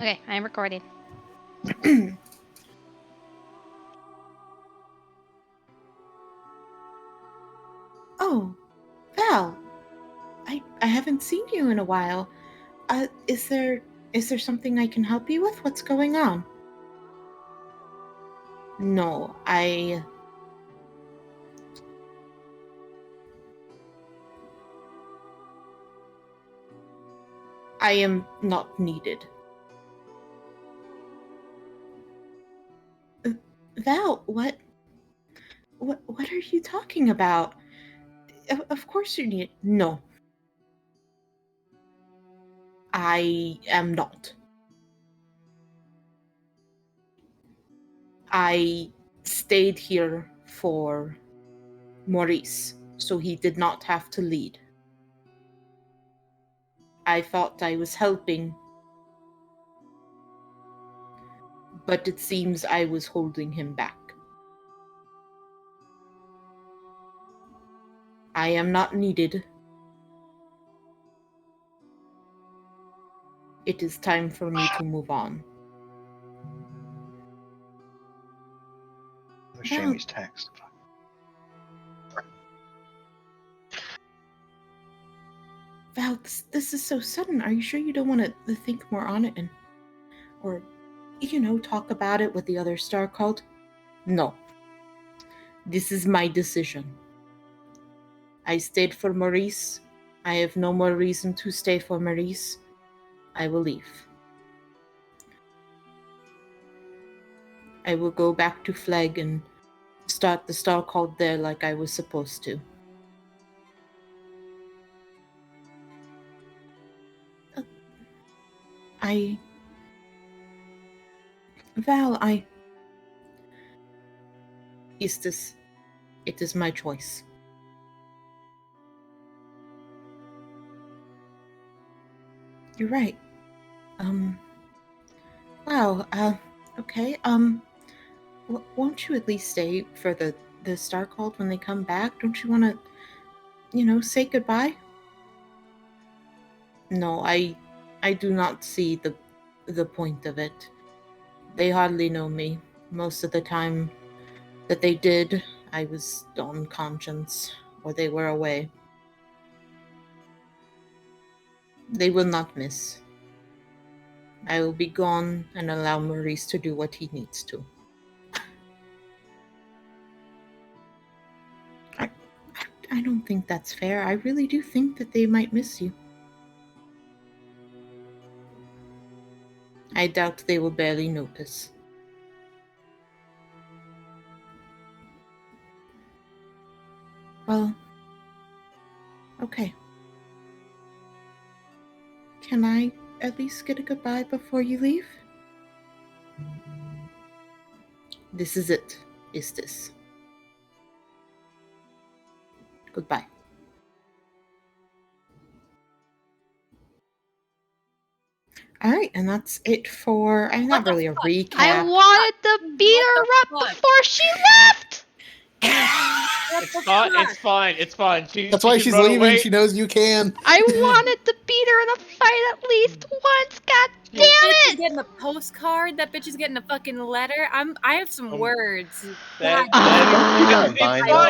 Okay, I am recording. Oh, Val. I haven't seen you in a while. Is there something I can help you with? What's going on? No, I am not needed. Val, what are you talking about? Of course you need. No. I am not. I stayed here for Maurice, so he did not have to lead. I thought I was helping, but it seems I was holding him back. I am not needed. It is time for me to move on. Shammy's text. Val, this is so sudden. Are you sure you don't want to think more on it or talk about it with the other Star Cult? No. This is my decision. I stayed for Maurice. I have no more reason to stay for Maurice. I will leave. I will go back to Flag and start the Star Cult there like I was supposed to. Val, it is my choice. You're right. Wow, okay, won't you at least stay for the Star Cult when they come back? Don't you want to, say goodbye? No, I do not see the point of it. They hardly know me. Most of the time that they did, I was on conscience, or they were away. They will not miss. I will be gone and allow Maurice to do what he needs to. I don't think that's fair. I really do think that they might miss you. I doubt they will barely notice. Well, okay. Can I at least get a goodbye before you leave? This is it, is this? Goodbye. Alright, and that's it for, not really a recap. I wanted to beat her up before she left! It's fine. That's why she's leaving. Away. She knows you can. I wanted to beat her in a fight at least once. God damn Bitch is it! getting a postcard. That bitch is getting a fucking letter. I have some words. It's fine,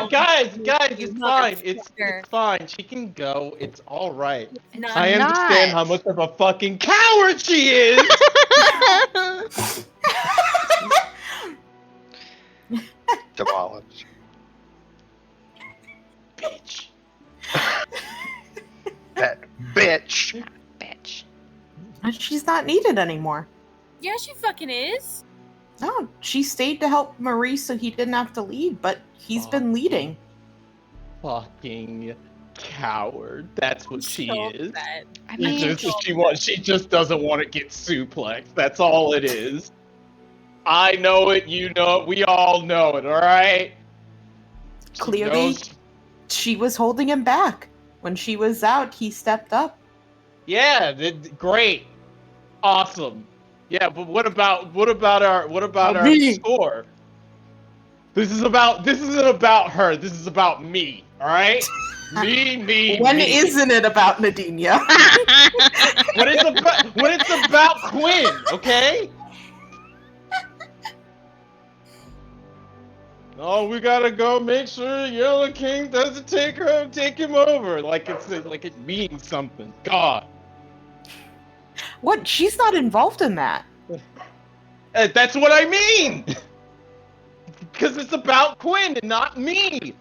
guys. It's fine. It's fine. She can go. It's all right. I understand how much of a fucking coward she is. Demolished. Bitch. That bitch. Bitch. She's not needed anymore. Yeah, she fucking is. No, she stayed to help Maurice so he didn't have to lead, but he's been leading. Fucking coward. That's what she is. Bad. I mean, She just doesn't want to get suplexed. That's all it is. I know it. You know it. We all know it. All right. Clearly, she was holding him back. When she was out, he stepped up. Yeah, great, awesome. Yeah, but what about our score? This isn't about her. This is about me. All right. Me. When isn't it about Nadinia? When it's about Quinn, okay? Oh, we gotta go make sure Yellow King doesn't take him over. Like it means something. God. What? She's not involved in that. That's what I mean! Because it's about Quinn and not me!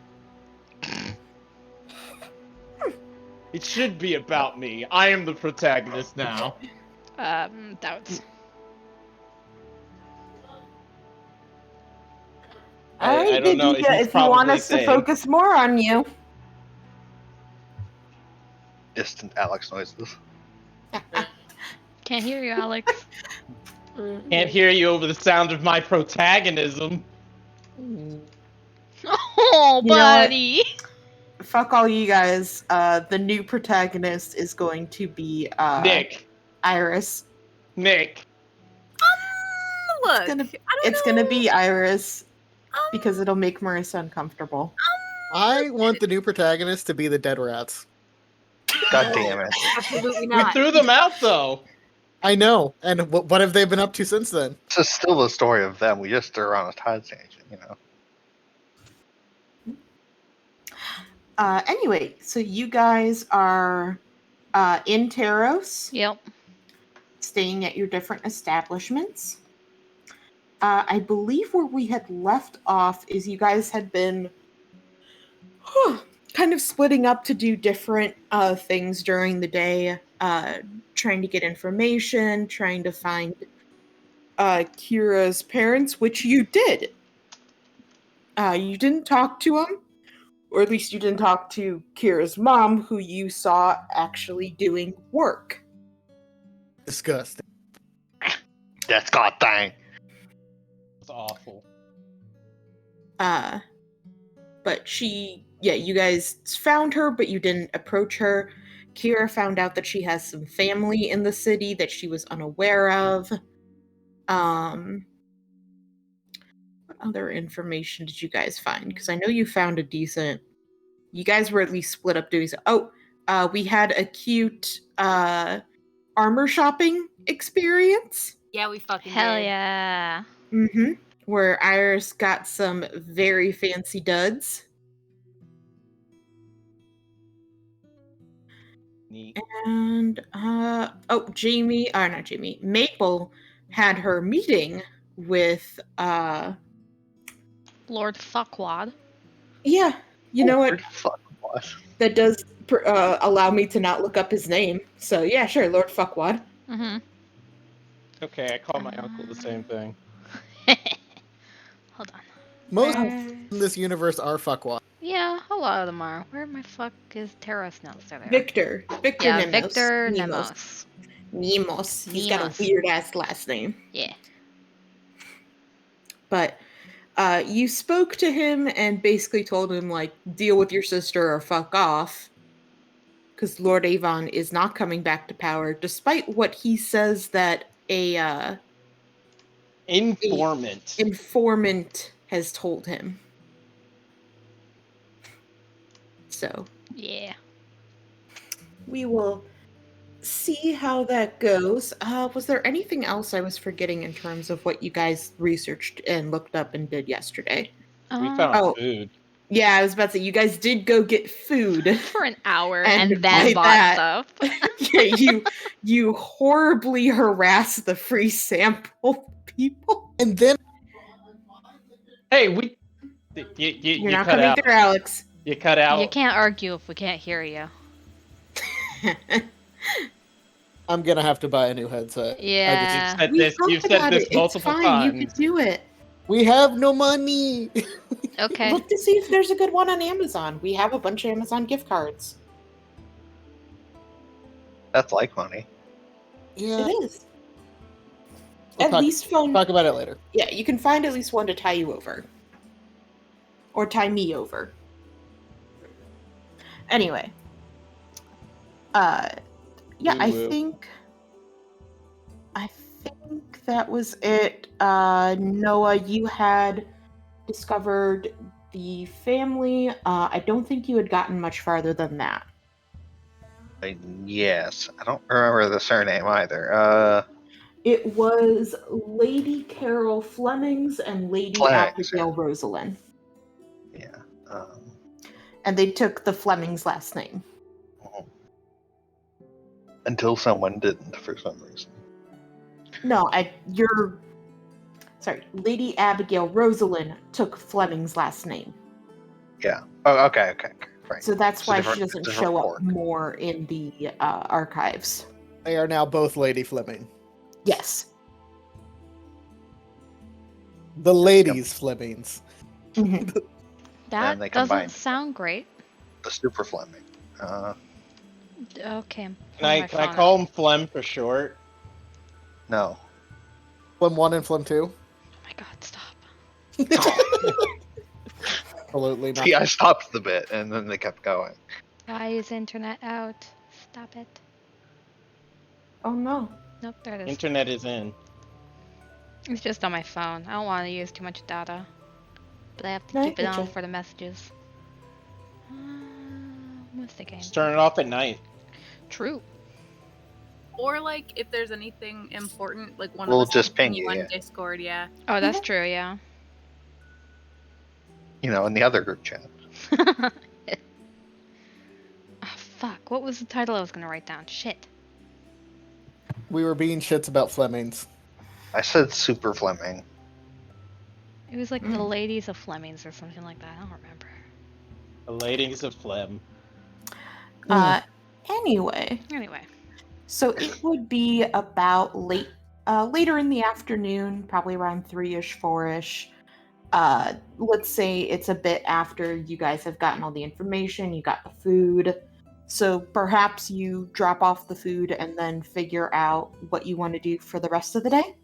It should be about me. I am the protagonist now. Doubts. Alright, I don't know. Nadinia, He's if you want probably us to saying- focus more on you. Distant Alex noises. Can't hear you, Alex. Can't hear you over the sound of my protagonism. Oh, You know what? buddy. Fuck all you guys. The new protagonist is going to be Nick. Iris. Nick. Look, It's gonna be Iris because it'll make Marissa uncomfortable. I want the new protagonist to be the dead rats. God damn it. absolutely We not. threw them out, though. I know. And what have they been up to since then? This is still the story of them. We just threw around a tide tangent, you know. Anyway, so you guys are in Taros, Yep. staying at your different establishments. I believe where we had left off is you guys had been kind of splitting up to do different things during the day, trying to get information, trying to find Kira's parents, which you did. You didn't talk to them, or at least you didn't talk to Kira's mom, who you saw actually doing work. Disgusting. That's God dang. It's awful. But you guys found her, but you didn't approach her. Kira found out that she has some family in the city that she was unaware of. What other information did you guys find? Because I know you found a decent. You guys were at least split up doing so. We had a cute armor shopping experience. Yeah, we fucking Hell did. yeah. Mm-hmm. Where Iris got some very fancy duds. Neat. And Maple had her meeting with Lord Fuckwad. yeah, you know what? Fuck what? That does allow me to not look up his name. So yeah, sure, Lord Fuckwad. Mm-hmm. Okay, I call my uncle the same thing. Hold on. Most in this universe are fuckwad. Yeah, a lot of them are. Where my fuck is Terrace? No, it's there. Victor Yeah, Nemos. Victor Nemos. Nemos. Nemos. He's got Nemos. a weird ass last name. Yeah. But you spoke to him and basically told him, like, deal with your sister or fuck off. Because Lord Avon is not coming back to power, despite what he says that a informant has told him. So, Yeah. we will see how that goes. Was there anything else I was forgetting in terms of what you guys researched and looked up and did yesterday? We found Oh. food. Yeah, I was about to say, you guys did go get food. For an hour And and then by bought that- stuff. Yeah, you horribly harass the free sample people. And then Hey, you You're not cut coming out. through, Alex. You cut out. You can't argue if we can't hear you. I'm gonna have to buy a new headset. Yeah. You've said this It's multiple fine. times. You can do it. We have no money. Okay. Look to see if there's a good one on Amazon. We have a bunch of Amazon gift cards. That's like money. Yeah. It is. We'll At talk- least phone. Talk about it later. Yeah, you can find at least one to tie you over. Or tie me over. Anyway. Yeah, I Woo-woo. think that was it. Noah, you had discovered the family, I don't think you had gotten much farther than that. Yes, I don't remember the surname either. It was Lady Carol Flemings and Lady Flemings, Abigail Rosalind. yeah. And they took the Flemings last name. Until someone didn't for some reason. No, sorry, Lady Abigail Rosalind took Fleming's last name. Yeah. Oh, okay. Right. So that's It's a why different- she doesn't it's a different show up fork. more in the archives. They are now both Lady Fleming. Yes. The ladies Flemings. Mm-hmm. That they doesn't combined sound great. The Super Fleming. Okay. Can I call him Flem for short? No. Flem 1 and Flem 2? Oh my god, stop. Absolutely not. See, I stopped the bit, and then they kept going. Why is internet out? Stop it. Oh no. Nope, there it is. Internet is in. It's just on my phone. I don't want to use too much data. But I have to No, I keep it on getcha. for the messages. What's the game? Just turn it off at night. True. Or like if there's anything important, like one We'll of us just can ping you, on yeah. Discord, yeah. Oh, that's true, yeah. In the other group chat. Oh, fuck. What was the title I was going to write down? Shit. We were being shits about Flemings. I said Super Fleming. It was like the Ladies of Flemings or something like that. I don't remember. The ladies of Flem. Anyway. Anyway. So it would be about later in the afternoon, probably around 3-ish, 4-ish. Let's say it's a bit after you guys have gotten all the information, you got the food. So perhaps you drop off the food and then figure out what you want to do for the rest of the day.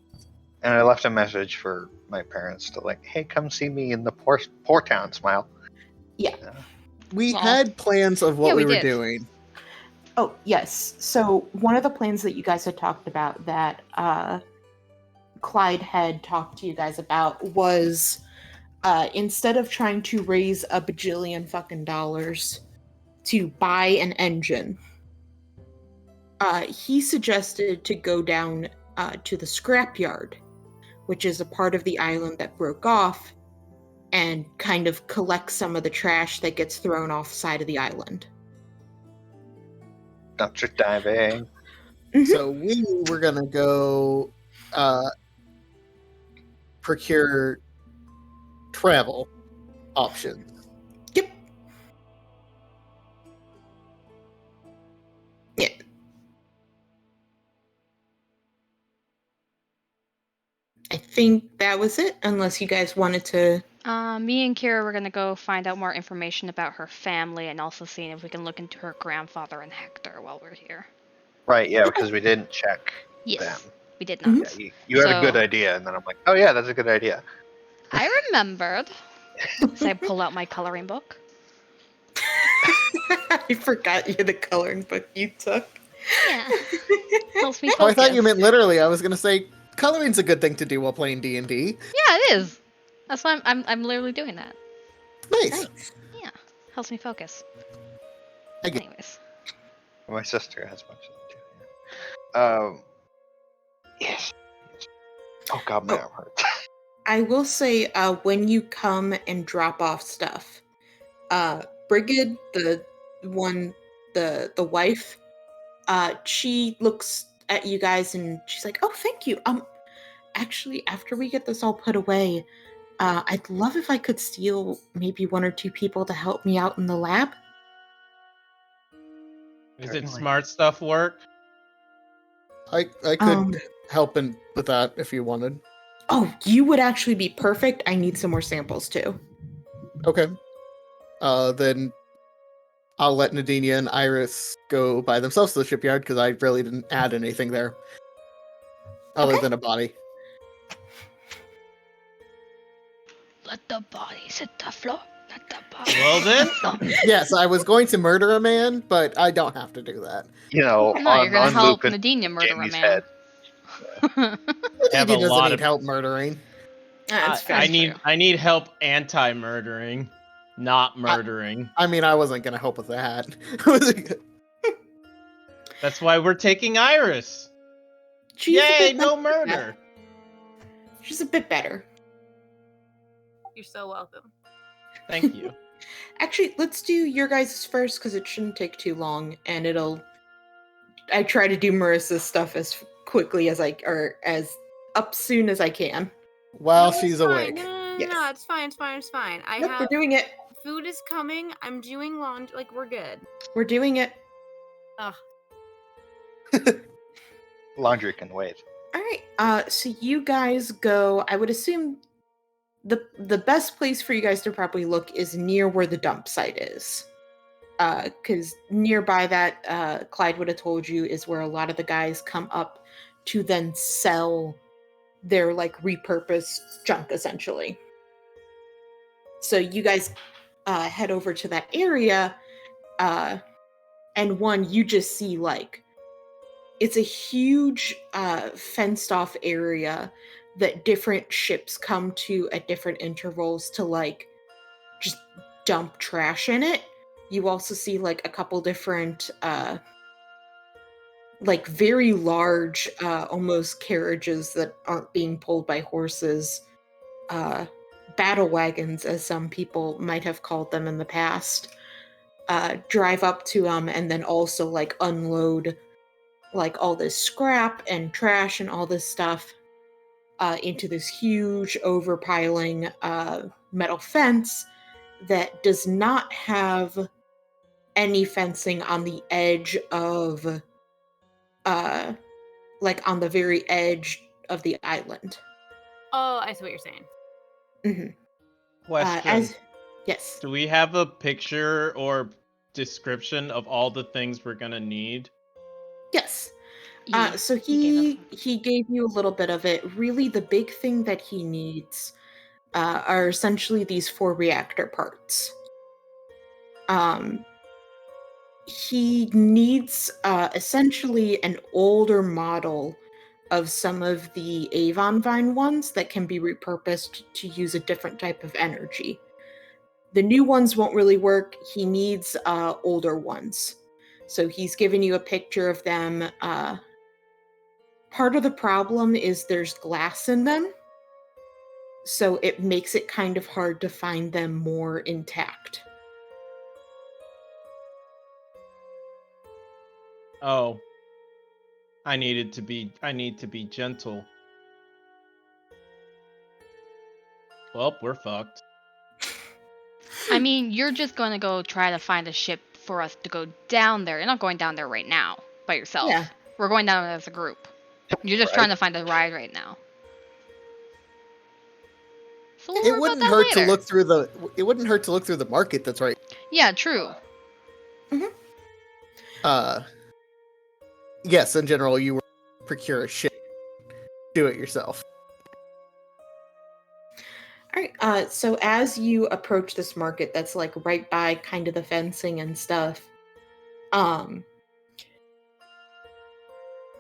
And I left a message for my parents to hey, come see me in the poor town, smile. Yeah. We Well, had plans of what yeah, we we were did. doing. Oh, yes. So one of the plans that you guys had talked about that Clyde had talked to you guys about was instead of trying to raise a bajillion fucking dollars to buy an engine, he suggested to go down to the scrapyard, which is a part of the island that broke off, and kind of collect some of the trash that gets thrown off side of the island. Dumpster diving. So we were gonna go procure travel options. Yep. Yeah. I think that was it, unless you guys wanted to... Me and Kira were gonna go find out more information about her family and also seeing if we can look into her grandfather and Hector while we're here. Right, yeah, because we didn't check Yes, them. we did not. Yeah, you had a good idea, and then I'm like, oh yeah, that's a good idea. I remembered. So I pull out my coloring book. I forgot you had the coloring book you took. Yeah. Helps me focus. Oh, I thought you meant literally. I was gonna say coloring's a good thing to do while playing D&D. Yeah, it is. That's why I'm literally doing that. Nice. Yeah, helps me focus. I get- Anyways. My sister has much of it too. Yes. Oh god, my arm hurts. I will say, when you come and drop off stuff, Brigid, the wife, she looks at you guys and she's like, "Oh, thank you. Actually, after we get this all put away, I'd love if I could steal maybe 1 or 2 people to help me out in the lab." Is it smart stuff work? I could help with that if you wanted. Oh, you would actually be perfect. I need some more samples too. Okay. Then I'll let Nadinia and Iris go by themselves to the shipyard because I really didn't add anything there. Other than a body. Let the bodies hit the floor. Let the bodies Well then. hit the floor. Yes, I was going to murder a man, but I don't have to do that. No, you're gonna help loop in Nadinia murder a Jamie's man. head. Have Nadinia a doesn't lot need of- help murdering. That's fair. I need help anti-murdering. not murdering. I mean, I wasn't gonna help with that. That's why we're taking Iris. Yay, no murder. She's a bit better. You're so welcome. Thank you. Actually, let's do your guys' first because it shouldn't take too long, and I try to do Marissa's stuff as quickly as as up soon as I can. While No, she's it's fine. awake. No, Yes. it's fine. It's fine. It's fine. Nope, we're doing it. Food is coming. I'm doing laundry. Like, we're good. We're doing it. Ugh. Laundry can wait. All right. So you guys go. I would assume the best place for you guys to probably look is near where the dump site is. Because nearby that, Clyde would have told you, is where a lot of the guys come up to then sell their like repurposed junk, essentially. So you guys head over to that area, and you just see like it's a huge fenced off area that different ships come to at different intervals to like just dump trash in it. You also see like a couple different like very large almost carriages that aren't being pulled by horses, battle wagons as some people might have called them in the past, drive up to them and then also like unload like all this scrap and trash and all this stuff into this huge overpiling metal fence that does not have any fencing on the edge of like on the very edge of the island. Oh, I see what you're saying. Mm-hmm. Question. Yes. Do we have a picture or description of all the things we're gonna need? Yes. Yeah, So he gave you a little bit of it. Really, the big thing that he needs are essentially these 4 reactor parts. He needs essentially an older model of some of the Avon Vine ones that can be repurposed to use a different type of energy. The new ones won't really work. He needs older ones. So he's given you a picture of them. Part of the problem is there's glass in them, so it makes it kind of hard to find them more intact. Oh. I need to be gentle. Well, we're fucked. I mean, you're just going to go try to find a ship for us to go down there. You're not going down there right now by yourself. Yeah. We're going down as a group. You're just trying to find a ride right now. So we'll It wouldn't hurt to look through the. It wouldn't hurt to look through the market. That's right. Yeah, true. Yes, in general, you procure a ship. Do it yourself. All right. So as you approach this market, that's like right by kind of the fencing and stuff.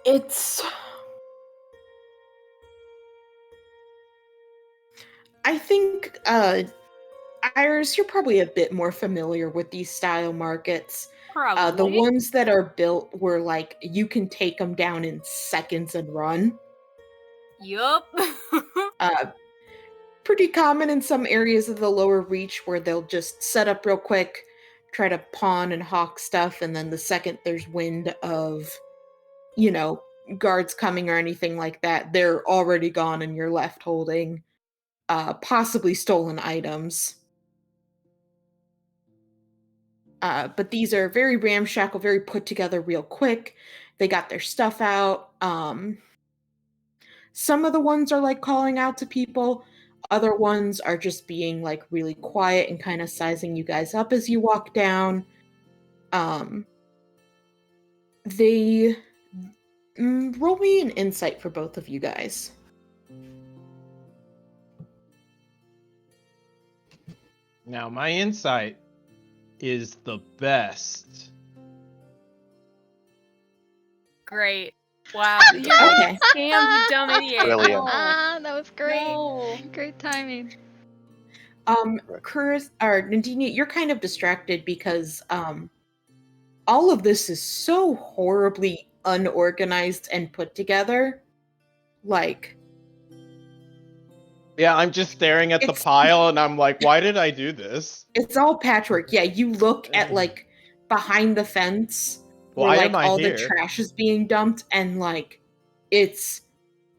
It's. I think, Iris, you're probably a bit more familiar with these style markets. Probably. The ones that are built where like you can take them down in seconds and run. Yup. Pretty common in some areas of the lower reach where they'll just set up real quick, try to pawn and hawk stuff, and then the second there's wind of, guards coming or anything like that, they're already gone and you're left holding possibly stolen items. But these are very ramshackle, very put together real quick. They got their stuff out. Some of the ones are like calling out to people. Other ones are just being like really quiet and kind of sizing you guys up as you walk down. They roll me an insight for both of you guys. Now, my insight is the best. Great. Wow. You're Okay. scammed, you dumb idiot. Brilliant. That was great. No. Great timing. Chris or Nadinia, you're kind of distracted because all of this is so horribly unorganized and put together. Like, Yeah, I'm just staring at the It's- pile and I'm like, why did I do this? it's all patchwork. Yeah, you look at like behind the fence where Why like am I all here? the trash is being dumped, and like it's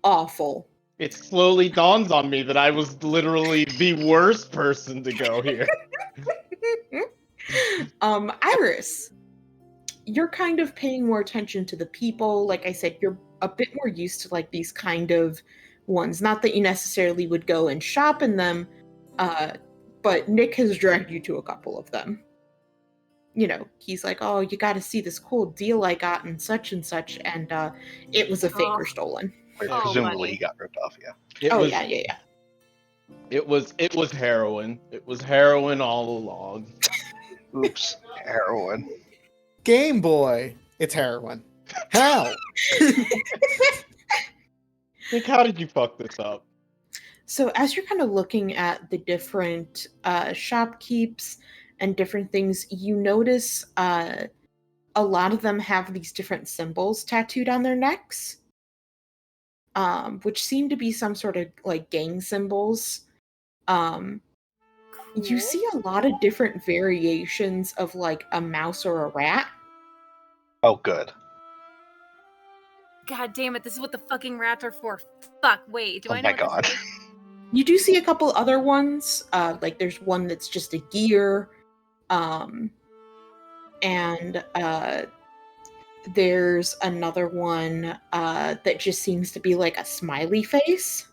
awful. It slowly dawns on me that I was literally the worst person to go here. Iris, you're kind of paying more attention to the people. Like I said, you're a bit more used to like these kind of ones. Not that you necessarily would go and shop in them, but Nick has dragged you to a couple of them. You know, he's like, oh, you got to see this cool deal I got and such, and it was a fake or stolen. Presumably buddy. he got ripped off, yeah. Yeah. It was heroin. It was heroin all along. Oops, heroin. Game Boy. It's heroin. How? Nick, how did you fuck this up? So as you're kind of looking at the different shopkeeps and different things, you notice a lot of them have these different symbols tattooed on their necks, which seem to be some sort of like gang symbols. You see a lot of different variations of like a mouse or a rat. Oh, good. God damn it, this is what the fucking rats are for. Fuck, wait, do Oh I know my what god. this is? You do see a couple other ones, like there's one that's just a gear, and there's another one that just seems to be like a smiley face.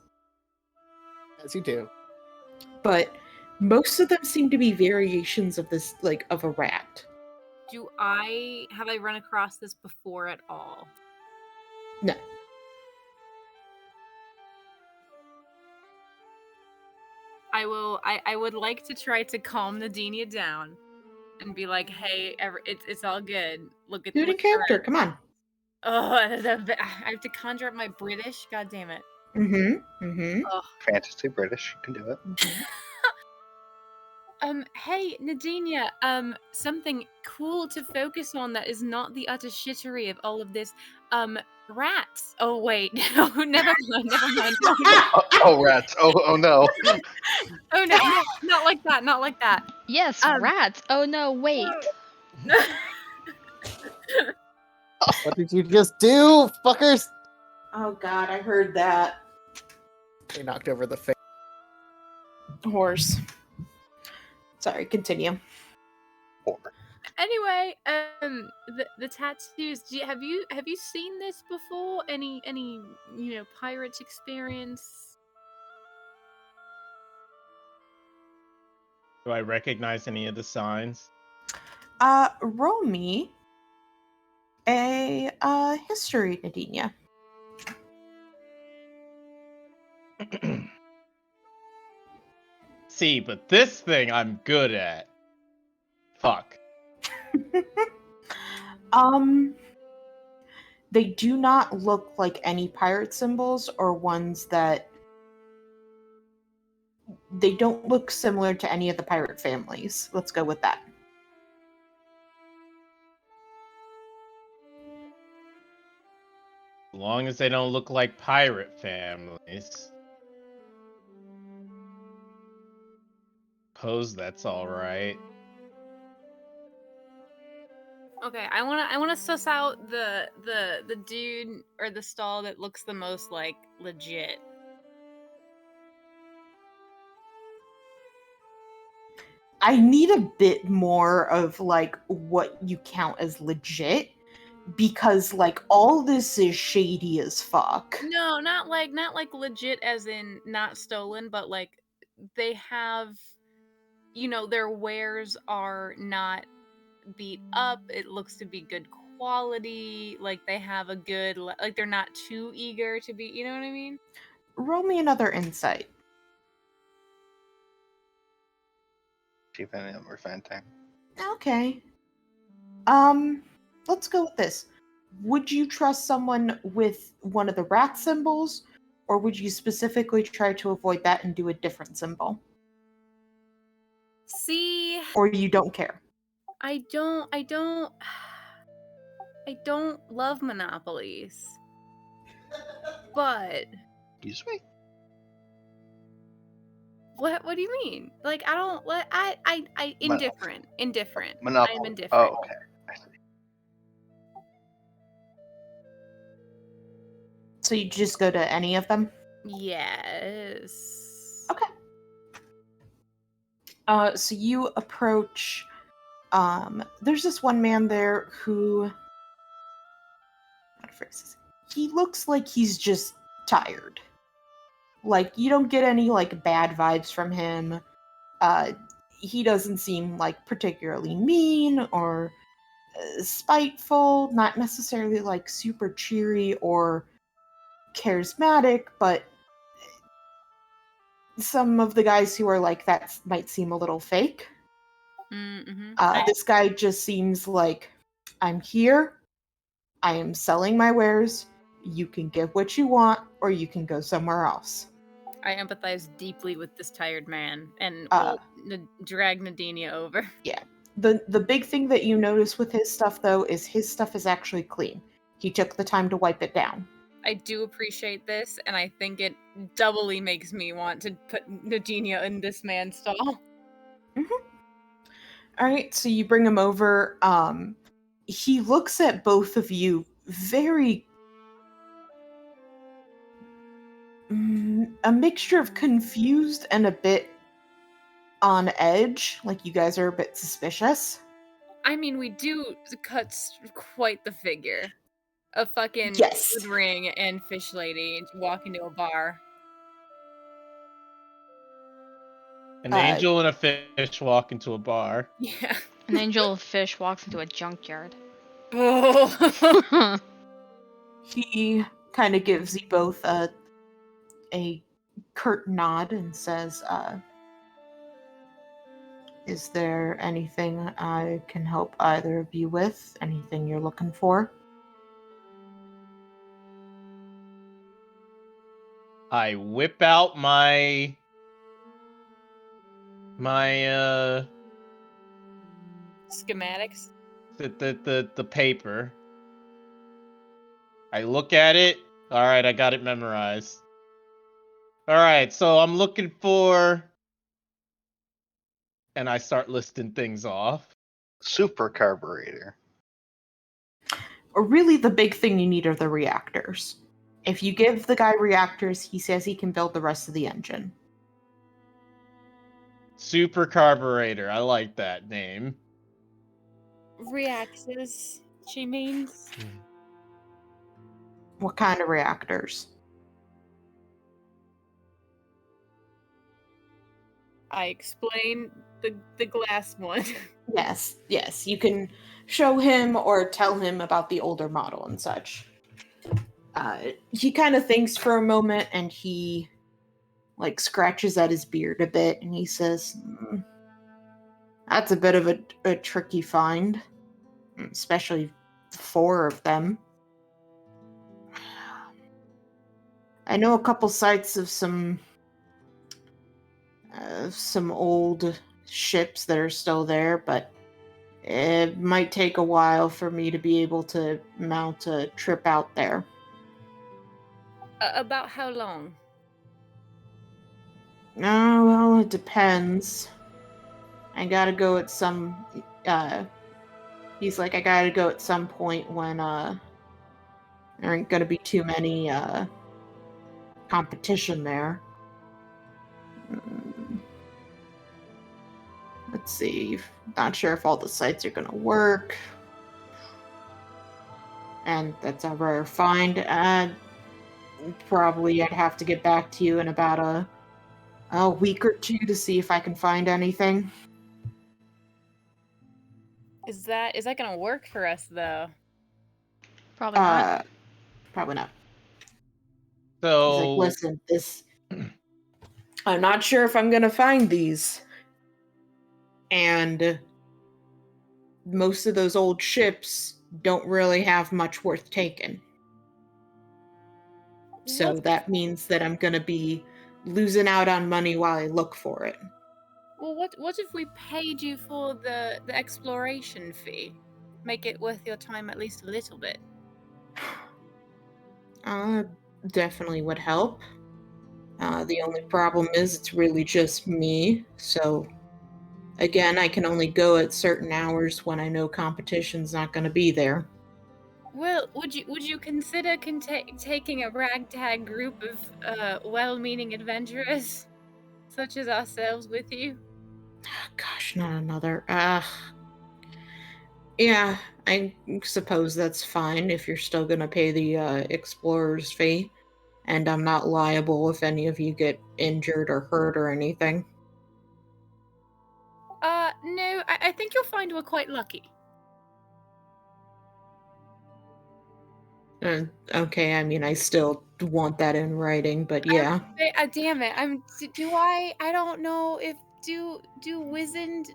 As you do. But most of them seem to be variations of this, like of a rat. Have I run across this before at all? No. I would like to try to calm Nadinia down and be like, hey, it's all good. Look at Do it in character, come on. Oh, I have to conjure up my British. God damn it. Mm-hmm. Fantasy British, you can do it. Hey, Nadinia, something cool to focus on that is not the utter shittery of all of this. Rats. Oh wait, no, never mind. Oh, rats. Oh no. Oh no, not like that. Yes, rats. Oh no, wait. What did you just do, fuckers? Oh god, I heard that. They knocked over the face. Horse. Sorry, continue. Anyway, the tattoos. Have you seen this before? Any pirates experience? Do I recognize any of the signs? Roll me a history, Nadinia. See, but this thing I'm good at. Fuck. They do not look like any pirate symbols or ones that they don't look similar to any of the pirate families. Let's go with that. As long as they don't look like pirate families. Suppose that's alright. Okay, I wanna suss out the dude or the stall that looks the most like legit. I need a bit more of like what you count as legit, because like all this is shady as fuck. No, not like legit as in not stolen, but like they have, their wares are not beat up. It looks to be good quality. Like they have a good, like they're not too eager to be. You know what I mean? Roll me another insight. See if any of them are fantastic. Okay. Let's go with this. Would you trust someone with one of the rat symbols, or would you specifically try to avoid that and do a different symbol? Or you don't care? I don't love monopolies. But Excuse me? what do you mean? Like I don't what I indifferent. Monopoly. I'm indifferent. Oh, okay. I see. So you just go to any of them? Yes. Okay. So you approach. There's this one man there who. How to phrase this? He looks like he's just tired. Like you don't get any like bad vibes from him. He doesn't seem like particularly mean or spiteful. Not necessarily like super cheery or charismatic, but some of the guys who are like that might seem a little fake. Mm-hmm. This guy just seems like, I'm here, I am selling my wares, you can get what you want, or you can go somewhere else. I empathize deeply with this tired man and Uh, will drag Nadinia over. Yeah. The big thing that you notice with his stuff, though, is his stuff is actually clean. He took the time to wipe it down. I do appreciate this, and I think it doubly makes me want to put Nadinia in this man's stall. All right, so you bring him over. He looks at both of you very a mixture of confused and a bit on edge, like you guys are a bit suspicious. I mean, we do cut quite the figure. A fucking Yes. food ring and fish lady walk into a bar. An angel and a fish walk into a bar. Yeah. An angel of fish walks into a junkyard. Oh. He kind of gives you both a curt nod and says, is there anything I can help either of you with? Anything you're looking for? I whip out my Schematics. the paper. I look at it. All right, I got it memorized. All right, so I'm looking for, and I start listing things off. Super carburetor. Or really, the big thing you need are the reactors. If you give the guy reactors, he says he can build the rest of the engine. Super carburetor. I like that name. Reactors, she means. What kind of reactors? I explain the glass one. Yes. You can show him or tell him about the older model and such. He kind of thinks for a moment and he like scratches at his beard a bit and he says, that's a bit of a tricky find, especially 4 of them. I know a couple sites of some old ships that are still there, but it might take a while for me to be able to mount a trip out there. About how long? Oh, well, it depends. I gotta go at some, he's like, I gotta go at some point when, there aren't gonna be too many, competition there. Let's see. Not sure if all the sites are gonna work. And that's a rare find. Probably I'd have to get back to you in about a week or 2 to see if I can find anything. Is that gonna work for us though? Probably not. Probably not. So He's like, listen, this. I'm not sure if I'm gonna find these. And most of those old ships don't really have much worth taking. So that means that I'm gonna be losing out on money while I look for it. Well, what if we paid you for the exploration fee? Make it worth your time at least a little bit. Definitely would help. The only problem is it's really just me, so again, I can only go at certain hours when I know competition's not going to be there. Well, would you consider taking a ragtag group of well-meaning adventurers such as ourselves with you? Gosh, not another. Yeah, I suppose that's fine if you're still going to pay the explorer's fee, and I'm not liable if any of you get injured or hurt or anything. No, I think you'll find we're quite lucky. Okay, I mean, I still want that in writing, but yeah. Damn it! I don't know if do wizened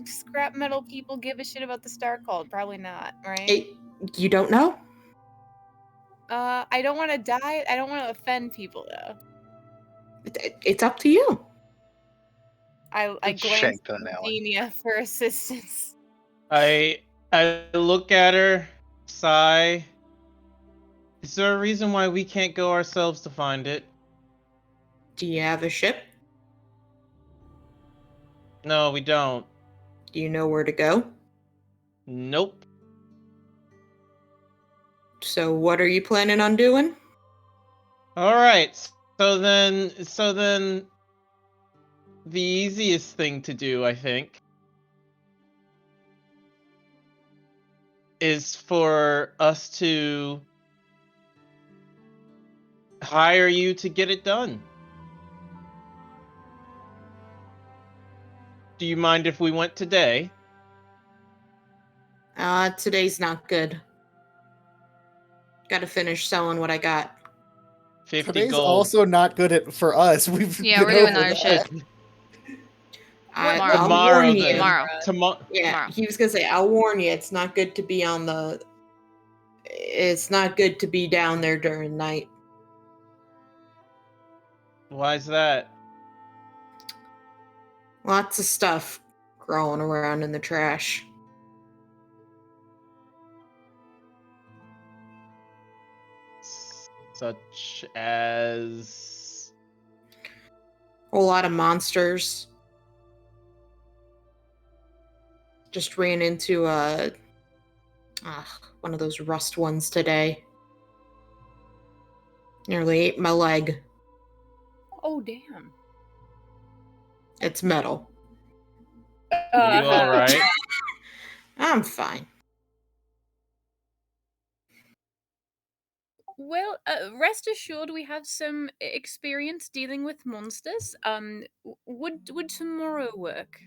scrap metal people give a shit about the Star Cult? Probably not, right? You don't know? I don't want to die. I don't want to offend people though. It's up to you. I glance Shank at to the alley. Xenia for assistance. I look at her, sigh. Is there a reason why we can't go ourselves to find it? Do you have a ship? No, we don't. Do you know where to go? Nope. So what are you planning on doing? All right. So then the easiest thing to do, I think, is for us to hire you to get it done. Do you mind if we went today? Today's not good. Gotta finish selling what I got. 50 Today's gold. also not good for us. We've Yeah, been we're doing over other that. shit. I'll Tomorrow warn you. then. Tomorrow. Yeah, Tomorrow. he was gonna say, I'll warn you, it's not good to be it's not good to be down there during night. Why is that? Lots of stuff growing around in the trash. Such as... A whole lot of monsters. Just ran into one of those rust ones today. Nearly ate my leg. Oh damn! It's metal. You alright? I'm fine. Well, rest assured, we have some experience dealing with monsters. Would tomorrow work?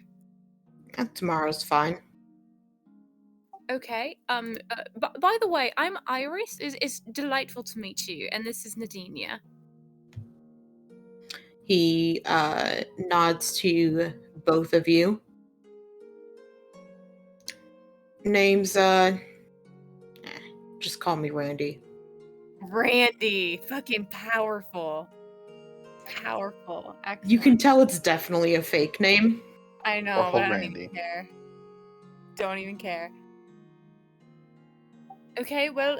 Tomorrow's fine. Okay. By the way, I'm Iris. It's delightful to meet you, and this is Nadinia. He nods to both of you. Name's just call me Randy. Randy, fucking powerful. Excellent. You can tell it's definitely a fake name. I know, Or but I don't Randy. even care. Don't even care. Okay, well,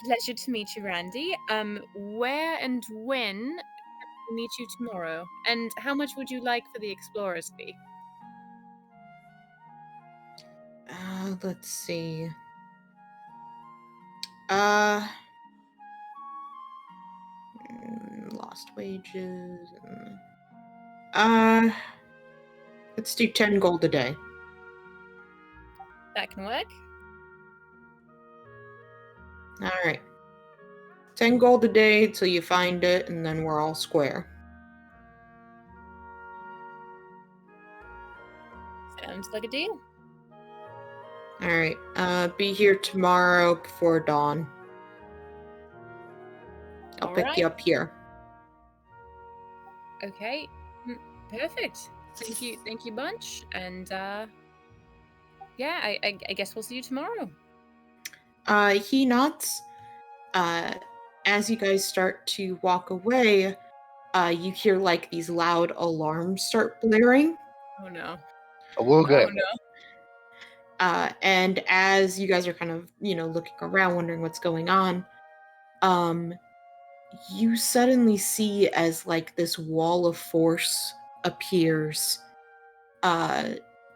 pleasure to meet you, Randy. Where and when can we meet you tomorrow? And how much would you like for the explorer's fee? Let's see. Lost wages. Let's do 10 gold a day. That can work. All right. 10 gold a day till you find it, and then we're all square. Sounds like a deal. All right. Be here tomorrow before dawn. I'll pick you up here. Okay, perfect. Thank you, bunch. And yeah, I guess we'll see you tomorrow. He nods. As you guys start to walk away, you hear like these loud alarms start blaring. Oh no. Oh, good. Oh no. And as you guys are kind of, looking around, wondering what's going on, you suddenly see as like this wall of force appears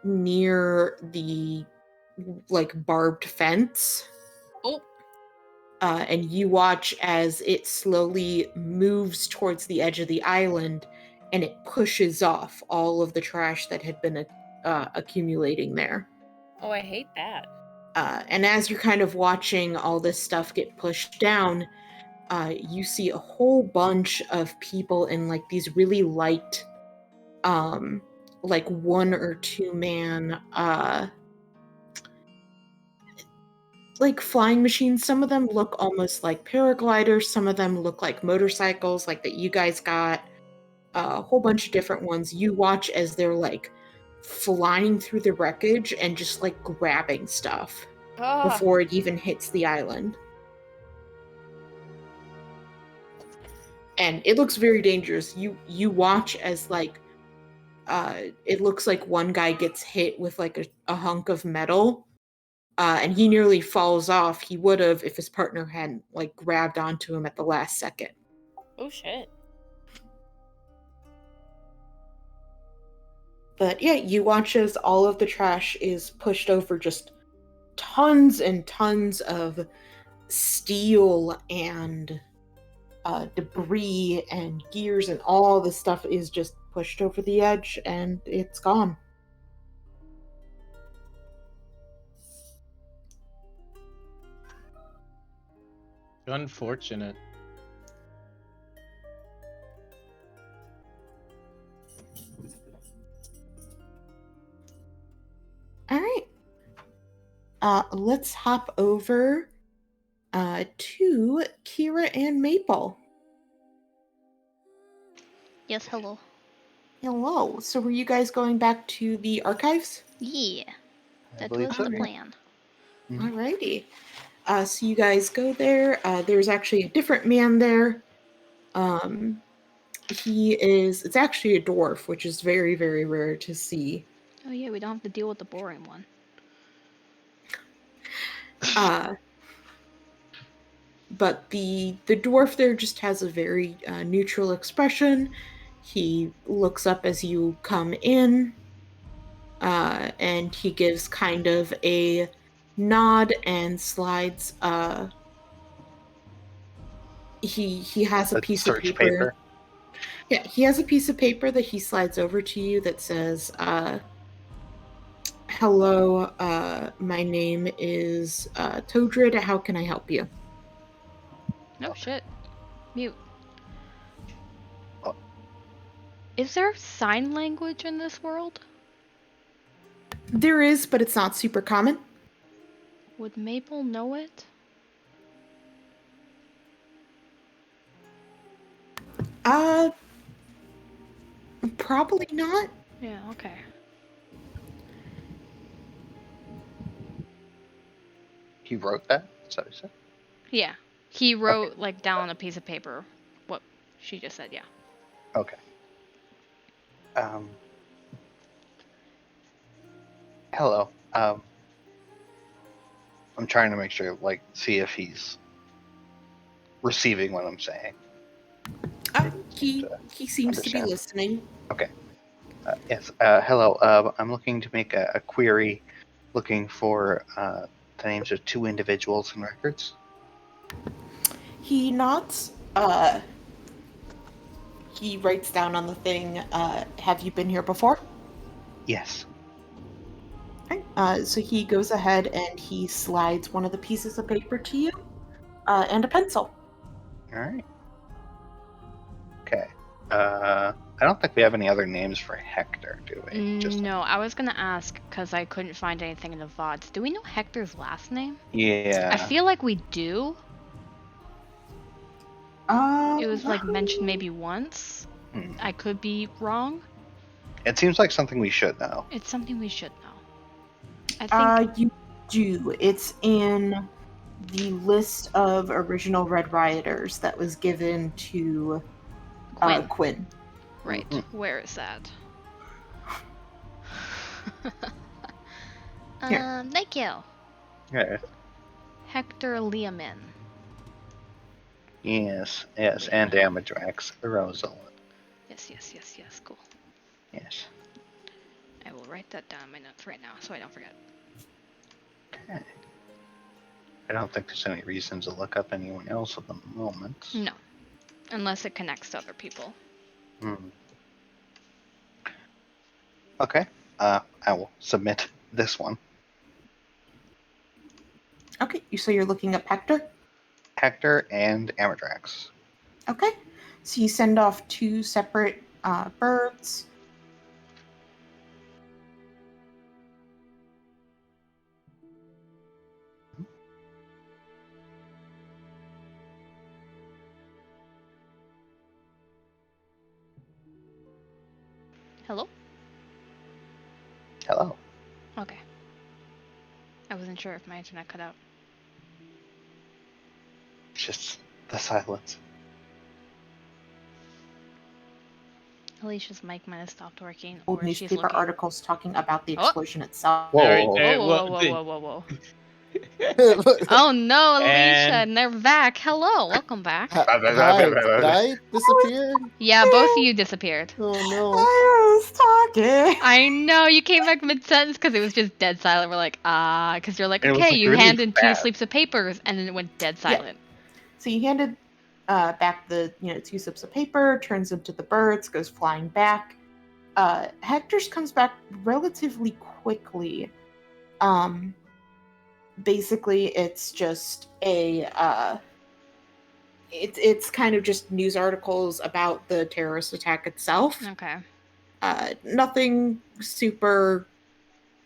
near the like barbed fence. Oh. And you watch as it slowly moves towards the edge of the island, and it pushes off all of the trash that had been accumulating there. Oh, I hate that. And as you're kind of watching all this stuff get pushed down, you see a whole bunch of people in like these really light, like 1 or 2 man, like flying machines. Some of them look almost like paragliders. Some of them look like motorcycles, like that you guys got. A whole bunch of different ones. You watch as they're like flying through the wreckage and just like grabbing stuff before it even hits the island. And it looks very dangerous. You watch as like it looks like one guy gets hit with like a hunk of metal, and he nearly falls off. He would have if his partner hadn't like grabbed onto him at the last second. Oh shit. But yeah, you watch as all of the trash is pushed over, just tons and tons of steel and debris and gears, and all the stuff is just pushed over the edge and it's gone. Unfortunate. All right. Let's hop over to Kira and Maple. Yes, hello. Hello. So were you guys going back to the archives? Yeah, I that believe was so, the yeah. plan. Alrighty. So you guys go there. There's actually a different man there. It's actually a dwarf, which is very, very rare to see. Oh yeah, we don't have to deal with the boring one. But the dwarf there just has a very neutral expression. He looks up as you come in, and he gives kind of a nod and slides. He has a piece of search paper. Yeah, he has a piece of paper that he slides over to you that says, "Hello, my name is Todrid. How can I help you?" No shit. Mute. Oh. Is there sign language in this world? There is, but it's not super common. Would Maple know it? Probably not. Yeah, okay. He wrote that? Is that what he said? Yeah. He wrote like down on a piece of paper what she just said, yeah. Okay. Hello. I'm trying to make sure, like, see if he's receiving what I'm saying. He seems to be listening. Okay. Yes. Hello. I'm looking to make a query, looking for the names of 2 individuals in records. He nods. He writes down on the thing, have you been here before? Yes. Right. So he goes ahead and he slides one of the pieces of paper to you, and a pencil. All right. Okay. I don't think we have any other names for Hector, do we? No, I was gonna ask because I couldn't find anything in the VODs. Do we know Hector's last name? Yeah. I feel like we do. It was like mentioned maybe once. I could be wrong. It seems like something we should know. It's something we should know. I think you do. It's in the list of original Red Rioters that was given to Quinn. Right. Mhm. Where is that? Here. Thank you. Yeah. Hector Leomin. Yes, and Amadrax, Rosalind. Yes. Cool. Yes. I will write that down in my notes right now so I don't forget. Okay. I don't think there's any reason to look up anyone else at the moment. No. Unless it connects to other people. Okay. I will submit this one. Okay, so you're looking up Hector? Hector and Amadrax. Okay. So you send off 2 separate birds. Hello? Hello. Okay. I wasn't sure if my internet cut out. Just the silence. Alicia's mic might have stopped working, Old or she's newspaper looking. articles talking about the explosion itself. Whoa. Oh no, Alicia, and they're back. Hello, welcome back. Hi, did I disappear? Yeah, both of you disappeared. Oh no. I was talking. I know, you came back mid-sentence because it was just dead silent. We're like, because you're like, And it was, okay, like, you really hand in 2 fast. slips of papers, and then it went dead silent. So you handed back the 2 slips of paper, turns into the birds, goes flying back. Hector's comes back relatively quickly. Basically, it's just it's kind of just news articles about the terrorist attack itself. Okay. Nothing super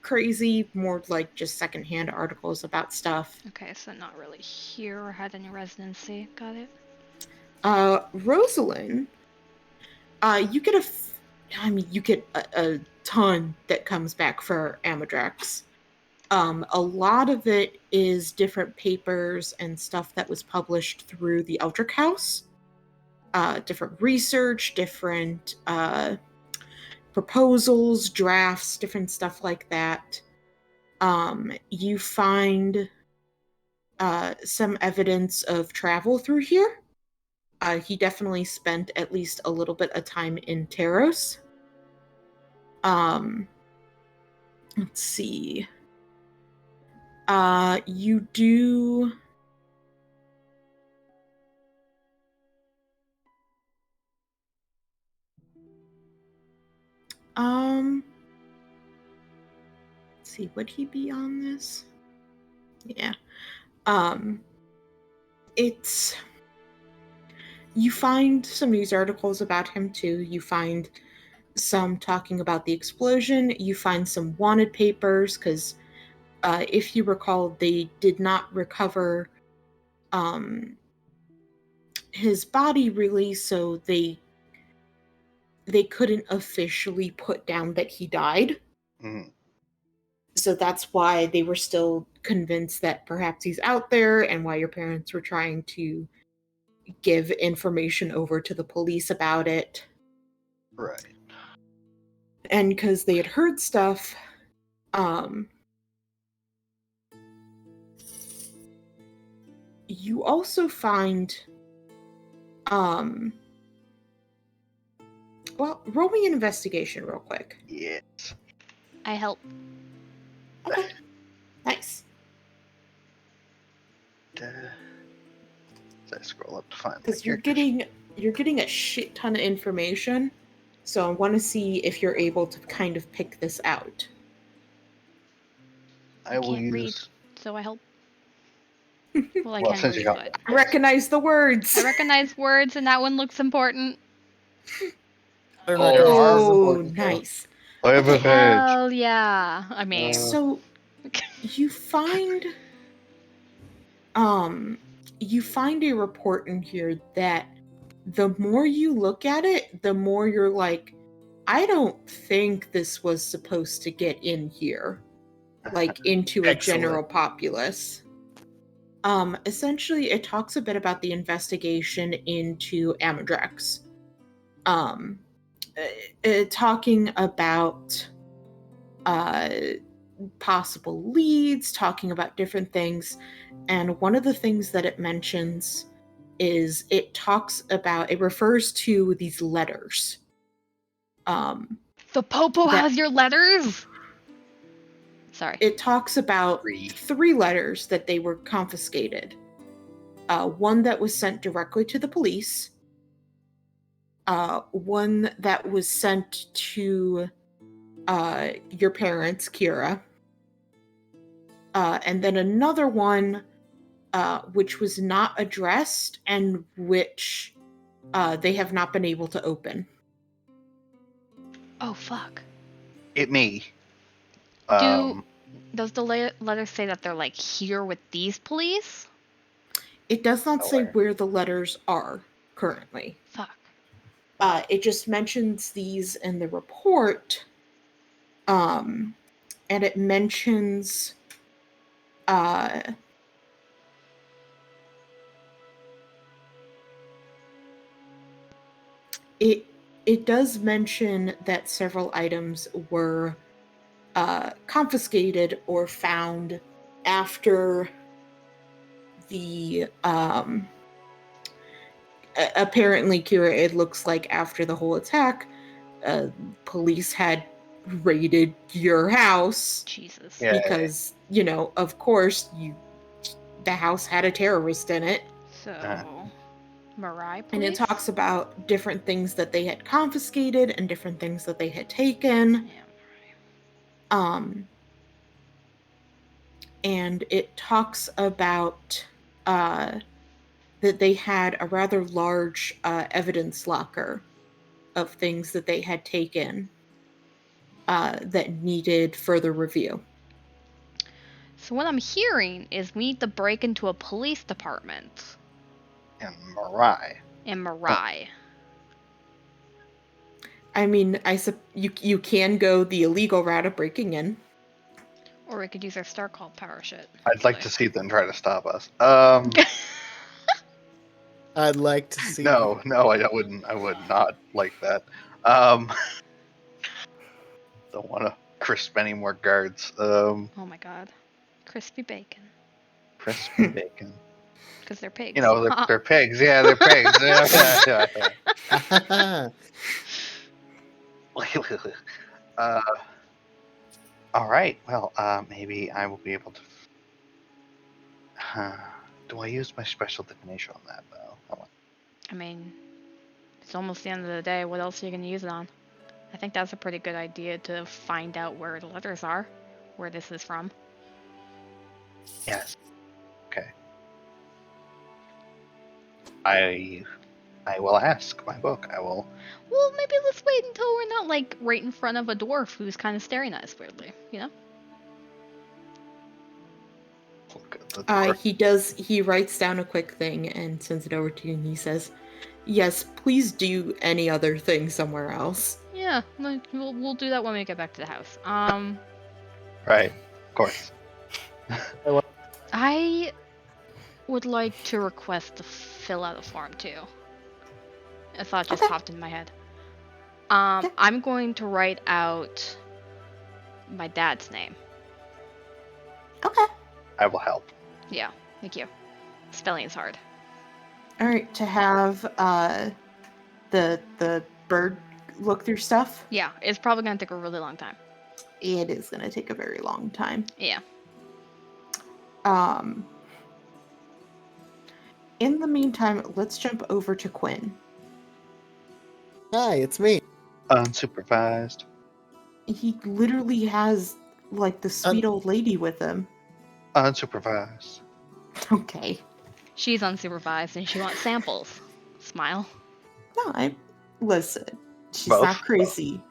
crazy, more like just secondhand articles about stuff. Okay, so not really here or had any residency. Got it. Rosalind, you get you get a ton that comes back for Amadrax. A lot of it is different papers and stuff that was published through the Eldrick House. Different research, different proposals, drafts, different stuff like that. You find some evidence of travel through here. He definitely spent at least a little bit of time in Taros. Let's see. You do. Let's see, would he be on this? Yeah. It's. You find some news articles about him too. You find some talking about the explosion. You find some wanted papers because, if you recall, they did not recover his body really, so they couldn't officially put down that he died. Mm. So that's why they were still convinced that perhaps he's out there, and why your parents were trying to give information over to the police about it. Right. And because they had heard stuff, you also find, well, roll me an investigation real quick. Yes. I help. Okay. Nice. So I scroll up to find the Because you're characters. getting a shit ton of information, so I want to see if you're able to kind of pick this out. I will can't read, use. so I help. Well, I Well, can since read, you but I recognize the words. I recognize words, and that one looks important. Oh, nice. I have a hedge. Hell yeah! I mean, So you find a report in here that the more you look at it, the more you're like, I don't think this was supposed to get in here, like into a general populace. Essentially, it talks a bit about the investigation into Amadrax. talking about possible leads, talking about different things. And one of the things that it mentions is it refers to these letters. The Popo has your letters? Sorry. It talks about 3 letters that they were confiscated. One that was sent directly to the police. One that was sent to your parents, Kira. And then another one which was not addressed and which they have not been able to open. Oh, fuck. It may. Does the letter say that they're, like, here with these police? It does not say where the letters are currently. Fuck. It just mentions these in the report. And it mentions it does mention that several items were confiscated or found after the apparently, Kira, it looks like after the whole attack, police had raided your house. Jesus. Because, of course, the house had a terrorist in it. So, Mirai, please? And it talks about different things that they had confiscated and different things that they had taken. Yeah, and it talks about that they had a rather large evidence locker of things that they had taken that needed further review. So what I'm hearing is we need to break into a police department. In Mirai. I mean, you can go the illegal route of breaking in. Or we could use our Star Call power shit. I'd like to see them try to stop us. I'd like to see. No, I wouldn't. I would not like that. Don't want to crisp any more guards. Oh my god. Crispy bacon. Crispy bacon. Because they're pigs. They're pigs. Yeah, they're pigs. All right. Well, maybe I will be able to. Do I use my special divination on that though? I mean, it's almost the end of the day. What else are you going to use it on? I think that's a pretty good idea to find out where the letters are, where this is from. Yes. Okay. I will ask my book. I will. Well, maybe let's wait until we're not, like, right in front of a dwarf who's kind of staring at us weirdly, you know? He writes down a quick thing and sends it over to you, and he says, yes, please do any other thing somewhere else. Yeah, we'll do that when we get back to the house. Right, of course. I would like to request to fill out a form too. A thought just popped in my head. I'm going to write out my dad's name. Okay. I will help. Yeah, thank you. Spelling is hard. All right, to have the bird look through stuff. Yeah, it's probably gonna take a really long time. It is gonna take a very long time. Yeah. In the meantime, let's jump over to Quinn. Hi, it's me. Unsupervised. He literally has, like, the sweet old lady with him. Unsupervised. Okay. She's unsupervised and she wants samples. Smile. No, listen. She's not crazy.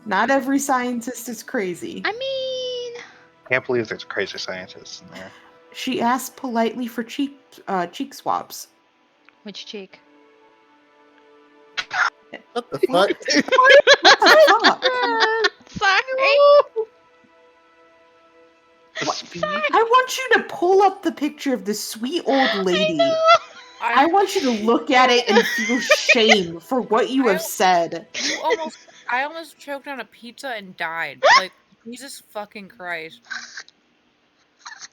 Not every scientist is crazy. I mean... Can't believe there's crazy scientists in there. She asked politely for cheek swabs. Which cheek? What the fuck? Sorry. I want you to pull up the picture of the sweet old lady. I want you to look at it and feel shame for what you have said. I almost choked on a pizza and died. Like, Jesus fucking Christ.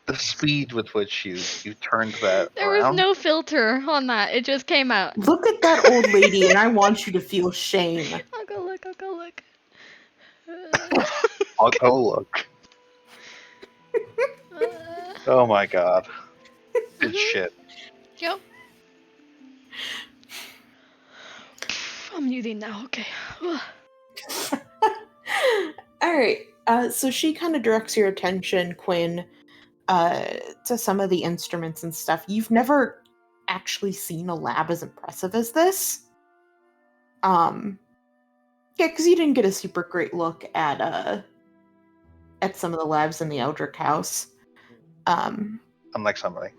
The speed with which you turned that There around. was no filter on that. It just came out. Look at that old lady, and I want you to feel shame. I'll go look. I'll go look. I'll go look. Oh my god. It's shit. Yep. I'm muting now. Okay. All right. So she kind of directs your attention, Quinn, to some of the instruments and stuff. You've never actually seen a lab as impressive as this. Yeah, because you didn't get a super great look at some of the labs in the Eldrick house. Unlike somebody.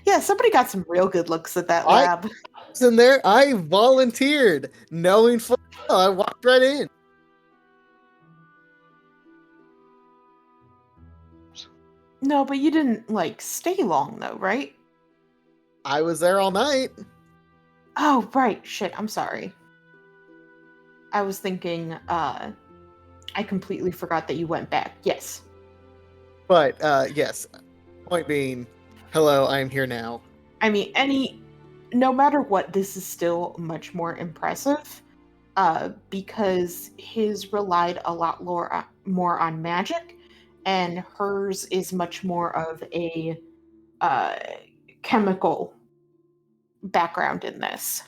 Yeah, somebody got some real good looks at that lab. I was in there. I volunteered, knowing full well I walked right in. No, but you didn't stay long though, right? I was there all night. Oh, right. Shit, I'm sorry. I was thinking, I completely forgot that you went back. Yes. But, yes. Point being, hello, I am here now. I mean, no matter what, this is still much more impressive, because his relied a lot more on magic, and hers is much more of a chemical background in this.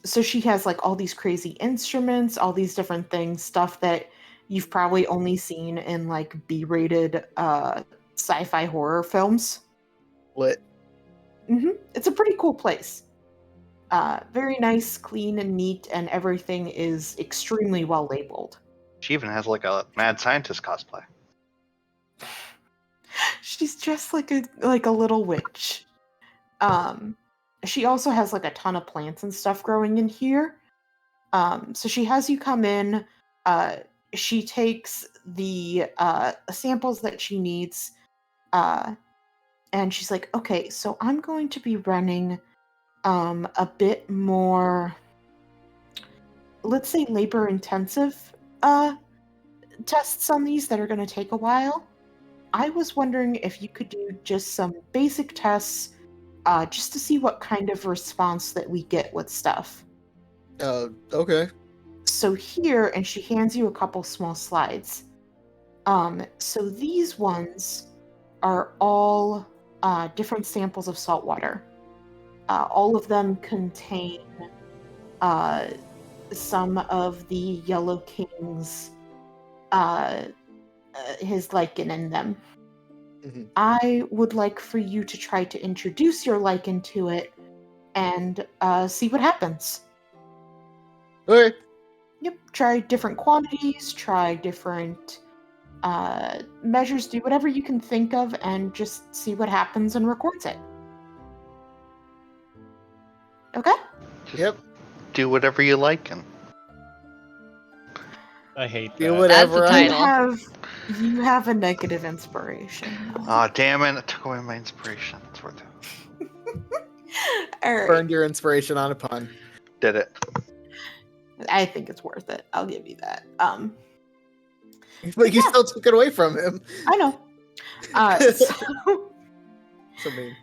So she has all these crazy instruments, all these different things, stuff that you've probably only seen in B-rated sci-fi horror films. Lit. It's a pretty cool place. Very nice, clean, and neat, and everything is extremely well labeled. She even has a mad scientist cosplay. She's dressed like a little witch. She also has a ton of plants and stuff growing in here. So she has you come in. She takes the samples that she needs, and she's like, "Okay, so I'm going to be running a bit more, let's say, labor-intensive tests on these that are going to take a while. I was wondering if you could do just some basic tests, just to see what kind of response that we get with stuff." Okay. So here, and she hands you a couple small slides. So these ones are all different samples of salt water. All of them contain some of the Yellow King's his lichen in them. Mhm. I would like for you to try to introduce your lichen to it and see what happens. Okay. Yep, try different quantities, try different measures, do whatever you can think of, and just see what happens and records it. Okay? Yep. Do whatever you like. And I hate that. Do whatever That's the I title. You have a negative inspiration. aw, damn it! It took away my inspiration. It's worth it. All right. burned your inspiration on a pun. Did it. I think it's worth it. I'll give you that. But you yeah. still took it away from him. I know. So mean.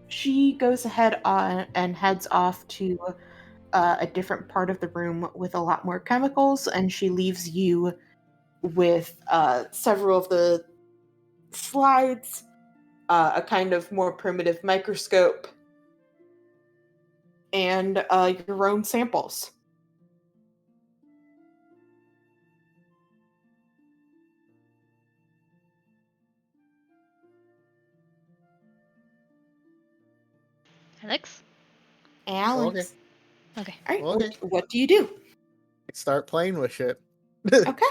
She goes ahead and heads off to a different part of the room with a lot more chemicals, and she leaves you with several of the slides, a kind of more primitive microscope, and your own samples. Alex? Alex. Okay. All right. Okay. What do you do? Start playing with shit. Okay.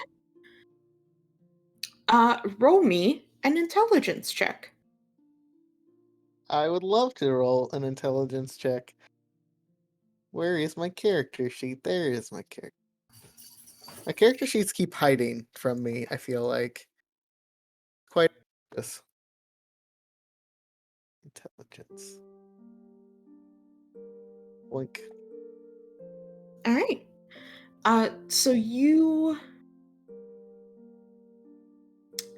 Roll me an intelligence check. I would love to roll an intelligence check. Where is my character sheet? There is my character. My character sheets keep hiding from me, I feel like. Quite this. intelligence. Blink. All right. So you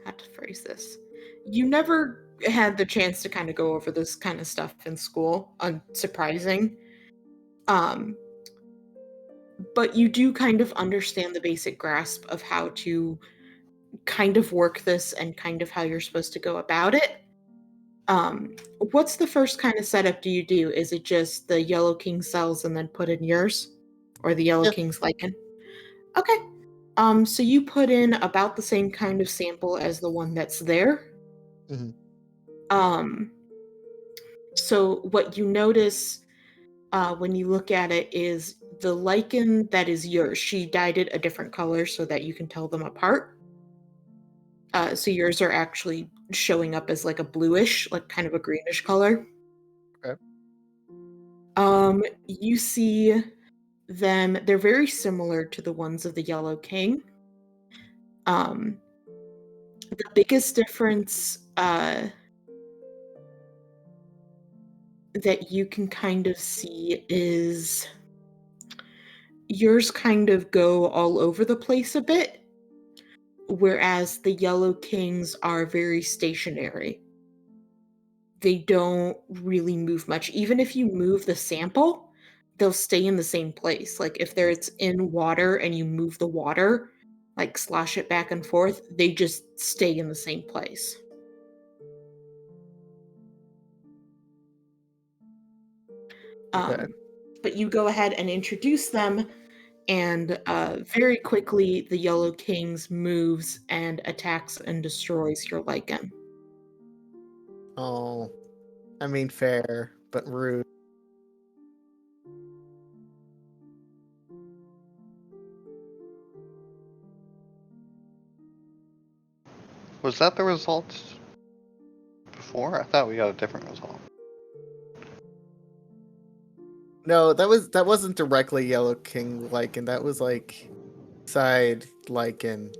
how to phrase this? You never had the chance to kind of go over this kind of stuff in school. Unsurprising. But you do kind of understand the basic grasp of how to kind of work this and kind of how you're supposed to go about it. What's the first kind of setup do you do? Is it just the Yellow King cells and then put in yours? Or the Yellow King's lichen? Okay. So you put in about the same kind of sample as the one that's there. Mm-hmm. So what you notice when you look at it is the lichen that is yours. She dyed it a different color so that you can tell them apart. So yours are actually showing up as like a bluish, like kind of a greenish color. Okay. You see them, they're very similar to the ones of the Yellow King. The biggest difference that you can kind of see is yours kind of go all over the place a bit, whereas the Yellow Kings are very stationary. They don't really move much. Even if you move the sample, they'll stay in the same place. Like if it's in water and you move the water, like slosh it back and forth, they just stay in the same place. Okay. But you go ahead and introduce them, and very quickly the Yellow Kings moves and attacks and destroys your lichen. Oh, I mean fair, but rude. Was that the result before? I thought we got a different result. No, that wasn't directly Yellow King lichen. That was like side lichen.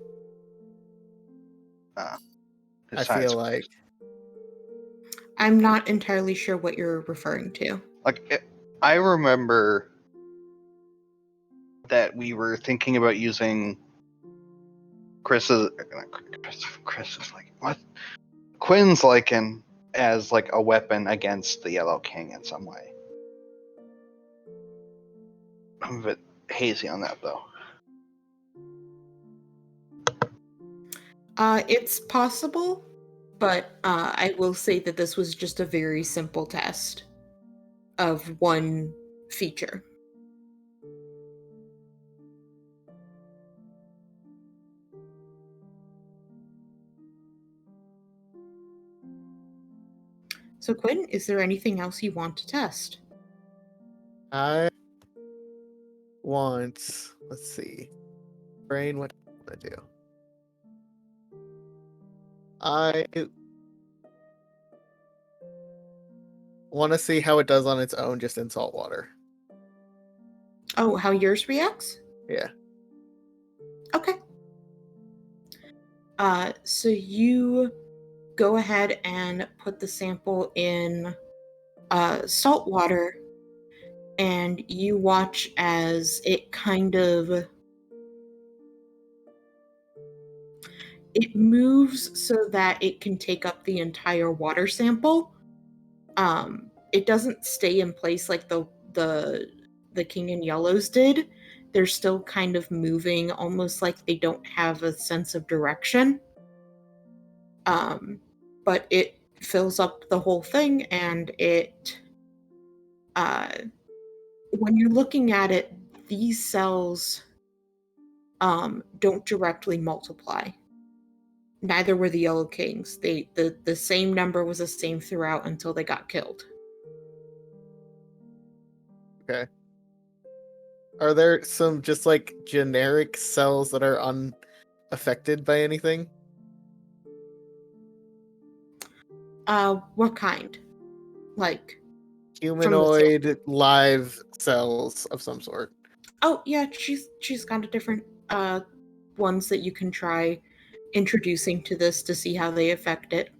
I feel like. I'm not entirely sure what you're referring to. I remember that we were thinking about using Chris's like what? Quinn's lichen as like a weapon against the Yellow King in some way. I'm a bit hazy on that though. It's possible, but I will say that this was just a very simple test of one feature. So Quinn, is there anything else you want to test? I want, let's see. Brain, what do I do? I want to see how it does on its own just in salt water. Oh, how yours reacts? Yeah. Okay. So you go ahead and put the sample in salt water, and you watch as it kind of it moves so that it can take up the entire water sample. It doesn't stay in place like the King and Yellows did. They're still kind of moving, almost like they don't have a sense of direction. But it fills up the whole thing, and it when you're looking at it, these cells don't directly multiply. Neither were the Yellow Kings. The same number was the same throughout until they got killed. Okay. Are there some just like generic cells that are unaffected by anything? What kind? Like Humanoid live cells of some sort. Oh yeah, she's got a different ones that you can try introducing to this to see how they affect it.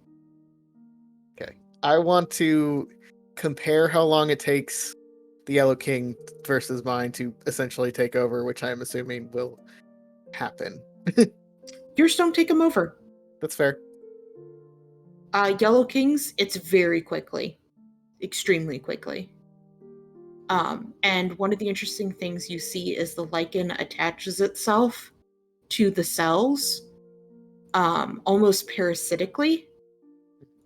Okay. I want to compare how long it takes the Yellow King versus mine to essentially take over, which I'm assuming will happen. Yours don't take them over. That's fair. Yellow Kings, it's very quickly. Extremely quickly. And one of the interesting things you see is the lichen attaches itself to the cells almost parasitically,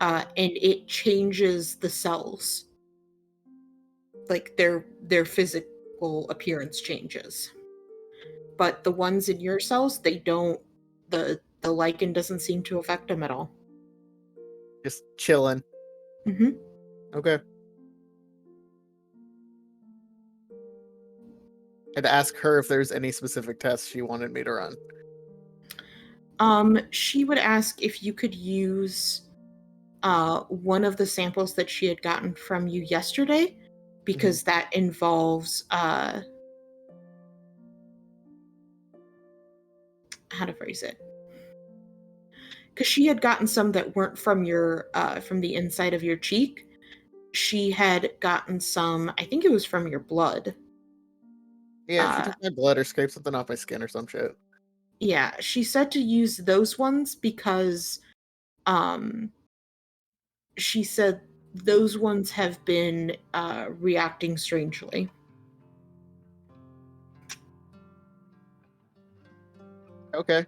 and it changes the cells. Like their physical appearance changes. But the ones in your cells, they don't. The lichen doesn't seem to affect them at all. Just chilling. Mm-hmm. Okay. I'd ask her if there's any specific tests she wanted me to run. She would ask if you could use one of the samples that she had gotten from you yesterday, because that involves how to phrase it. Because she had gotten some that weren't from your from the inside of your cheek. She had gotten some, I think it was from your blood. Yeah, she took my blood or scraped something off my skin or some shit. Yeah, she said to use those ones because she said those ones have been reacting strangely. Okay.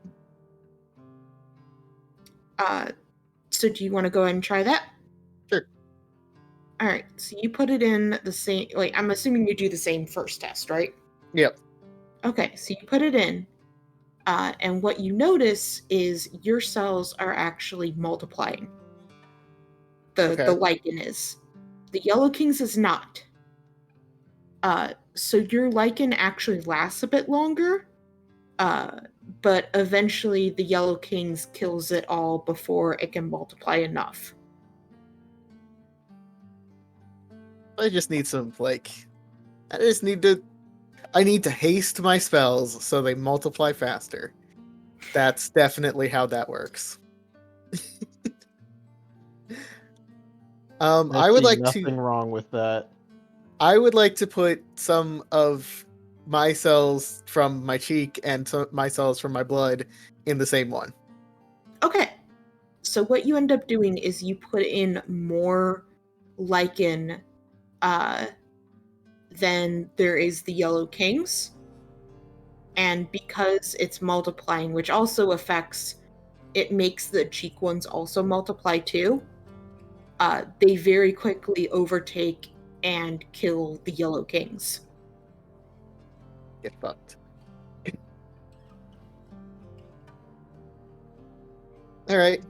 So do you want to go ahead and try that? Sure. All right, so you put it in the same, like, I'm assuming you do the same first test, right? Yep. Okay, so you put it in, and what you notice is your cells are actually multiplying. The lichen is. The Yellow King's is not. So your lichen actually lasts a bit longer, but eventually the Yellow King's kills it all before it can multiply enough. I just need some, I need to haste my spells so they multiply faster. That's definitely how that works. I would like nothing wrong with that. I would like to put some of my cells from my cheek and my cells from my blood in the same one. Okay. So what you end up doing is you put in more lichen than there is the Yellow Kings. And because it's multiplying, which also affects, it makes the cheek ones also multiply too, they very quickly overtake and kill the Yellow Kings. Get fucked. All right.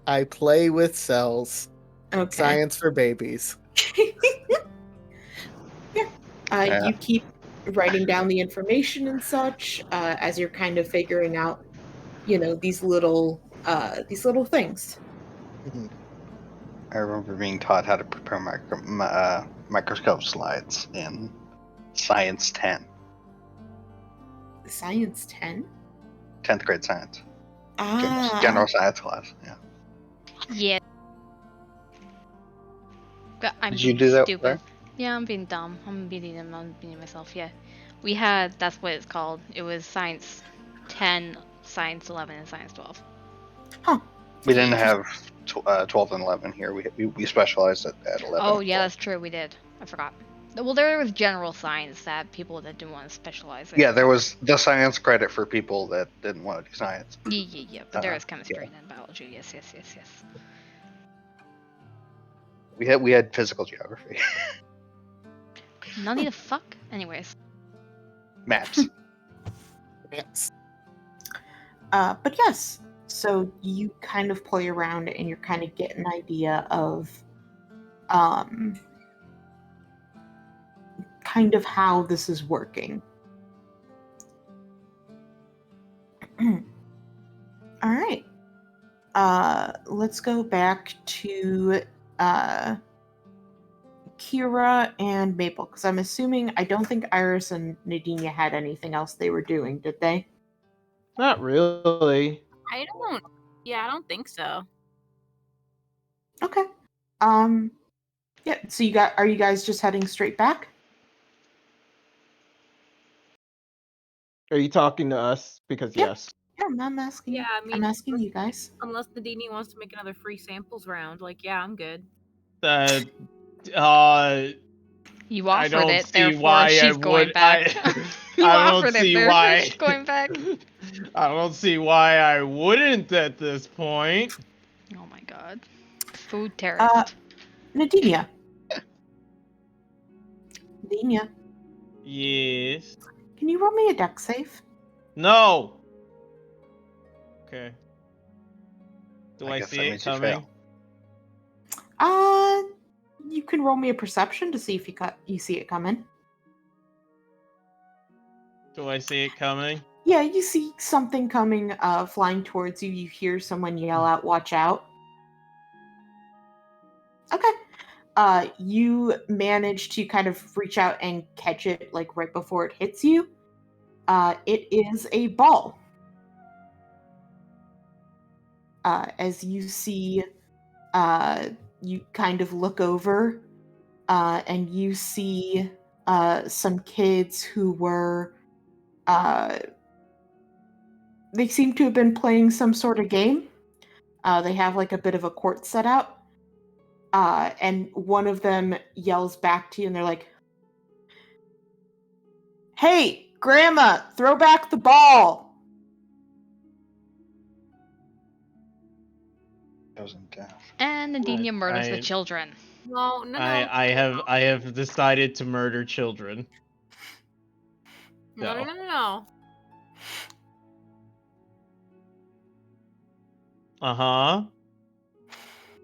I play with cells. Okay. Science for babies. Yeah. You keep writing down the information and such as you're kind of figuring out, these little things. Mm-hmm. I remember being taught how to prepare microscope slides in Science 10. Science 10? 10th grade science. Ah. General science class, yeah. Yeah. But I'm Did you do that stupid. there? Yeah, I'm being dumb. I'm beating myself, yeah. We had, that's what it's called. It was Science 10, Science 11, and Science 12. Huh. We didn't have 12 and 11 here. We specialized at 11. Oh, yeah, that's true. We did. I forgot. Well, there was general science that people that didn't want to specialize in. Yeah, there was the science credit for people that didn't want to do science. Yeah. But there is chemistry and biology. Yes. We had physical geography. None of the fuck? Anyways. Maps. Yes. But yes, so you kind of play around and you're kind of getting an idea of kind of how this is working. All right. Let's go back to Kira and Maple, because I'm assuming, I don't think Iris and Nadinia had anything else they were doing, did they? Not really. I don't think so. Okay. Yeah. So are you guys just heading straight back? Are you talking to us? Because Yep. yes. Yeah, I'm asking. Yeah, I mean, I'm asking you guys. unless Nadine wants to make another free samples round, like, yeah, I'm good. Uh, You I offered don't it, see therefore why I she's going would. back. You I don't offered it, see therefore why. she's going back. I don't see why I wouldn't at this point. Oh my god. Food terrorist. Nadinia. Nadinia, Yes. can you roll me a deck save? No. Okay. Do I I guess see that it means you coming? You can roll me a perception to see if you see it coming. Do I see it coming? Yeah, you see something coming, flying towards you. You hear someone yell out, "Watch out!" Okay. You manage to kind of reach out and catch it, like right before it hits you. It is a ball. As you see, you kind of look over, and you see some kids who were. They seem to have been playing some sort of game. They have like a bit of a court set out. And one of them yells back to you, and they're like, "Hey, Grandma, throw back the ball!" Goes in death. And Nadinia murders the children. No. I have decided to murder children. No. Uh-huh.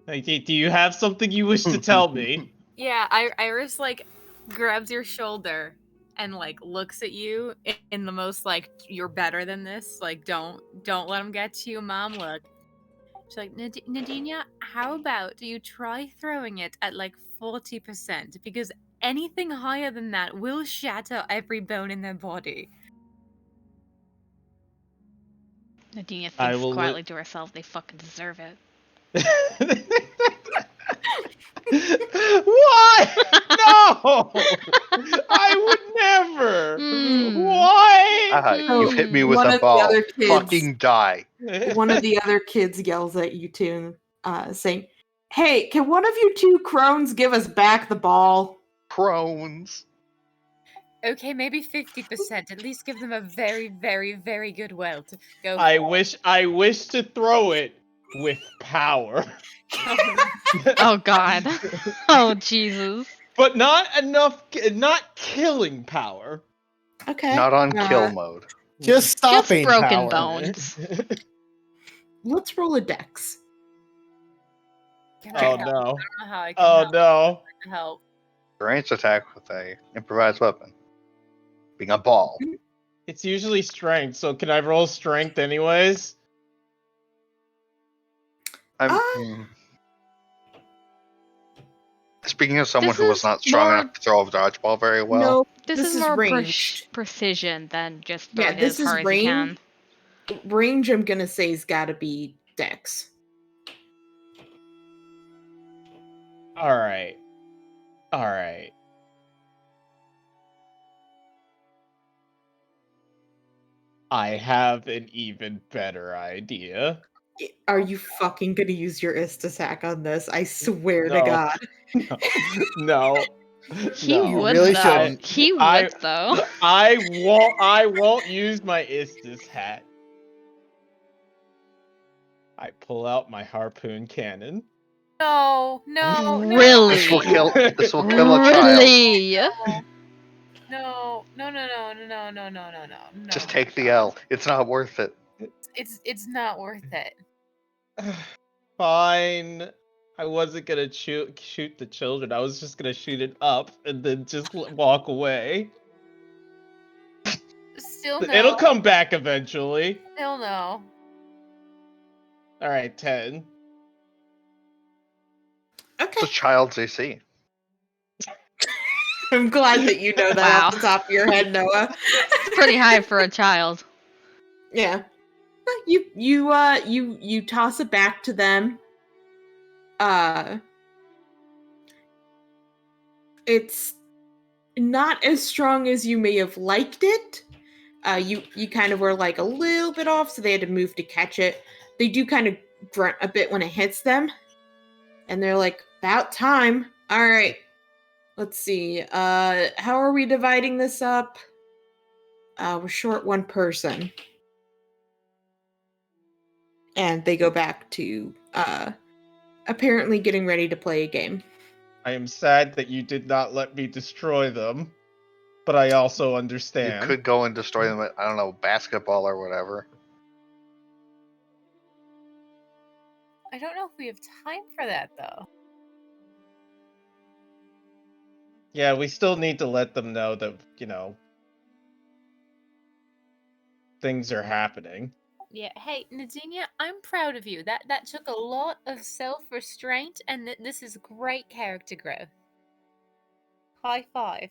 Like, do you have something you wish to tell me? Yeah, Iris like grabs your shoulder and like looks at you in the most like you're better than this. Like don't let him get to you, Mom. Look, she's like Nadinia. How about you try throwing it at like 40% because anything higher than that will shatter every bone in their body. Nadinia I thinks will quietly to herself, they fucking deserve it. What? No! I would never! Why? You've hit me with one a of the ball. other kids- Fucking die. One of the other kids yells at you too, saying, "Hey, can one of you two crones give us back the ball?" Crones. Okay, maybe 50%. At least give them a very, very, very good well to go. I wish to throw it with power. Oh god. Oh Jesus. But not killing power. Okay. Not on kill mode. Just stopping Just broken power. bones. Let's roll a dex. Oh no. I don't know how I can Oh no. help. Ranged attack with a improvised weapon. Being a ball. It's usually strength, so can I roll strength anyways? Speaking of someone This who was is not strong more- enough to throw a dodgeball very well. No, This is more precision than just Yeah, throwing it as this is hard as you can. range. I'm gonna say has got to be dex. All right. I have an even better idea. Are you fucking gonna use your ist attack on this? I swear to No. God. No. He No. would really though. shouldn't. He would though. I won't use my Istis hat. I pull out my harpoon cannon. No. Really? This will kill a child. Really? No. Just take the L. It's not worth it. It's not worth it. Fine. I wasn't gonna shoot the children. I was just gonna shoot it up and then just walk away. Still no. It'll come back eventually. Still no. All right, 10. Okay. It's a child's AC. I'm glad that you know that Wow. off the top of your head, Noah. It's pretty high for a child. Yeah. You toss it back to them. It's not as strong as you may have liked it. You kind of were like a little bit off, so they had to move to catch it. They do kind of grunt a bit when it hits them, and they're like, "About time." All right, let's see. How are we dividing this up? We're short one person, and they go back to apparently getting ready to play a game. I am sad that you did not let me destroy them, but I also You understand. could go and destroy them with, I don't know, basketball or whatever. I don't know if we have time for that, though. Yeah, we still need to let them know that, things are happening. Yeah. Hey, Nadinia, I'm proud of you. That took a lot of self-restraint, and this is great character growth. High five.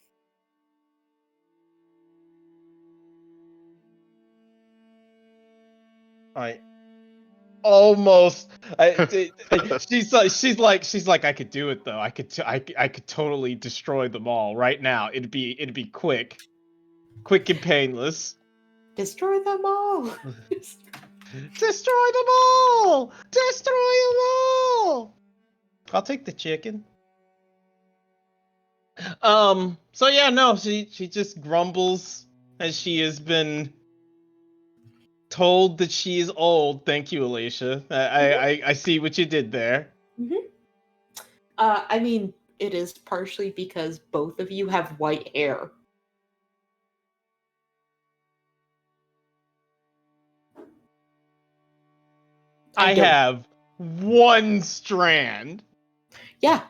I almost. She's like, I could do it though. I could totally destroy them all right now. It'd be quick and painless. Destroy them all. Destroy them all! Destroy them all! I'll take the chicken. So yeah, no, she just grumbles as she has been told that she is old. Thank you, Alicia. I see what you did there. Mm-hmm. I mean, it is partially because both of you have white hair. I have one strand. Yeah.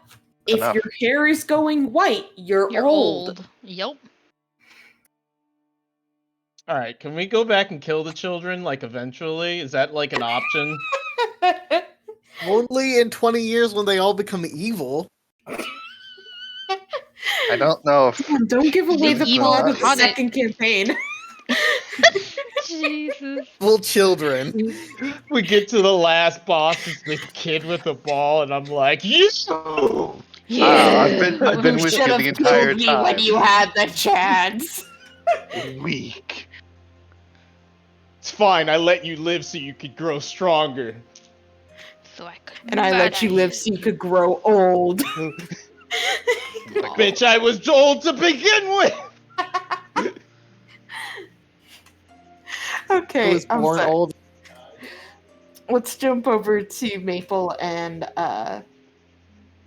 If Enough. your hair is going white, you're old. Yep. All right, can we go back and kill the children, like, eventually? Is that, like, an option? Only in 20 years when they all become evil. I don't know if... Don't give away the plot of the Got it. second campaign. Jesus. Well, children. We get to the last boss, it's this kid with a ball, and I'm like, you! I've been with you the entire me time. when you had the chance. Weak. It's fine, I let you live so you could grow stronger. So I could. And I let you live so you could grow old. Bitch, I was old to begin with! Okay, Who was born old. Let's jump over to Maple and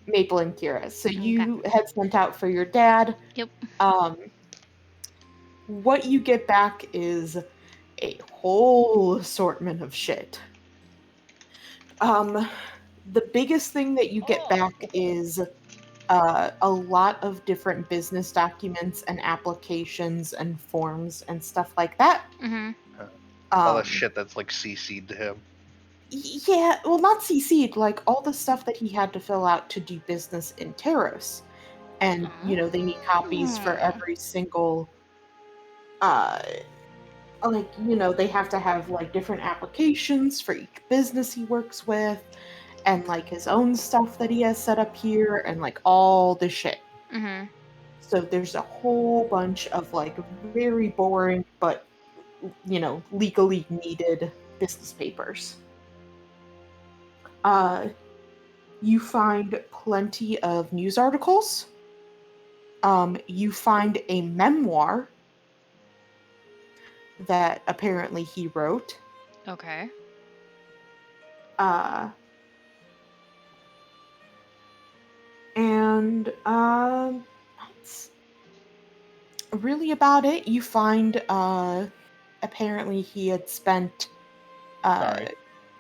Kira. So you had sent out for your dad. Yep. What you get back is a whole assortment of shit. The biggest thing that you get back is a lot of different business documents and applications and forms and stuff like that. Mm-hmm. All the shit that's like CC'd to him. Yeah, well, not CC'd, like all the stuff that he had to fill out to do business in Taros. And, they need copies for every single, they have to have, like, different applications for each business he works with, and, like, his own stuff that he has set up here, and, like, all the shit. Mm-hmm. So there's a whole bunch of, like, very boring, but, legally needed business papers. You find plenty of news articles. You find a memoir that apparently he wrote. Okay. And that's really about it. You find apparently he had spent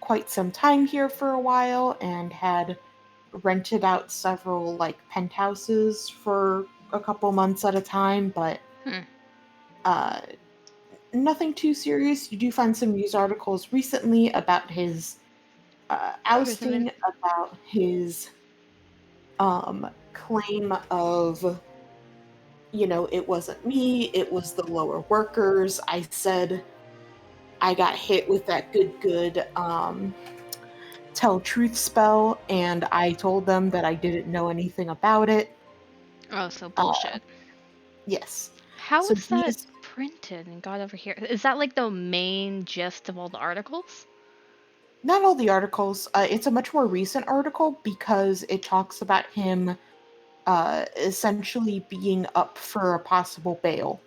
quite some time here for a while and had rented out several, like, penthouses for a couple months at a time, but nothing too serious. You do find some news articles recently about his ousting, about his claim of, it wasn't me, it was the lower workers. I said I got hit with that good tell truth spell, and I told them that I didn't know anything about it. Oh, so bullshit. Yes. How So is he that is printed and got over here? Is that like the main gist of all the articles? not all the articles. It's a much more recent article because it talks about him essentially being up for a possible bail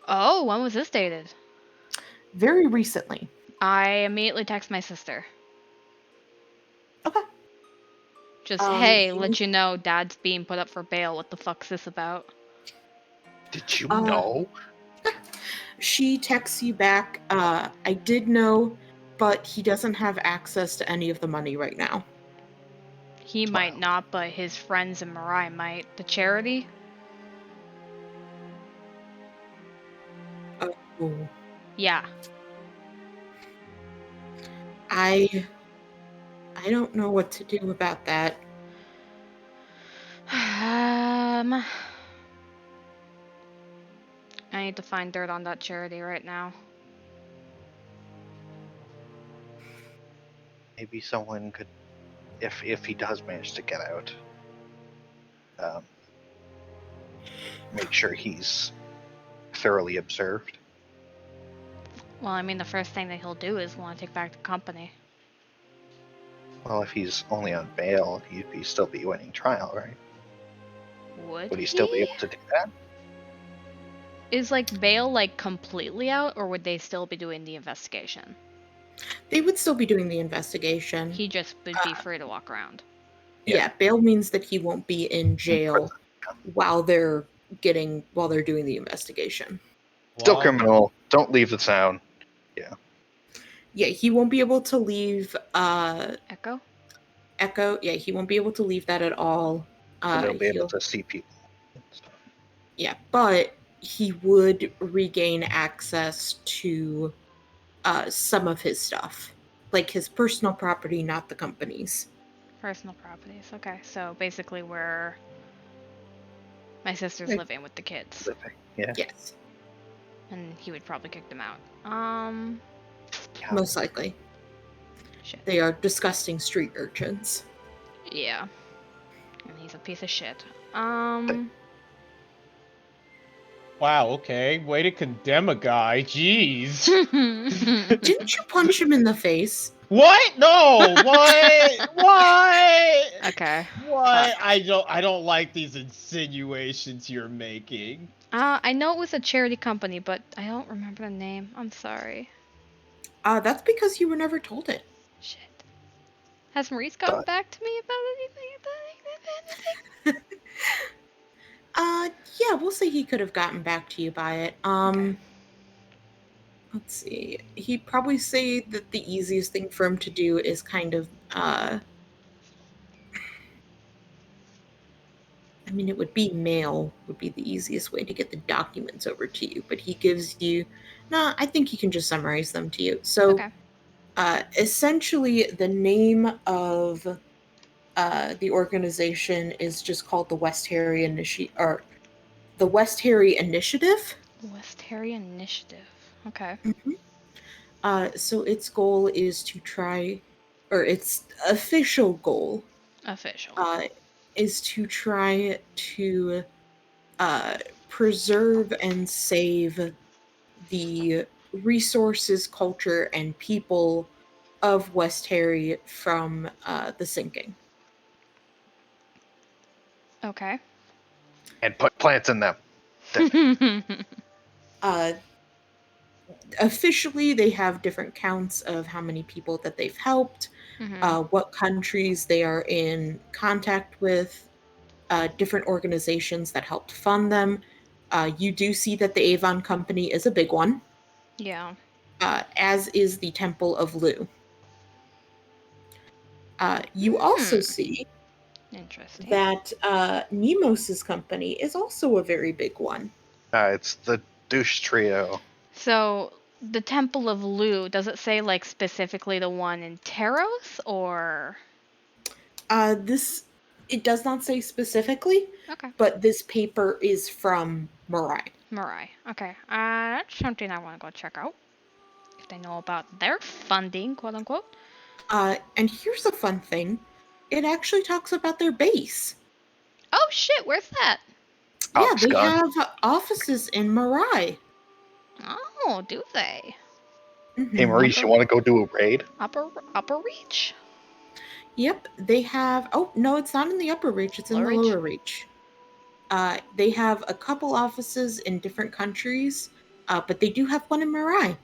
Oh, when was this dated? very recently. I immediately text my sister. Okay. Just, hey, He- let you know Dad's being put up for bail. What the fuck's this about? Did you Uh, know? She texts you back, I did know, but he doesn't have access to any of the money right now. He might not, but his friends in Mariah might. The charity? Oh. Yeah. I don't know what to do about that. I need to find dirt on that charity right now. Maybe someone could, if he does manage to get out, make sure he's thoroughly observed. Well, I mean, the first thing that he'll do is want to take back the company. Well, if he's only on bail, he'd still be winning trial, right? Would Would he still be able to do that? Is like bail like completely out, or would they still be doing the investigation? They would still be doing the investigation. He just would be free to walk around. Yeah, bail means that he won't be in jail while they're doing the investigation. Still criminal. Don't leave the town. Yeah. Yeah, he won't be able to leave Echo? Echo. Yeah, he won't be able to leave that at all. But he'll be able He'll to see people. Yeah, but he would regain access to some of his stuff, like his personal property, not the company's. Personal properties. Okay, so basically where my sister's living with the kids. Yeah. Yes. And he would probably kick them out. Most likely. Shit. They are disgusting street urchins. Yeah. And he's a piece of shit. Wow, okay. Way to condemn a guy. Jeez. Didn't you punch him in the face? What? No. What? What? Okay. What? I don't like these insinuations you're making. I know it was a charity company, but I don't remember the name. I'm sorry. That's because you were never told it. Shit. Has Maurice gotten back to me about anything? Yeah, we'll say he could have gotten back to you by it. Okay. Let's see. He'd probably say that the easiest thing for him to do is kind of, I mean, it would be mail would be the easiest way to get the documents over to you, but he gives you, I think he can just summarize them to you. So, Okay. Essentially, the name of the organization is just called the West Harry Initiative, or the West Harry Initiative. West Harry Initiative. Okay. So its goal is to try, or its official goal is to try to preserve and save the resources, culture, and people of West Harry from the sinking. Okay. And put plants in them. Officially, they have different counts of how many people that they've helped, what countries they are in contact with, different organizations that helped fund them. You do see that the Avon Company is a big one. Yeah. As is the Temple of Lu. You also see Interesting. that Nemos's company is also a very big one. It's the douche trio. So the Temple of Lu, does it say like specifically the one in Taros or? It does not say specifically. Okay. But this paper is from Mariah. Mariah. Okay. That's something I want to go check out. If they know about their funding, quote unquote. And here's a fun thing. It actually talks about their base. Oh shit, where's that? Yeah, they Scott. have offices in Marai. Oh, do they? Hey, Maurice, you want to go do a raid? Upper Reach? Yep, they have... Oh, no, it's not in the Upper Reach. It's in the Lower Reach. They have a couple offices in different countries, but they do have one in Marai.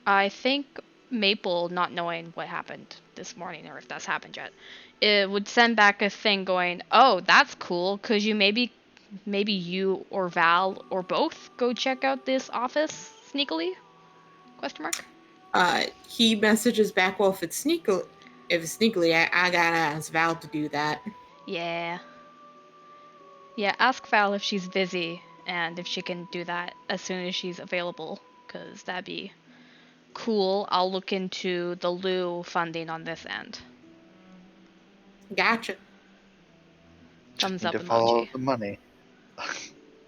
I think Maple, not knowing what happened this morning, or if that's happened yet, it would send back a thing going, "Oh, that's cool. Could you maybe you or Val or both go check out this office sneakily?" Question mark. He messages back, "Well, if it's sneakily, I gotta ask Val to do that." Yeah. Yeah, ask Val if she's busy and if she can do that as soon as she's available, because that'd be cool. I'll look into the Lou funding on this end. Gotcha. Thumbs Need up to follow emoji. the money.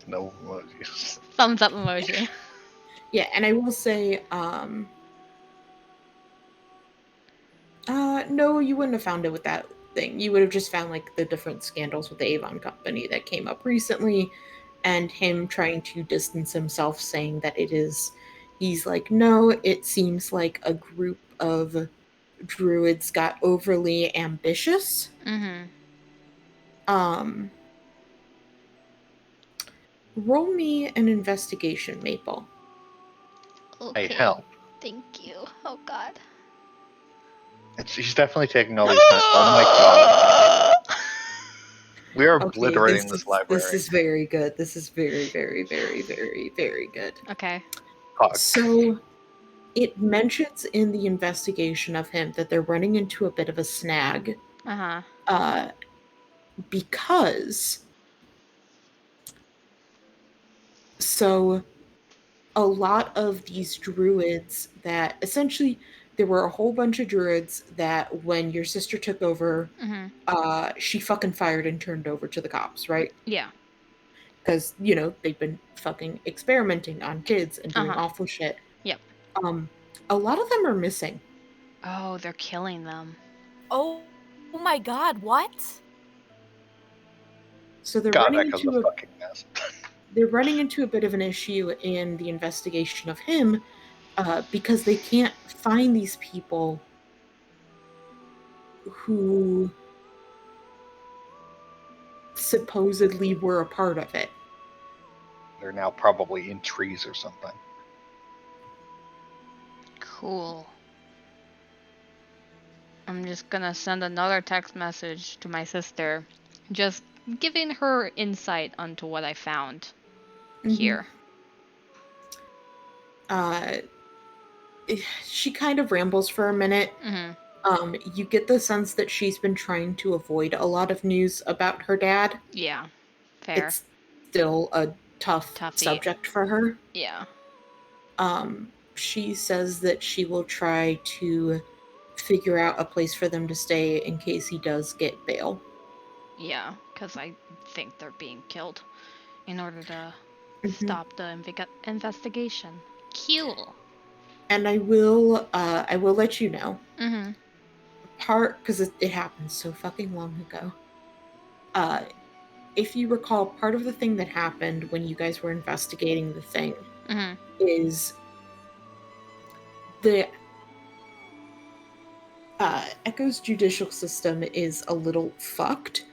No emojis. Thumbs up emoji. Yeah, and I will say, no, you wouldn't have found it with that thing. You would have just found like the different scandals with the Avon company that came up recently, and him trying to distance himself, saying that he's like, no, it seems like a group of druids got overly ambitious. Mm-hmm. Roll me an investigation, Maple. Okay. Hey, hell. Thank you. Oh God. She's definitely taking all these. Oh my god. We are obliterating this library. This is very good. This is very, very, very, very, very good. Okay. Fuck. So it mentions in the investigation of him that they're running into a bit of a snag. Uh-huh. Because so a lot of these druids that essentially there were a whole bunch of druids that when your sister took over, she fucking fired and turned over to the cops, right? Yeah. Because, they've been fucking experimenting on kids and doing awful shit. Yep. A lot of them are missing. Oh, they're killing them. Oh my god, what? So they're running into a fucking mess. They're running into a bit of an issue in the investigation of him because they can't find these people who supposedly were a part of it. They're now probably in trees or something. Cool. I'm just gonna send another text message to my sister, just giving her insight onto what I found here. She kind of rambles for a minute. You get the sense that she's been trying to avoid a lot of news about her dad. Yeah, fair. It's still a tough subject for her. Yeah. She says that she will try to figure out a place for them to stay in case he does get bail. Yeah, because I think they're being killed in order to stop the investigation. Cool. And I will let you know. Because it happened so fucking long ago. If you recall, part of the thing that happened when you guys were investigating the thing is the Echo's judicial system is a little fucked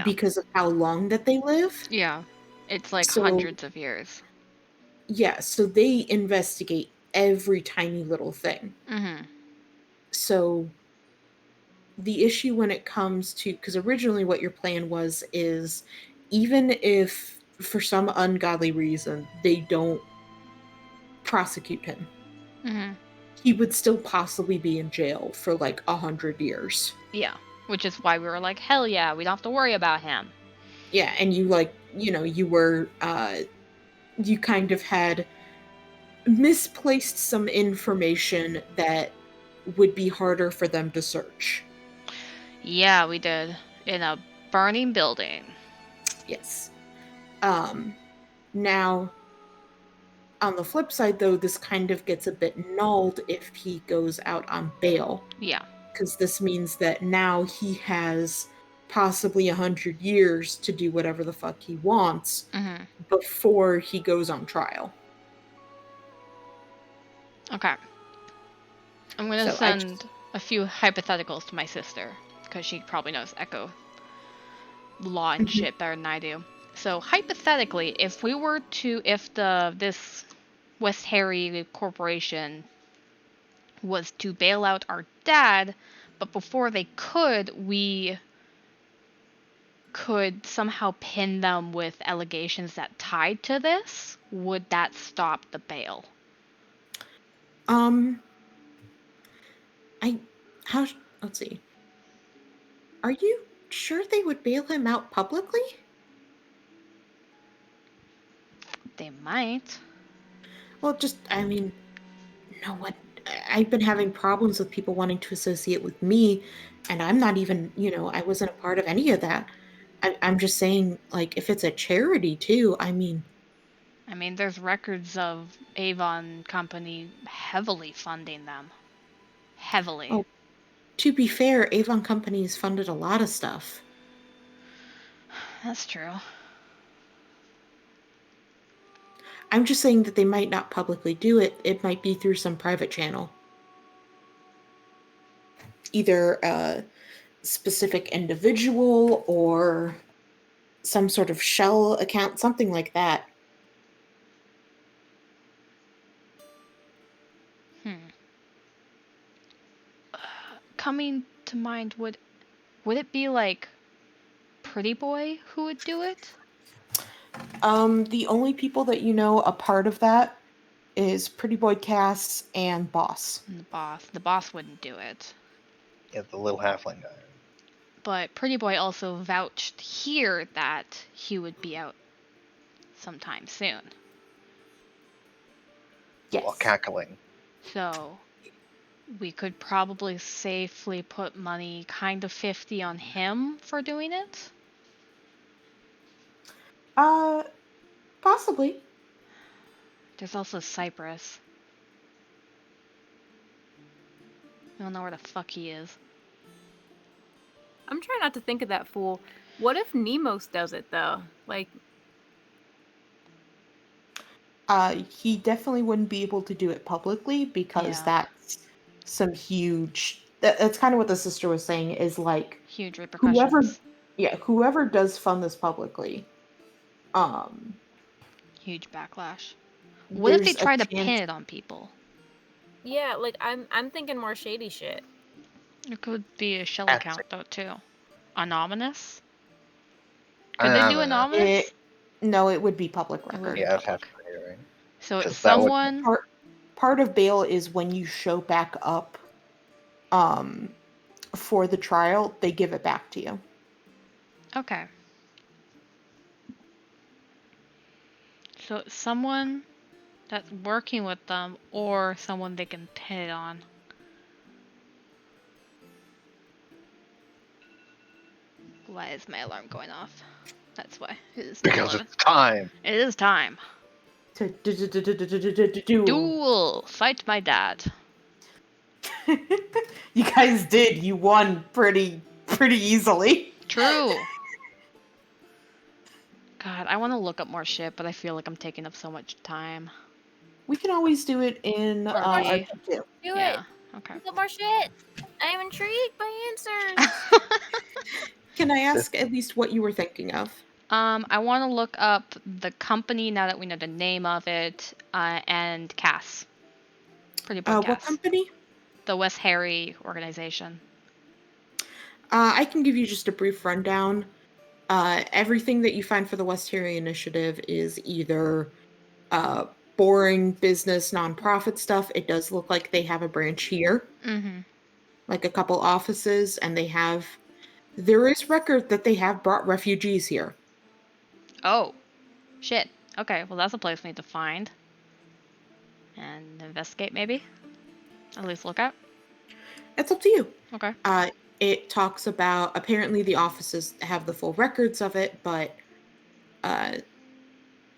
because of how long that they live. Yeah, it's like hundreds of years. Yeah, so they investigate every tiny little thing. So the issue when it comes to, because originally what your plan was is even if for some ungodly reason they don't prosecute him, he would still possibly be in jail for like 100 years. Yeah, which is why we were like, hell yeah, we don't have to worry about him. Yeah, and you kind of had misplaced some information that would be harder for them to search. Yeah, we did. In a burning building. Yes. Now, On the flip side, though, this kind of gets a bit nulled if he goes out on bail. Yeah. Because this means that now he has possibly 100 years to do whatever the fuck he wants before he goes on trial. Okay. I'm going to send a few hypotheticals to my sister, because she probably knows Echo law and shit better than I do. So hypothetically, if this West Harry Corporation was to bail out our dad, but before they could, we could somehow pin them with allegations that tied to this, would that stop the bail? Let's see. Are you sure they would bail him out publicly? They might. Well, no one. I've been having problems with people wanting to associate with me, and I'm not even, I wasn't a part of any of that. I'm just saying, like, if it's a charity too, I mean, there's records of Avon Company heavily funding them. Heavily. Oh, to be fair, Avon Company has funded a lot of stuff. That's true. I'm just saying that they might not publicly do it. It might be through some private channel. Either a specific individual or some sort of shell account, something like that. Coming to mind, would it be like Pretty Boy who would do it? The only people that a part of that is Pretty Boy Cass and Boss. And the boss wouldn't do it. Yeah, the little halfling guy. But Pretty Boy also vouched here that he would be out sometime soon. Yes. While cackling. So we could probably safely put money kind of 50 on him for doing it. Possibly. There's also Cypress. I don't know where the fuck he is. I'm trying not to think of that fool. What if Nemos does it though? Like, he definitely wouldn't be able to do it publicly because that's some huge. That's kind of what the sister was saying. Is like huge repercussions. Whoever does fund this publicly, huge backlash. What if they try to pin it on people? Yeah, like I'm thinking more shady shit. It could be a shell account though too. Anonymous? Could they do anonymous? No, it would be public record. Yeah, I'd have to be right. So someone part of bail is when you show back up for the trial, they give it back to you. Okay. So someone that's working with them or someone they can pin it on. Why is my alarm going off? That's why. Because it's time. It is time. Duel! Fight my dad. You guys did. You won pretty easily. True. God, I want to look up more shit, but I feel like I'm taking up so much time. We can always do it in do it. Okay. Look up more shit. I'm intrigued by answers. Can I ask at least what you were thinking of? I want to look up the company now that we know the name of it, and Cass. Pretty Boy Cass. What company? The West Harry organization. I can give you just a brief rundown. Everything that you find for the West Harry Initiative is either boring business, nonprofit stuff. It does look like they have a branch here. Mm-hmm. Like a couple offices, and there is record that they have brought refugees here. Oh, shit. Okay, well that's a place we need to find. And investigate, maybe? At least look at? It's up to you. Okay. It talks about, apparently the offices have the full records of it, but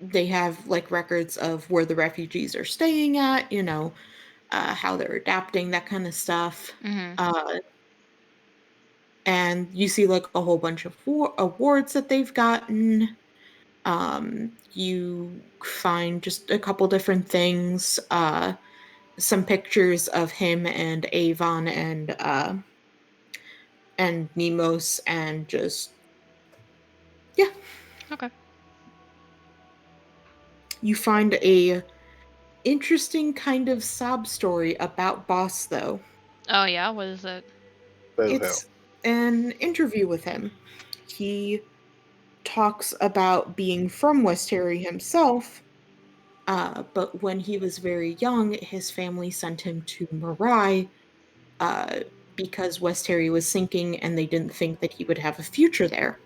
they have like records of where the refugees are staying at, how they're adapting, that kind of stuff. And you see like a whole bunch of awards that they've gotten. You find just a couple different things, some pictures of him and Avon and Nemos, and just Okay. You find a interesting kind of sob story about Boss, though. Oh yeah, what is it? It's an interview with him. He talks about being from West Terry himself, but when he was very young, his family sent him to Marai uh, because West Terry was sinking and they didn't think that he would have a future there.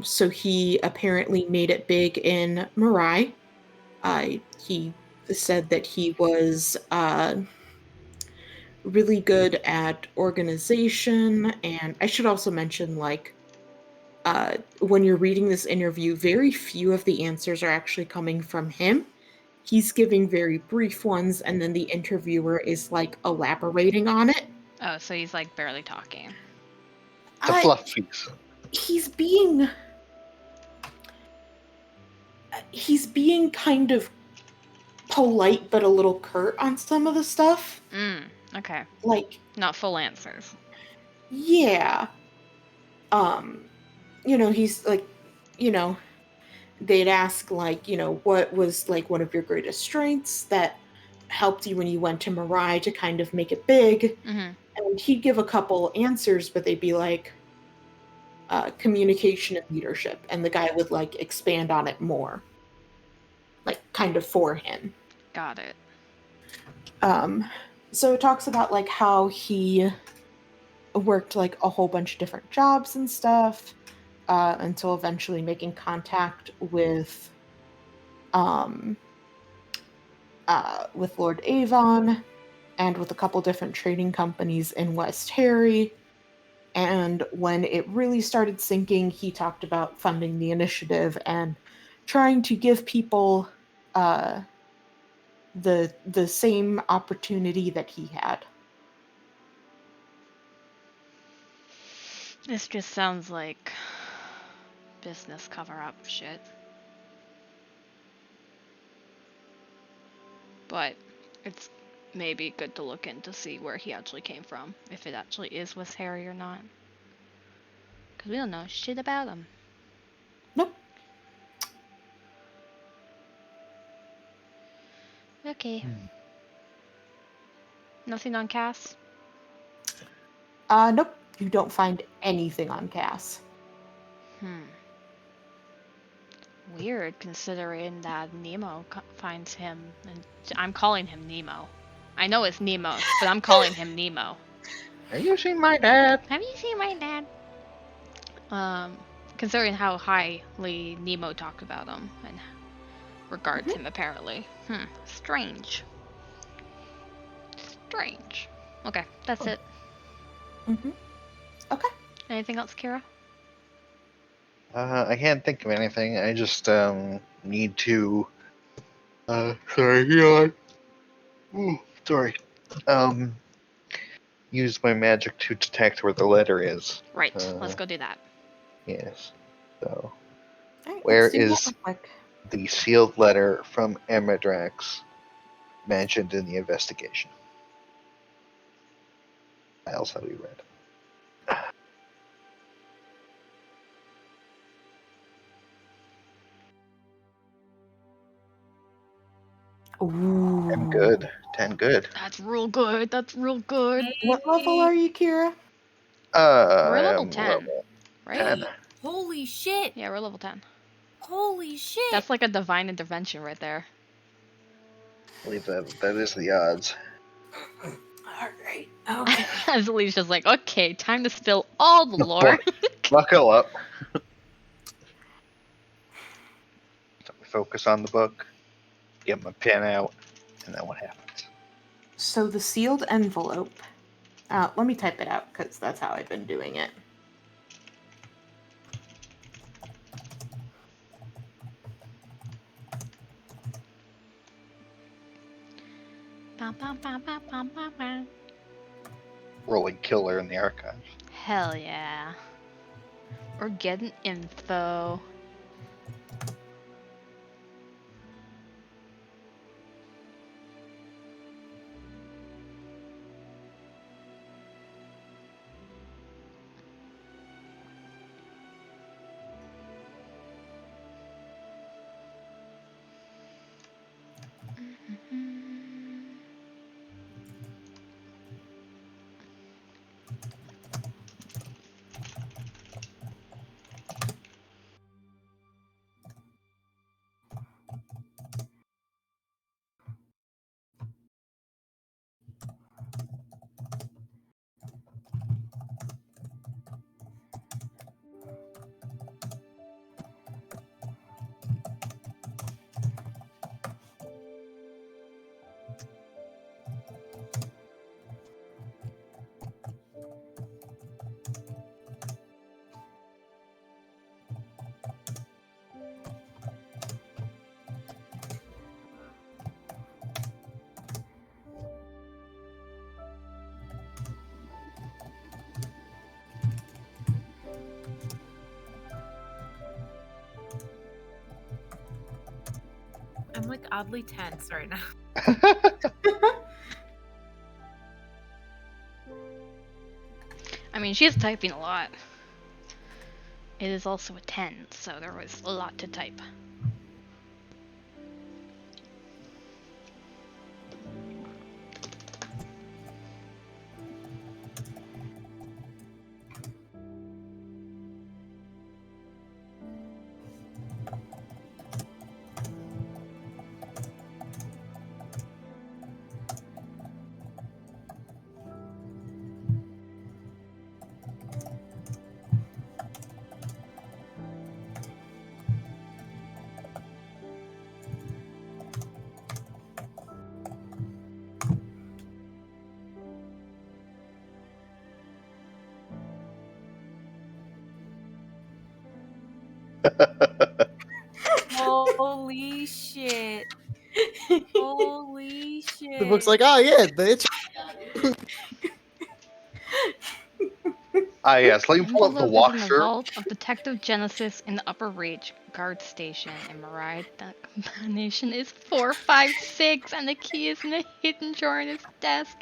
So he apparently made it big in Marai. He said that he was really good at organization, and I should also mention, like, when you're reading this interview, very few of the answers are actually coming from him. He's giving very brief ones, and then the interviewer is like elaborating on it. Oh, so he's like barely talking. The fluff piece. He's being kind of polite but a little curt on some of the stuff. Okay. Like, not full answers. Yeah. He's like, they'd ask, like, what was like one of your greatest strengths that helped you when you went to Marai to kind of make it big. And he'd give a couple answers, but they'd be like communication and leadership, and the guy would like expand on it more, like kind of for him. Got it. So it talks about like how he worked like a whole bunch of different jobs and stuff, until eventually making contact with Lord Avon and with a couple different trading companies in West Harry. And when it really started sinking, he talked about funding the initiative and trying to give people the same opportunity that he had. This just sounds like business cover-up shit. But it's maybe good to look in to see where he actually came from, if it actually is West Harry or not. Because we don't know shit about him. Nope. Okay. Nothing on Cass? Nope. You don't find anything on Cass. Weird, considering that Nemo finds him, and I'm calling him Nemo. I know it's Nemo, but I'm calling him Nemo. Have you seen my dad? Have you seen my dad? Considering how highly Nemo talked about him and regards him, apparently. Strange. Strange. Okay, that's it. Okay. Anything else, Kira? I can't think of anything. I just need to. Sorry, yawn. Sorry. Use my magic to detect where the letter is. Right. Let's go do that. Yes. So, Right, where is quick. the sealed letter from Emidrax mentioned in the investigation? Files that we read. Ooh. 10 good. 10 good. That's real good. That's real good. What level are you, Kira? We're level 10. Level right? 10. Holy shit! Yeah, we're level 10. Holy shit! That's like a divine intervention right there. I believe that is the odds. Alright. Okay. Azelie's just like, okay, time to spill all the lore. Buckle up. So we focus on the book, get my pen out, and then what happens? So the sealed envelope. Let me type it out because that's how I've been doing it. Rolling killer in the archives. Hell yeah. We're getting info. I'm like oddly tense right now. I mean, she's typing a lot. It is also a 10, so there was a lot to type. Holy shit. Holy shit. The book's like, oh yeah, bitch. Ah, yes. Let me pull up the Envelope is in the walkthrough. vault of Detective Genesis in the Upper Reach Guard Station in Mariah. The combination is 456, and the key is in a hidden drawer in his desk.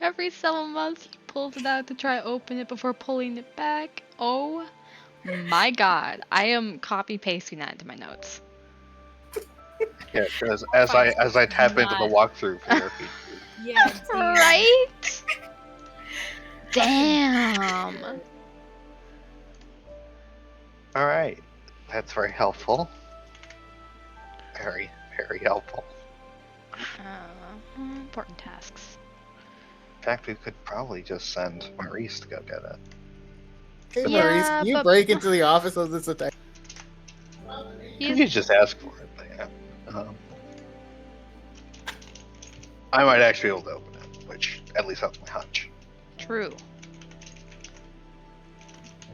Every several months, he pulls it out to try to open it before pulling it back. Oh my god. I am copy pasting that into my notes. Yeah, because as I tap into the walkthrough for your feed. Yeah, damn. Right? Damn. All right, that's very helpful. Very, very helpful. Important tasks. In fact, we could probably just send Maurice to go get it. Hey Yeah, Maurice, can you but- break into the office of this detective? You could just ask for it, but yeah. I might actually be able to open it, which at least that's my hunch. True.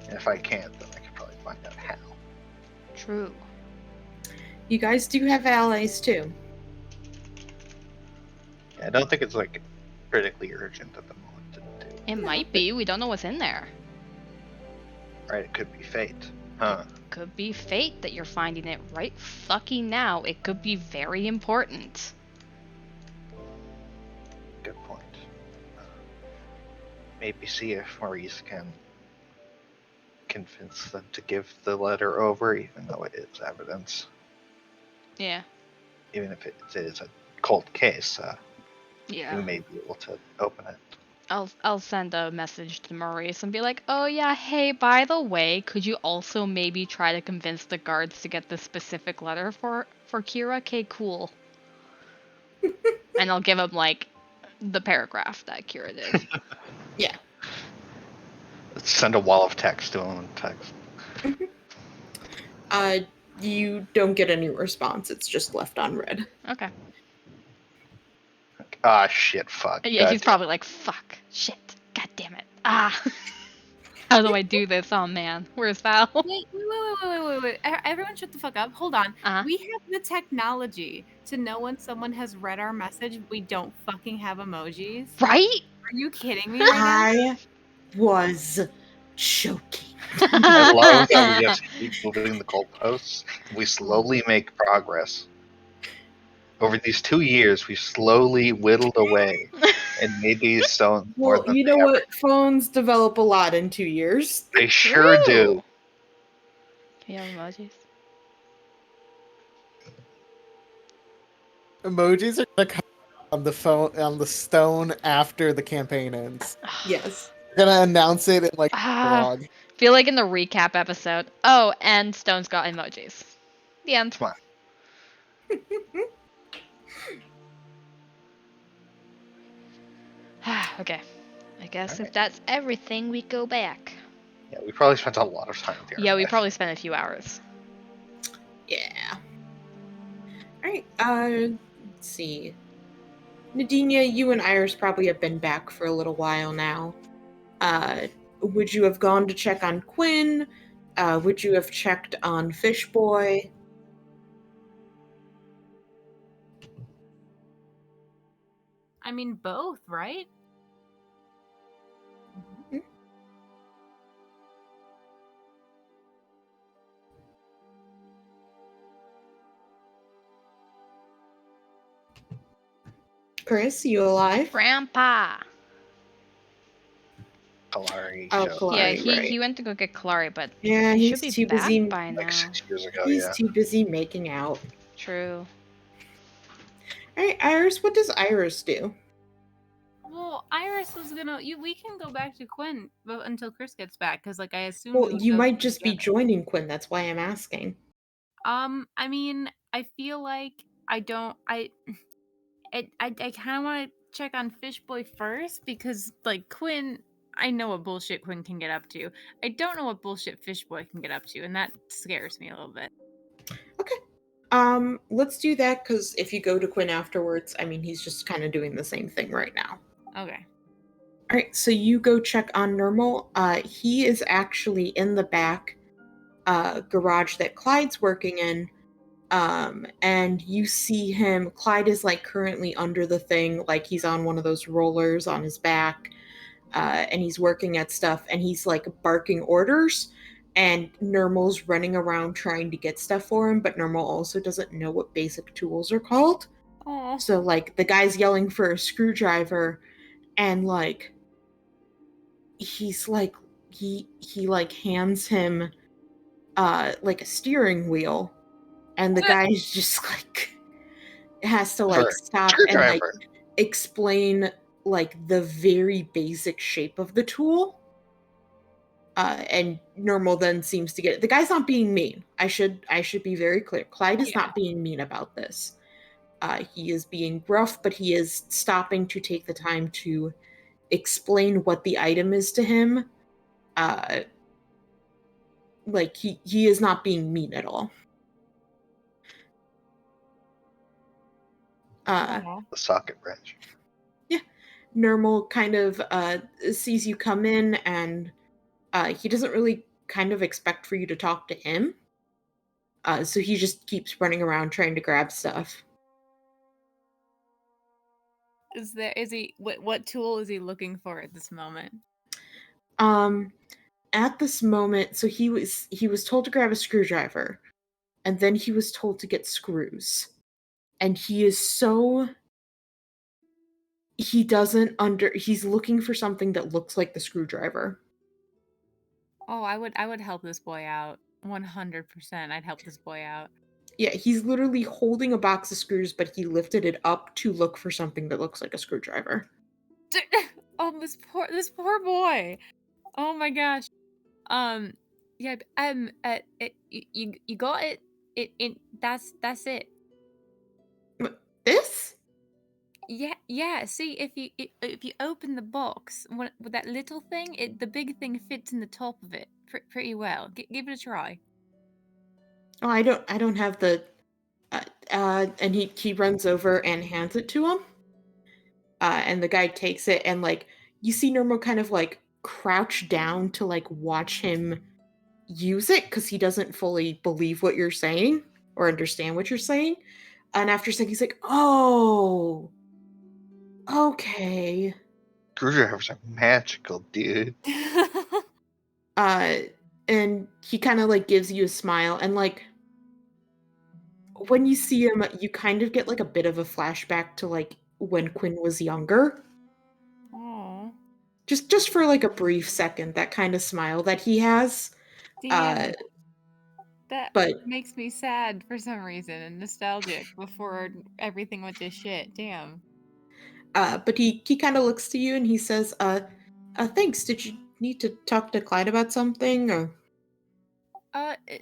And if I can't, then I could probably find out how. True. You guys do have allies too. Yeah, I don't think it's like critically urgent at the moment to do. It might be. We don't know what's in there. Right? It could be fate, huh? Could be fate that you're finding it right fucking now. It could be very important. Good point. Maybe see if Maurice can convince them to give the letter over, even though it is evidence. Yeah. Even if it is a cold case, Yeah. we may be able to open it. I'll send a message to Maurice and be like, oh yeah, hey, by the way, could you also maybe try to convince the guards to get the specific letter for Kira? Okay, cool. And I'll give him like the paragraph that Kira did. Yeah. Let's send a wall of text to him and text. You don't get any response. It's just left unread. Okay. Ah, shit, fuck. Yeah, he's probably like, fuck, shit, god damn it. Ah. How do I do this? Oh man, where's Val? Wait. Everyone shut the fuck up. Hold on. Uh-huh. We have the technology to know when someone has read our message. We don't fucking have emojis. Right? Are you kidding me right now? I was joking. I love that we just keep moving the goalposts. We slowly make progress. Over these 2 years, we slowly whittled away and made these stones more Well, than you know ever. what? Phones develop a lot in 2 years. They sure True. do. Can you have emojis? Emojis are gonna come on the phone on the stone after the campaign ends. Yes. We're gonna announce it in like a Ah, vlog. feel like in the recap episode. Oh, and Stone's got emojis. The end. Come on. Okay. I guess Alright. if that's everything, we go back. Yeah, we probably spent a lot of time with the Yeah, we archive. probably spent a few hours. Yeah. Alright, let's see. Nadinia, you and Iris probably have been back for a little while now. Would you have gone to check on Quinn? Would you have checked on Fishboy? I mean, both, right? Chris, you alive? Grandpa. Kalari Oh, show. Yeah, Kalari, right. he went to go get Kalari, but Yeah, he he's should be too back busy. by Like now. 6 years ago, He's yeah. too busy making out. True. Alright, Iris, what does Iris do? Well, Iris was gonna. We can go back to Quinn until Chris gets back, because like I assume. Well, we would you go might just be together. joining Quinn, that's why I'm asking. I mean, I feel like I don't. I kind of want to check on Fishboy first, because like Quinn, I know what bullshit Quinn can get up to. I don't know what bullshit Fishboy can get up to, and that scares me a little bit. Okay. Let's do that, because if you go to Quinn afterwards, I mean, he's just kind of doing the same thing right now. Okay. Alright, so you go check on Normal. He is actually in the back garage that Clyde's working in. And you see him, Clyde is like currently under the thing, like he's on one of those rollers on his back, and he's working at stuff, and he's like barking orders, and Normal's running around trying to get stuff for him, but Normal also doesn't know what basic tools are called. Oh. So like the guy's yelling for a screwdriver, and like he's like he like hands him like a steering wheel, and the guy's just like has to like stop and like Screwdriver. explain like the very basic shape of the tool. And Normal then seems to get it. The guy's not being mean. I should be very clear. Clyde is not being mean about this. He is being rough, but he is stopping to take the time to explain what the item is to him. Like he is not being mean at all. The socket wrench. Yeah. Normal kind of sees you come in, and he doesn't really kind of expect for you to talk to him. So he just keeps running around trying to grab stuff. What tool is he looking for at this moment? At this moment, so he was told to grab a screwdriver, and then he was told to get screws. And he's looking for something that looks like the screwdriver. Oh, I would help this boy out. 100%. I'd help this boy out. Yeah, he's literally holding a box of screws, but he lifted it up to look for something that looks like a screwdriver. Oh, this poor boy. Oh my gosh. Yeah. You got it. That's it. This? Yeah. See, if you open the box, with that little thing, the big thing fits in the top of it pretty well. Give it a try. Oh, I don't have the. And he runs over and hands it to him. And the guy takes it, and like you see Normal kind of like crouch down to like watch him use it because he doesn't fully believe what you're saying or understand what you're saying. And after a second, he's like, "Oh, okay." Screwdrivers are magical, dude. And he kind of like gives you a smile, and like when you see him, you kind of get like a bit of a flashback to like when Quinn was younger. Oh, Just for like a brief second, that kind of smile that he has. damn. That But makes me sad for some reason and nostalgic before everything went to shit. Damn. but he kind of looks to you and he says, thanks. Did you need to talk to Clyde about something or?"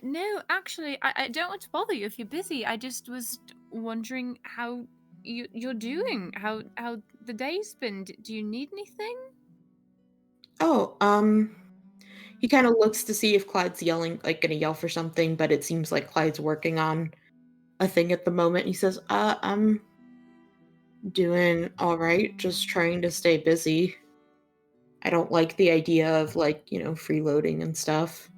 No, actually, I don't want to bother you if you're busy. I just was wondering how you're doing. How the day's been. Do you need anything? Oh, he kind of looks to see if Clyde's yelling, like gonna yell for something, but it seems like Clyde's working on a thing at the moment. He says, I'm doing all right, just trying to stay busy. I don't like the idea of like, freeloading and stuff.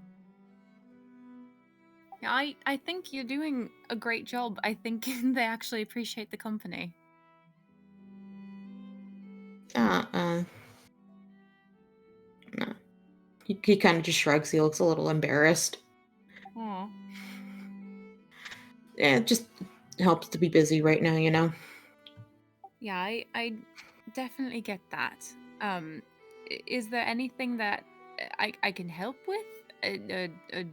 Yeah, I think you're doing a great job. I think they actually appreciate the company. No. He kind of just shrugs. He looks a little embarrassed. Oh. Yeah, it just helps to be busy right now, Yeah, I definitely get that. Is there anything that I can help with?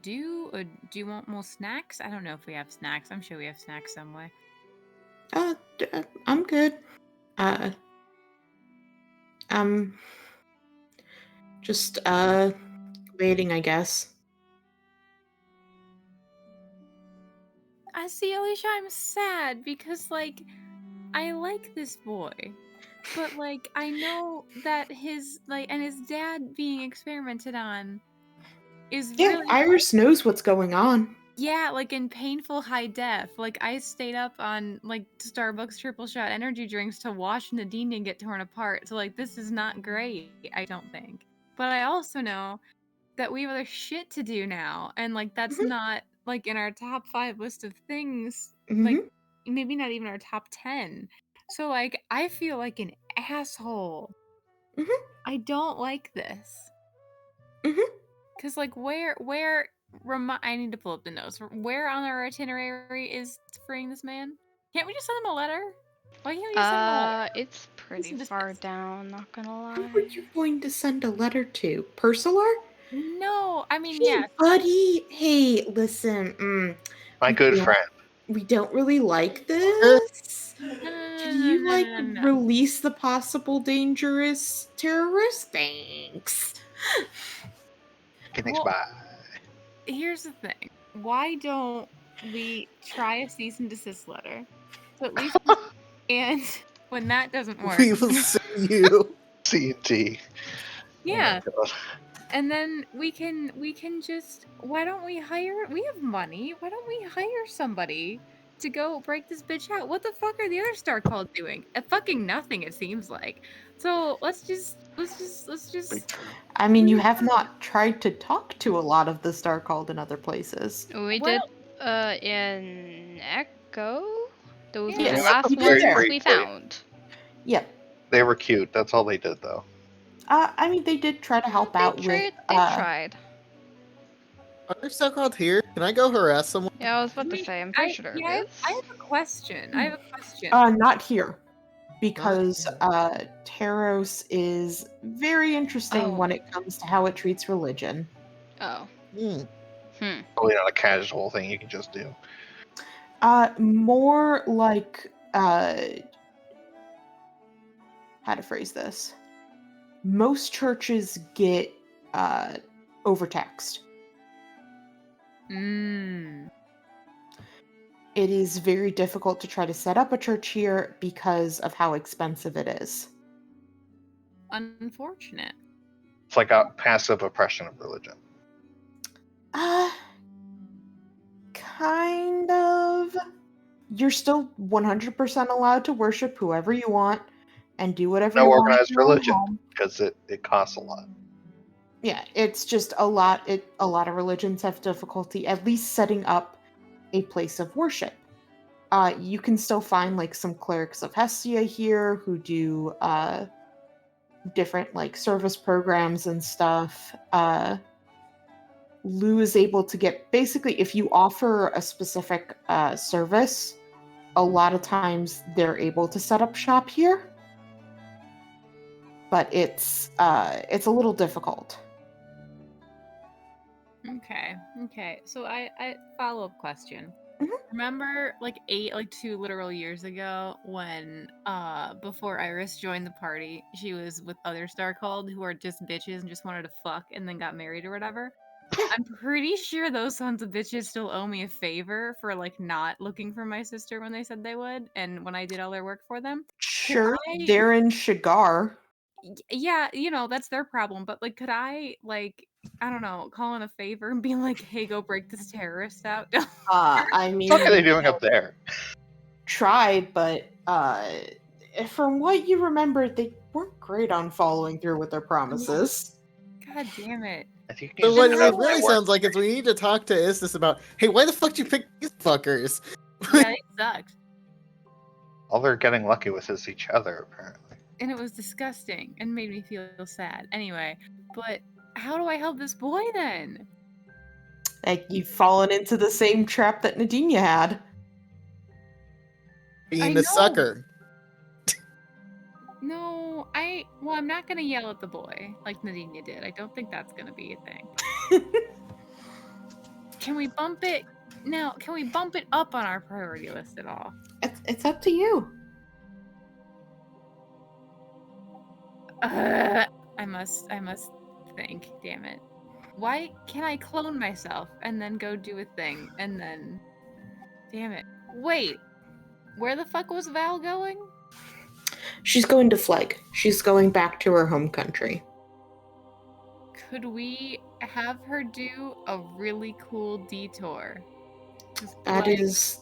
Do you want more snacks? I don't know if we have snacks. I'm sure we have snacks somewhere. I'm good. I'm just waiting, I guess. I see, Alicia, I'm sad because like I like this boy. But like I know that his dad being experimented on is Yeah, really Iris knows what's going on. yeah, like in painful high def. Like I stayed up on like Starbucks triple shot energy drinks to watch Nadine get torn apart. So like this is not great, I don't think. But I also know that we have other shit to do now, and like that's Mhm. not like in our top 5 list of things. Like Mhm. maybe not even our top 10. So like I feel like an asshole. Mhm. I don't like this. Mhm. Cause like I need to pull up the notes. Where on our itinerary is freeing this man? Can't we just send him a letter? Why can't we just send him a letter? It's pretty Listen to far this. down, not gonna Who lie. are you going to send a letter to? Pursular? No, I mean Hey, yes. buddy. Hey, listen. My we good don't- friend. We don't really like this. No, no, no, Can no, you no, like no, no, no. release the possible dangerous terrorist? Thanks. Okay, thanks, Well, bye. here's the thing. Why don't we try a cease and desist letter? So at least and when that doesn't work. We will sue you. C&T. Yeah. Oh my God. And then we can just why don't we have money? Why don't we hire somebody to go break this bitch out? What the fuck are the other Star Called doing? Fucking nothing, it seems like. So let's just Big true. I mean, you have not tried to talk to a lot of the Star Called in other places. We Well- did in Echo? Those were Yeah. the Yes, last we did ones there. we found. Yep. They were cute. That's all they did, though. I mean, they did try to help out with. They tried. Are there so-called here? Can I go harass someone? Yeah, I was about to say, I'm pretty sure there I is. have a question. I have a question. Not here, because Not Taros is very interesting Oh. when it comes to how it treats religion. Oh. Hmm. Probably not a casual thing you can just do. More like how to phrase this. Most churches get overtaxed. It is very difficult to try to set up a church here because of how expensive it is. Unfortunate. It's like a passive oppression of religion. Kind of. You're still 100% allowed to worship whoever you want and do whatever No you want in organized your own religion home. because it costs a lot. Yeah, it's just a lot. A lot of religions have difficulty at least setting up a place of worship. You can still find like some clerics of Hestia here who do different like service programs and stuff. Lou is able to get basically if you offer a specific service, a lot of times they're able to set up shop here. But it's a little difficult. Okay. So I follow-up question. Mhm. Remember like 2 literal years ago when before Iris joined the party, she was with other Star Called who are just bitches and just wanted to fuck and then got married or whatever? I'm pretty sure those sons of bitches still owe me a favor for like not looking for my sister when they said they would and when I did all their work for them. Sure, they're in Shigar. Yeah, that's their problem, but like could I like I don't know, call in a favor and be like, "Hey, go break this terrorist out." I mean, What are they doing up there? tried, but from what you remember, they weren't great on following through with their promises. God damn it. I think So what it figure out really they sounds like is we need to talk to Istis about, hey, why the fuck did you pick these fuckers? Yeah, it sucked. all they're getting lucky with is each other, apparently. And it was disgusting and made me feel sad. Anyway, but how do I help this boy then? Like you've fallen into the same trap that Nadinia had. Being a sucker. No, I'm not gonna yell at the boy like Nadinia did. I don't think that's gonna be a thing. Can we bump it now? Can we bump it up on our priority list at all? It's up to you. I must think. Damn it. Why can I clone myself and then go do a thing and then? Damn it. Wait. Where the fuck was Val going? She's going to Fleg. She's going back to her home country. Could we have her do a really cool detour? That is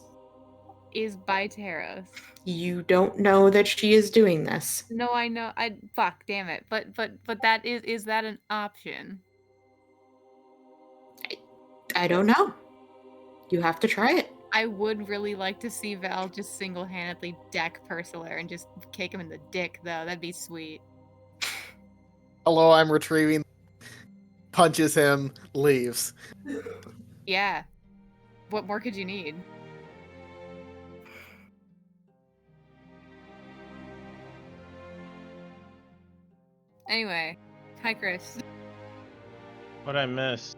by Taros. You don't know that she is doing this. No, I know. Fuck, damn it. But that is that an option? I don't know. You have to try it. I would really like to see Val just single-handedly deck Perciler and just kick him in the dick, though. That'd be sweet. Hello, I'm retrieving. Punches him, leaves. Yeah. What more could you need? Anyway, hi Chris. What I missed?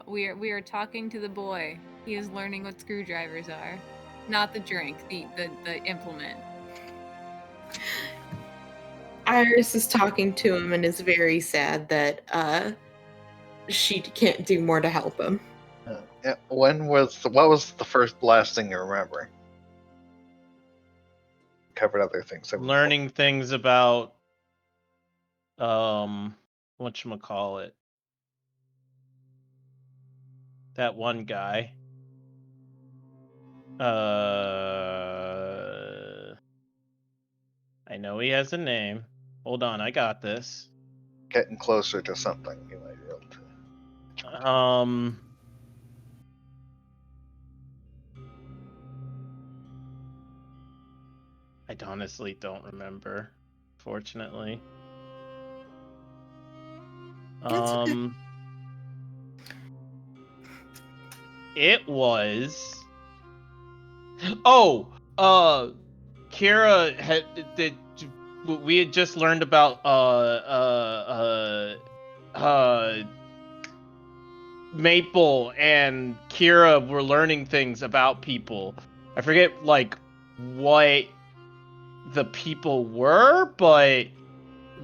We are talking to the boy. He is learning what screwdrivers are. Not the drink, the implement. Iris is talking to him and is very sad that she can't do more to help him. What was the last thing you're remembering? Covered other things. Learning things about whatchamacallit. That one guy. I know he has a name. Hold on, I got this. Getting closer to something you might be able to. I honestly don't remember, fortunately. Okay. It was. Kira we had just learned about Maple and Kira were learning things about people. I forget like what the people were, but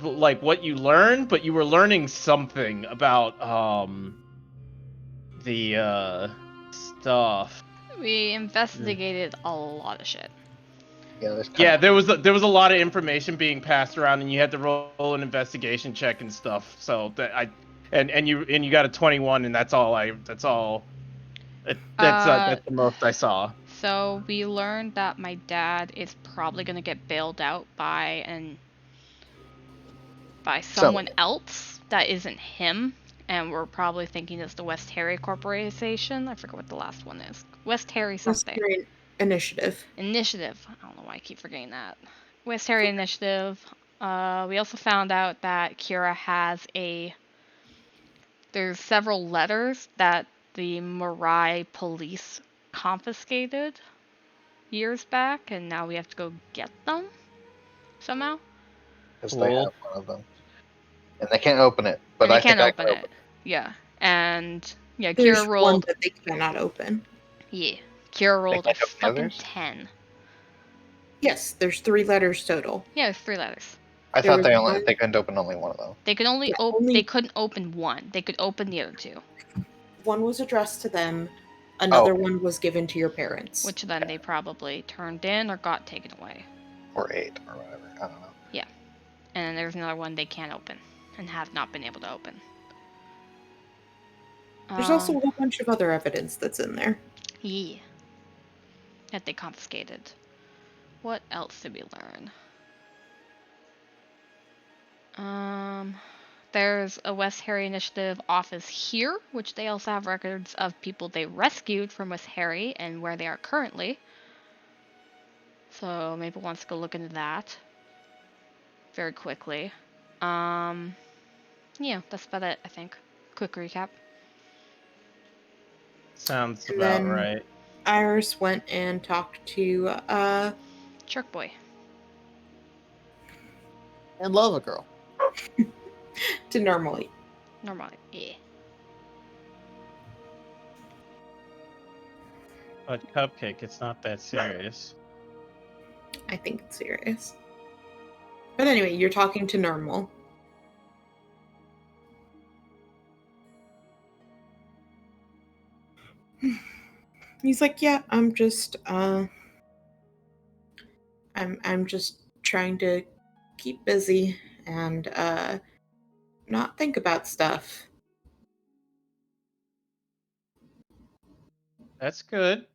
like what you learned, but you were learning something about the stuff. We investigated a lot of shit. Yeah, there was a lot of information being passed around, and you had to roll an investigation check and stuff. So that you got a 21, and that's the most I saw. So we learned that my dad is probably gonna get bailed out by by someone else that isn't him, and we're probably thinking it's the West Harry Corporation. I forget what the last one is. West Harry something. Western Initiative. Initiative. I don't know why I keep forgetting that. West Harry Initiative. We also found out that Kira has there's several letters that the Marai police confiscated years back, and now we have to go get them somehow. Because they have one of them. And they can't open it, but And they I think can't I open can it. Yeah. And yeah, There's Kira one rolled. that they cannot open. Yeah. Kira rolled a can't open the fucking others? 10. Yes, there's 3 letters total. Yeah, there's 3 letters. I There thought was they one- couldn't open only one of them. They could only Yeah, they couldn't open one. They could open the other 2. One was addressed to them. Another one was given to your parents. Which then they probably turned in or got taken away. Or 8 or whatever. I don't know. Yeah. And then there's another one they can't open and have not been able to open. There's also a whole bunch of other evidence that's in there. Yeah. That they confiscated. What else did we learn? There's a West Harry Initiative office here, which they also have records of people they rescued from West Harry and where they are currently. So Maple wants to go look into that very quickly. Yeah, that's about it, I think. Quick recap. Sounds And about then- right. Iris went and talked to Shark Boy. And Lava Girl. normally. Normally, yeah. But Cupcake, it's not that serious. I think it's serious. But anyway, you're talking to normal. He's like, yeah, I'm just I'm just trying to keep busy and not think about stuff. That's good.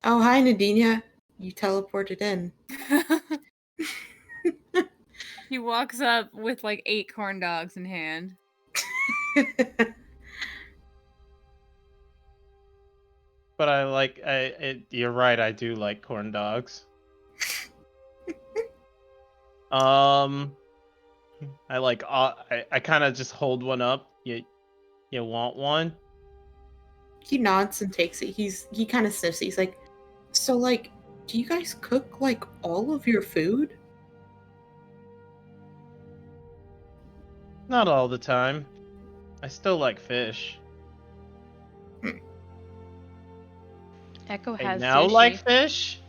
Oh, hi Nadinia. You teleported in. He walks up with like 8 corn dogs in hand. But you're right, I do like corn dogs. I kind of just hold one up. You want one? He nods and takes it. He kind of sniffs it. He's like, so like, do you guys cook like all of your food? Not all the time. I still like fish. Echo I has now sushi. like fish?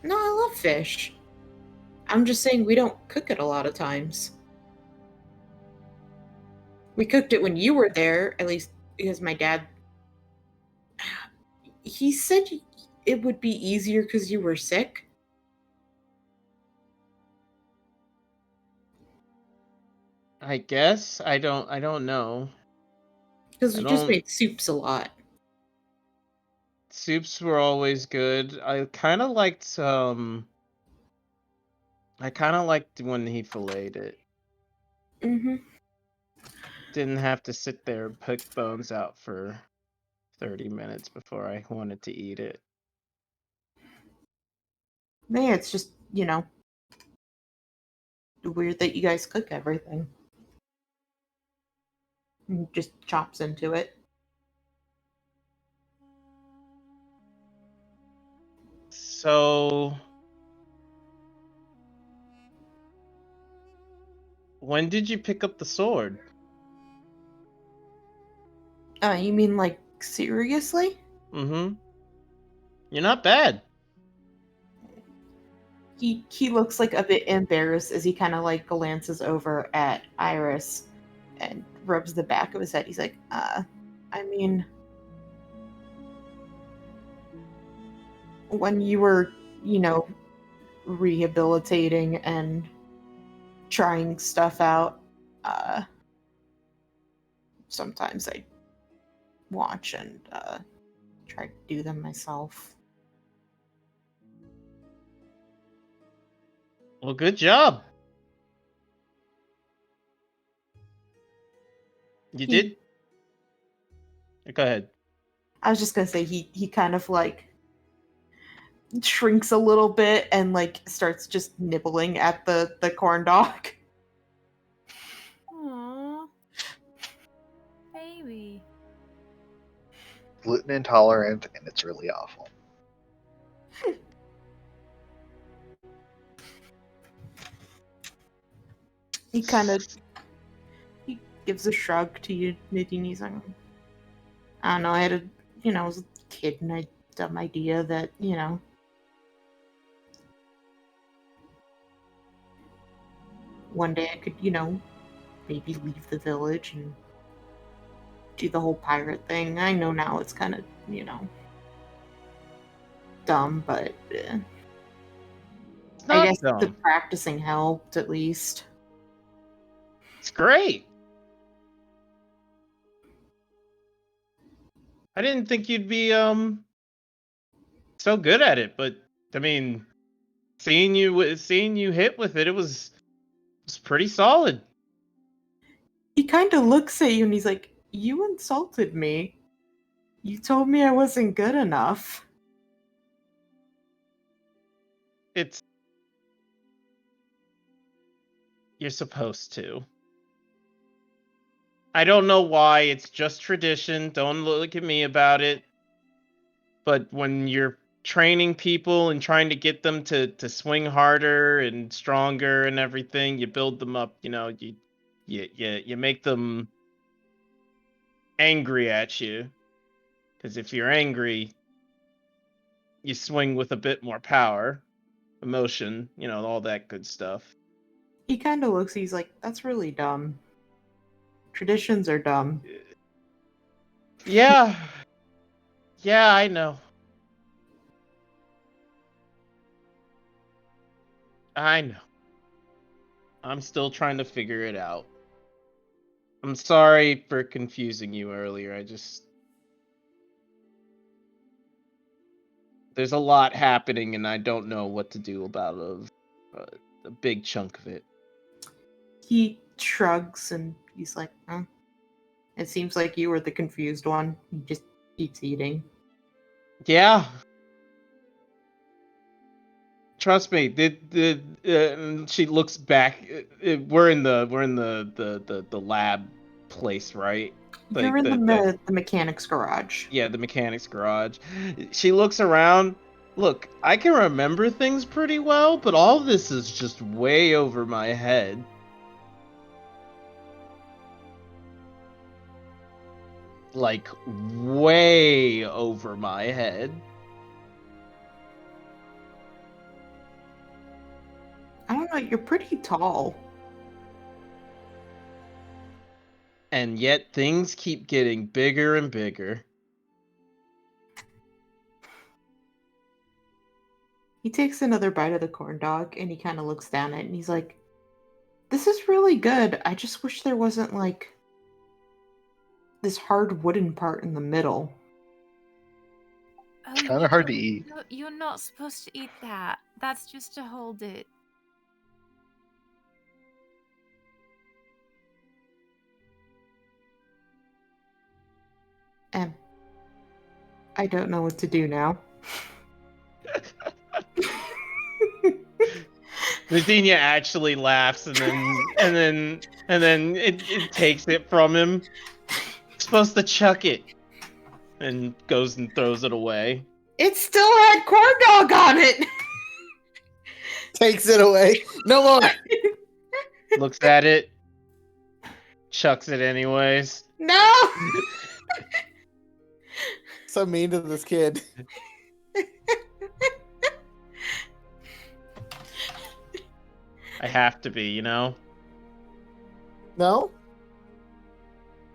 No, I love fish. I'm just saying we don't cook it a lot of times. We cooked it when you were there, at least because my dad. He said it would be easier because you were sick. I guess I don't know. Because I we just don't- made soups a lot. Soups were always good. I kind of liked when he filleted it. Mm-hmm. Didn't have to sit there and pick bones out for 30 minutes before I wanted to eat it. Yeah, it's just, weird that you guys cook everything. And just chops into it. So when did you pick up the sword? You mean like seriously? Mm-hmm. You're not bad. He looks like a bit embarrassed as he kind of like glances over at Iris and rubs the back of his head. He's like, I mean, when you were, rehabilitating and trying stuff out, sometimes I watch and try to do them myself. Well, good job. You He- did? Go ahead. I was just gonna say he kind of like shrinks a little bit and like starts just nibbling at the corn dog. Aww. Baby. Gluten intolerant, and it's really awful. He gives a shrug to you, Nadine. He's like, I don't know. I had I was a kid and I dumb idea that one day I could maybe leave the village and do the whole pirate thing. I know now it's kind of dumb, but It's I not guess the dumb. practicing helped at least. It's great. I didn't think you'd be so good at it, but I mean, seeing you hit with it, it was pretty solid. He kind of looks at you and he's like, "You insulted me. You told me I wasn't good enough." It's you're supposed to. I don't know why. It's just tradition. Don't look at me about it. But when you're training people and trying to get them to swing harder and stronger and everything, you build them up. You make them angry at you. Because if you're angry, you swing with a bit more power, emotion, all that good stuff. He kind of looks. He's like, "That's really dumb. Traditions are dumb." Yeah. Yeah, I know. I know. I'm still trying to figure it out. I'm sorry for confusing you earlier. There's a lot happening and I don't know what to do about a big chunk of it. He shrugs and he's like, "Huh? It seems like you were the confused one." He just keeps eating. Yeah. Trust me. She looks back. We're in the lab place, right? You're Like in the the mechanic's garage. yeah, the mechanic's garage. She looks around. Look, I can remember things pretty well, but all this is just way over my head. Like, way over my head. I don't know. You're pretty tall. And yet things keep getting bigger and bigger. He takes another bite of the corn dog and he kind of looks down at it and he's like, "This is really good. I just wish there wasn't like this hard wooden part in the middle." Oh, Kind of hard to eat. you're not supposed to eat that. That's just to hold it. And I don't know what to do now. Nadinia actually laughs and then it takes it from him. Supposed to chuck it. And goes and throws it away. It still had corn dog on it. Takes it away. No more. Looks at it. Chucks it anyways. No. So mean to this kid. I have to be, No?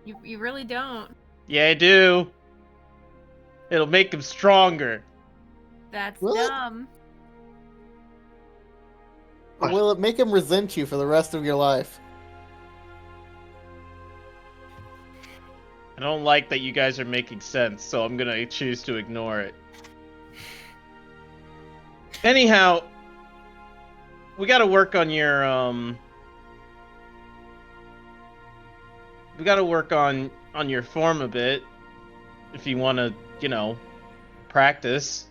You really don't. Yeah, I do. It'll make him stronger. That's Will it? dumb. Or will it make him resent you for the rest of your life? I don't like that you guys are making sense, so I'm gonna choose to ignore it. Anyhow, we gotta work on your we gotta work on your form a bit if you want to, practice.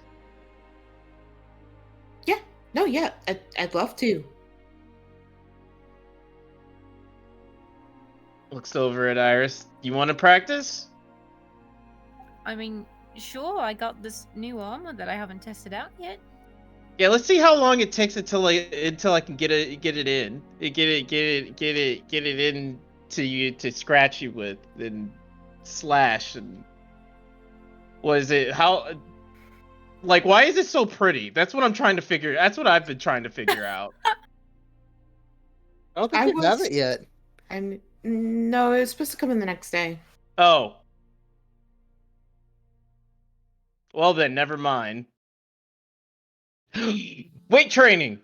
Yeah. No, yeah. I'd love to. Looks over at Iris. You want to practice? I mean, sure, I got this new armor that I haven't tested out yet. Yeah, let's see how long it takes until I can get it in, get it in to you to scratch you with and slash and what is it? How like why is it so pretty? That's what I'm trying to figure. That's what I've been trying to figure out. I don't think I you have was- it yet. No, it was supposed to come in the next day. Oh. Well then, never mind. Weight training.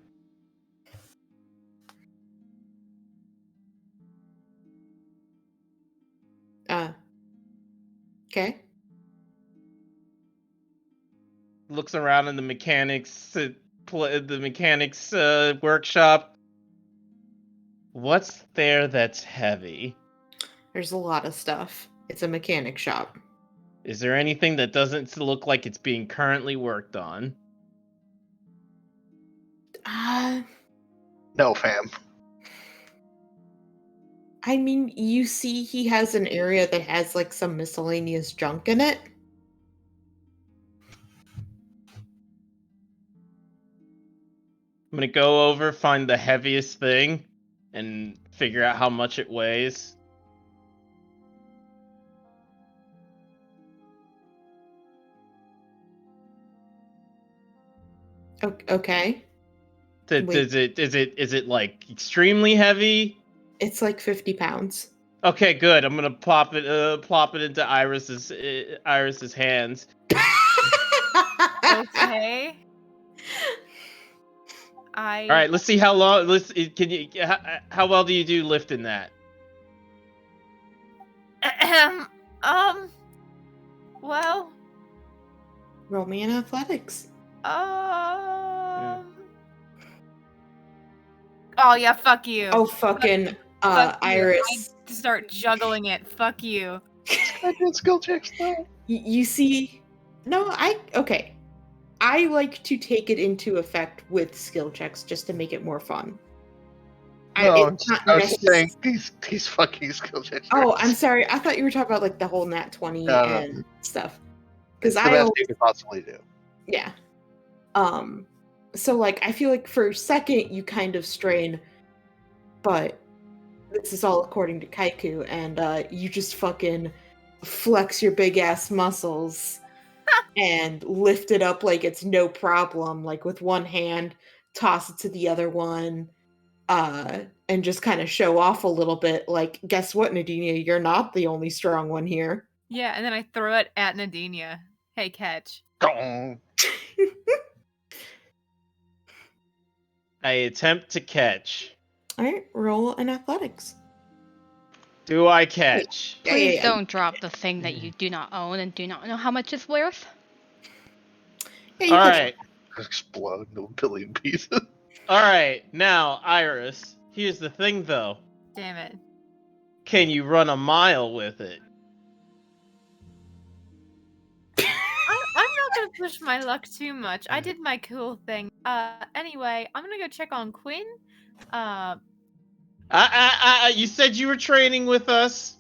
Okay. Looks around in the mechanics workshop. What's there that's heavy? There's a lot of stuff. It's a mechanic shop. Is there anything that doesn't look like it's being currently worked on? No, fam. I mean, you see he has an area that has like some miscellaneous junk in it. I'm gonna go over, find the heaviest thing, and figure out how much it weighs. Okay. Is it like extremely heavy? It's like 50 pounds. Okay, good. I'm gonna plop it into Iris's hands. Okay. All right, let's see how long. How well do you do lifting that? Well, Roll me in athletics. oh yeah, fuck you. Oh, fucking Fuck you. Iris. I start juggling it. Fuck you. I did skill checks though. You see, no, okay. I like to take it into effect with skill checks just to make it more fun. No, It's not I was saying necess- these fucking skill checks. Oh, I'm sorry. I thought you were talking about like the whole nat 20 No. and stuff. It's Because the best you could possibly do. yeah. So like I feel like for a second you kind of strain, but this is all according to Kaiku, and you just fucking flex your big ass muscles and lift it up like it's no problem, like with one hand, toss it to the other one, and just kind of show off a little bit. Like, guess what, Nadinia? You're not the only strong one here. Yeah, and then I throw it at Nadinia. Hey, catch. Gong. I attempt to catch. All right, roll an athletics. Do I catch? Yeah, Please yeah. don't drop the thing that you do not own and do not know how much it's worth. Yeah, you All can- right. Explode into a billion pieces. All right. Now, Iris. Here's the thing, though. Damn it. Can you run a mile with it? I'm not gonna push my luck too much. I did my cool thing. Anyway, I'm gonna go check on Quinn. You said you were training with us.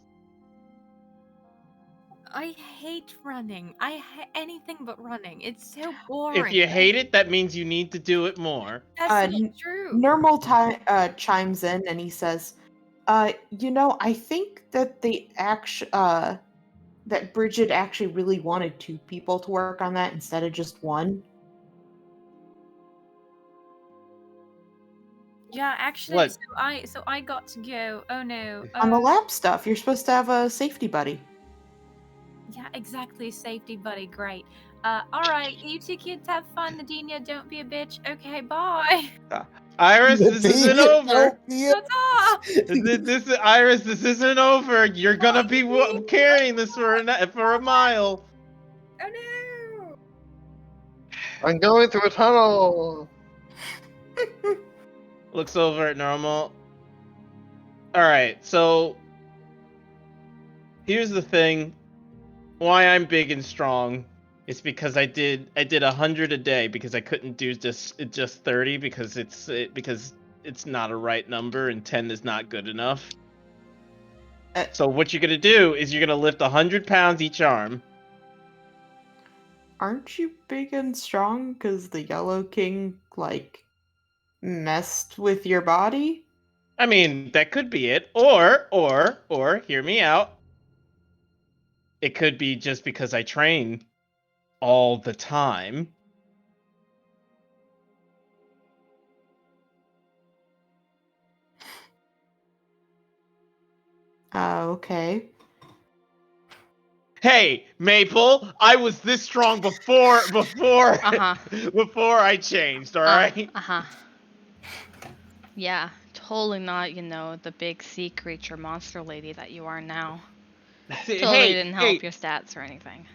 I hate running. I hate anything but running. It's so boring. If you hate it, that means you need to do it more. That's not true. Normal chimes in and he says, I think that that Bridget actually really wanted 2 people to work on that instead of just 1. Yeah, actually, What? so I got to go. Oh no. On the lab stuff, you're supposed to have a safety buddy. Yeah, exactly. Safety buddy, great. Alright, you 2 kids have fun. Nadinia, don't be a bitch. Okay, bye. Iris, this isn't over. Ta-ta! Iris, this isn't over. You're gonna be carrying this for a mile. Oh no! I'm going through a tunnel. Looks over at normal. All right, so here's the thing. Why I'm big and strong is because I did 100 a day because I couldn't do just 30 because it's not a right number and 10 is not good enough. So what you're gonna do is you're gonna lift 100 pounds each arm. Aren't you big and strong because the Yellow King, like, messed with your body? I mean, that could be it. Or hear me out. It could be just because I train all the time. Okay. Hey, Maple, I was this strong before Uh-huh. before I changed, all right? Uh-huh. Yeah, totally not, the big sea creature monster lady that you are now. Totally didn't help your stats or anything.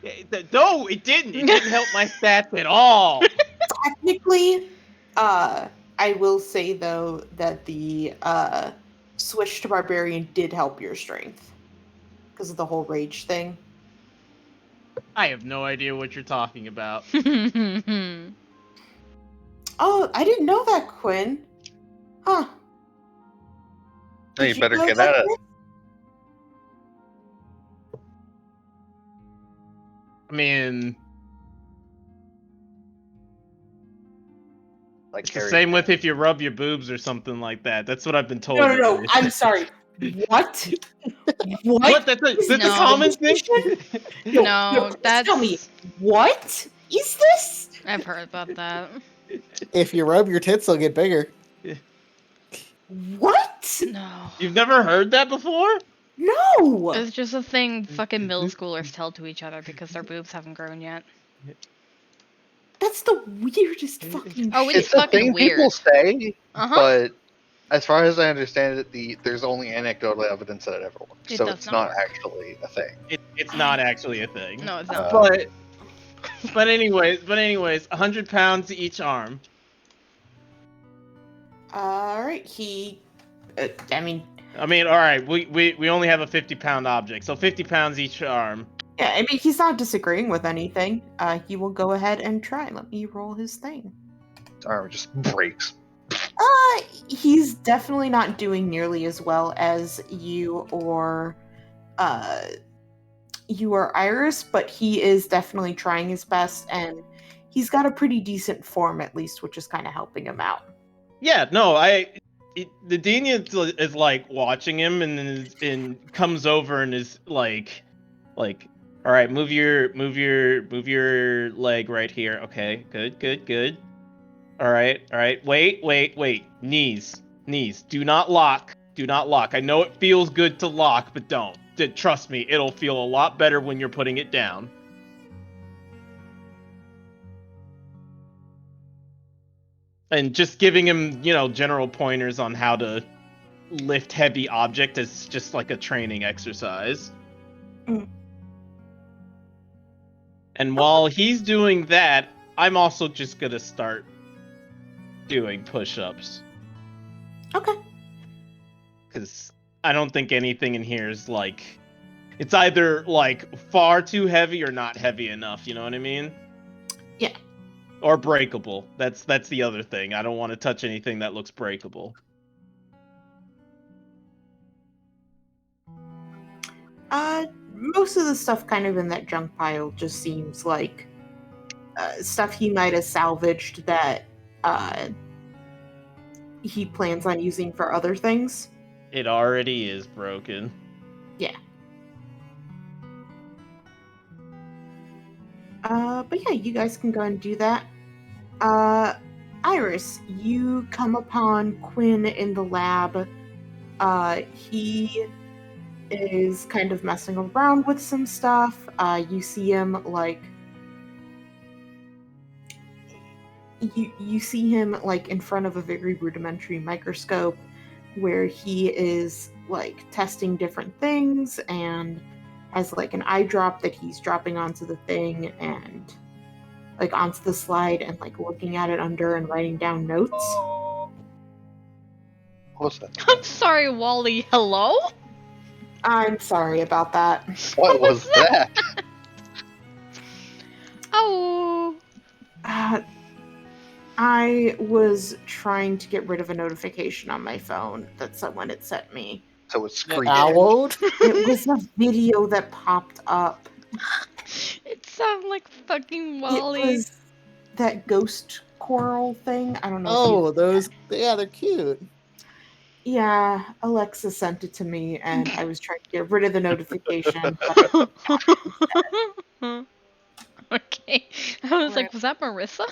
No, it didn't. It didn't help my stats at all. Technically, I will say though that the switch to barbarian did help your strength because of the whole rage thing. I have no idea what you're talking about. Oh, I didn't know that, Quinn. Huh. No, you Did better know get that, at it. Chris? I mean, Like it's the Harry. same with if you rub your boobs or something like that. That's what I've been told. No. I'm sorry. What? What? That's a No. common thing? No, Just tell me, that's... what is this? I've heard about that. If you rub your tits, they'll get bigger. What? No. You've never heard that before? No. It's just a thing fucking middle schoolers tell to each other because their boobs haven't grown yet. That's the weirdest fucking Oh, shit. it's It's a fucking thing people weird. say, Uh-huh. but as far as I understand it, there's only anecdotal evidence that it ever works. It So does it's not not work. actually a thing. It's not actually a thing. No, it's not. But anyways, 100 pounds each arm. All right, he. I mean, I mean, all right, we only have a 50-pound object, so 50 pounds each arm. yeah, I mean, he's not disagreeing with anything. He will go ahead and try. Let me roll his thing. His arm just breaks. He's definitely not doing nearly as well as you or Iris, but he is definitely trying his best, and he's got a pretty decent form at least, which is kind of helping him out. Yeah, no, the dean is like watching him and comes over and is like, all right, move your leg right here. Okay, good. All right. Wait. Knees. Do not lock. I know it feels good to lock, but don't. Trust me, it'll feel a lot better when you're putting it down. And just giving him, general pointers on how to lift heavy object as just like a training exercise. Mm. And while he's doing that, I'm also just gonna start doing push-ups. Okay. Because I don't think anything in here is like... It's either like far too heavy or not heavy enough, you know what I mean? Yeah. Or breakable. That's the other thing. I don't want to touch anything that looks breakable. Most of the stuff kind of in that junk pile just seems like stuff he might have salvaged that he plans on using for other things. It already is broken. Yeah. But yeah, you guys can go and do that. Iris, you come upon Quinn in the lab. He is kind of messing around with some stuff. You see him like you see him like in front of a very rudimentary microscope where he is like testing different things and has like an eye drop that he's dropping onto the thing and like onto the slide and like looking at it under and writing down notes. What's that? I'm sorry, Wally. Hello? I'm sorry about that. What was that? Oh. I was trying to get rid of a notification on my phone that someone had sent me. So it's It screeching. owled? It was a video that popped up. It sounds like fucking It Wally. was that ghost coral thing. I don't know. Oh, those. Yeah, they're cute. Yeah, Alexa sent it to me, and I was trying to get rid of the notification. But Okay. I was like, Rip. was that Marissa?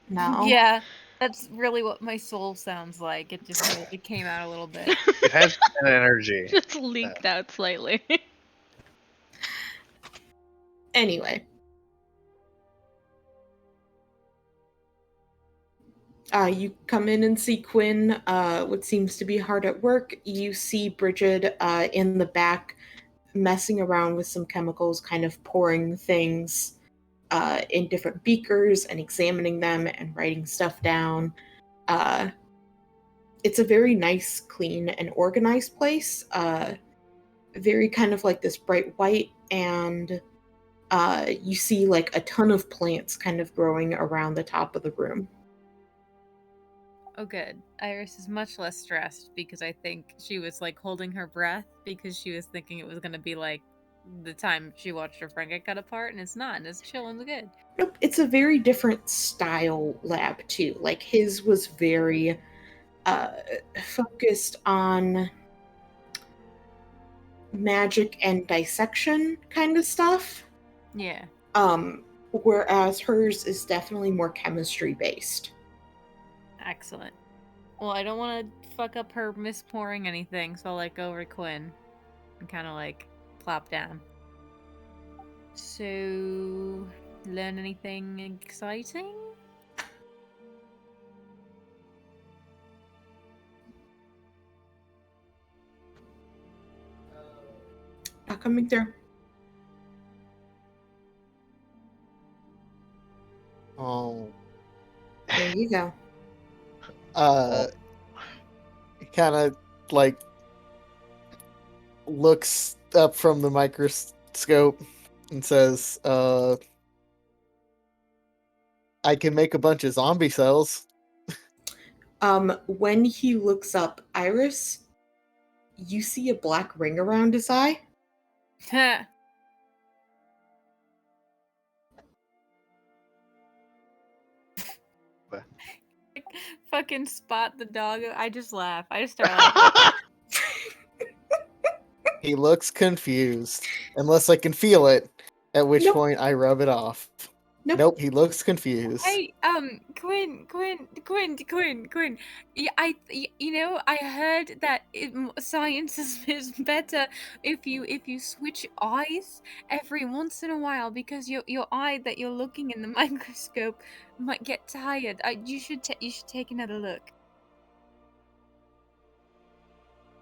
no. Yeah, that's really what my soul sounds like. It just it came out a little bit. It has an energy. Just leaked out slightly. Anyway. You come in and see Quinn, what seems to be hard at work. You see Bridget in the back messing around with some chemicals, kind of pouring things in different beakers and examining them and writing stuff down. It's a very nice, clean, and organized place. Very kind of like this bright white, and you see like a ton of plants kind of growing around the top of the room. Oh, good. Iris is much less stressed because I think she was like holding her breath because she was thinking it was going to be like the time she watched her friend get cut apart, and it's not, and it's chill and good. Nope, it's a very different style lab too. Like his was very uh, focused on magic and dissection kind of stuff. Yeah. Whereas hers is definitely more chemistry based. Excellent. Well, I don't want to fuck up her mispouring anything, so I'll like go over to Quinn and kind of like plop down. So, learn anything exciting? Not coming through. Oh. There you go. Kind of like looks up from the microscope and says, I can make a bunch of zombie cells. When he looks up Iris, you see a black ring around his eye. Fucking spot the dog. I just laugh. I just start laughing. He looks confused. Unless I can feel it, at which Nope. point I rub it off. Nope. He looks confused. Hey, Quinn. Yeah, you know, I heard that science is better if you switch eyes every once in a while because your eye that you're looking in the microscope might get tired. You should take another look.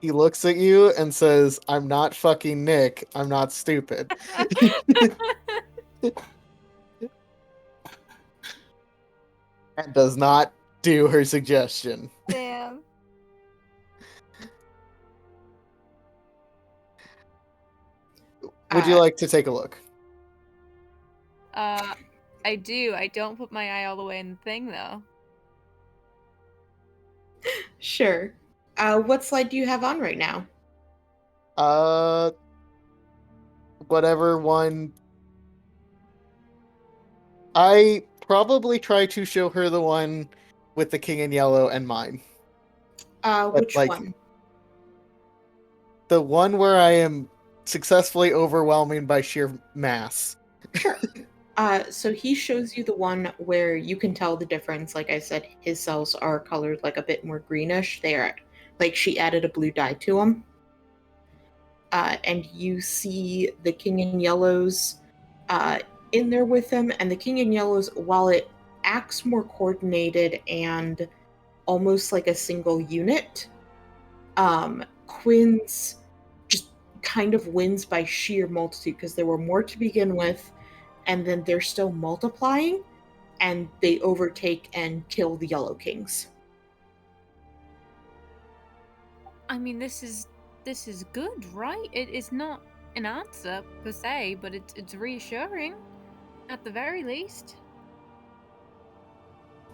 He looks at you and says, I'm not fucking Nick. I'm not stupid. And does not do her suggestion. Damn. Would you like to take a look? I do. I don't put my eye all the way in the thing though. Sure. What slide do you have on right now? Whatever one. I probably try to show her the one with the king in yellow and mine. Which like, one? The one where I am successfully overwhelming by sheer mass. Sure. So he shows you the one where you can tell the difference. Like I said, his cells are colored like a bit more greenish. They are like she added a blue dye to them. And you see the king in yellows in there with him. And the king in yellows, while it acts more coordinated and almost like a single unit, Quinn's just kind of wins by sheer multitude because there were more to begin with, and then they're still multiplying, and they overtake and kill the Yellow Kings. I mean, this is this is good, right? It is not an answer per se, but it's reassuring, at the very least.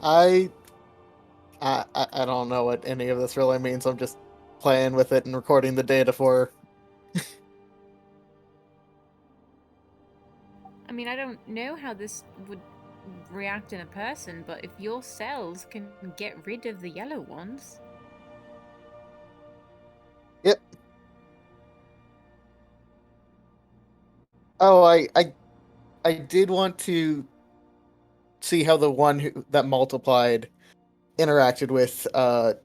I don't know what any of this really means. I'm just playing with it and recording the data for her. I mean, I don't know how this would react in a person, but if your cells can get rid of the yellow ones... Yep. Oh, I did want to see how the one that multiplied interacted with a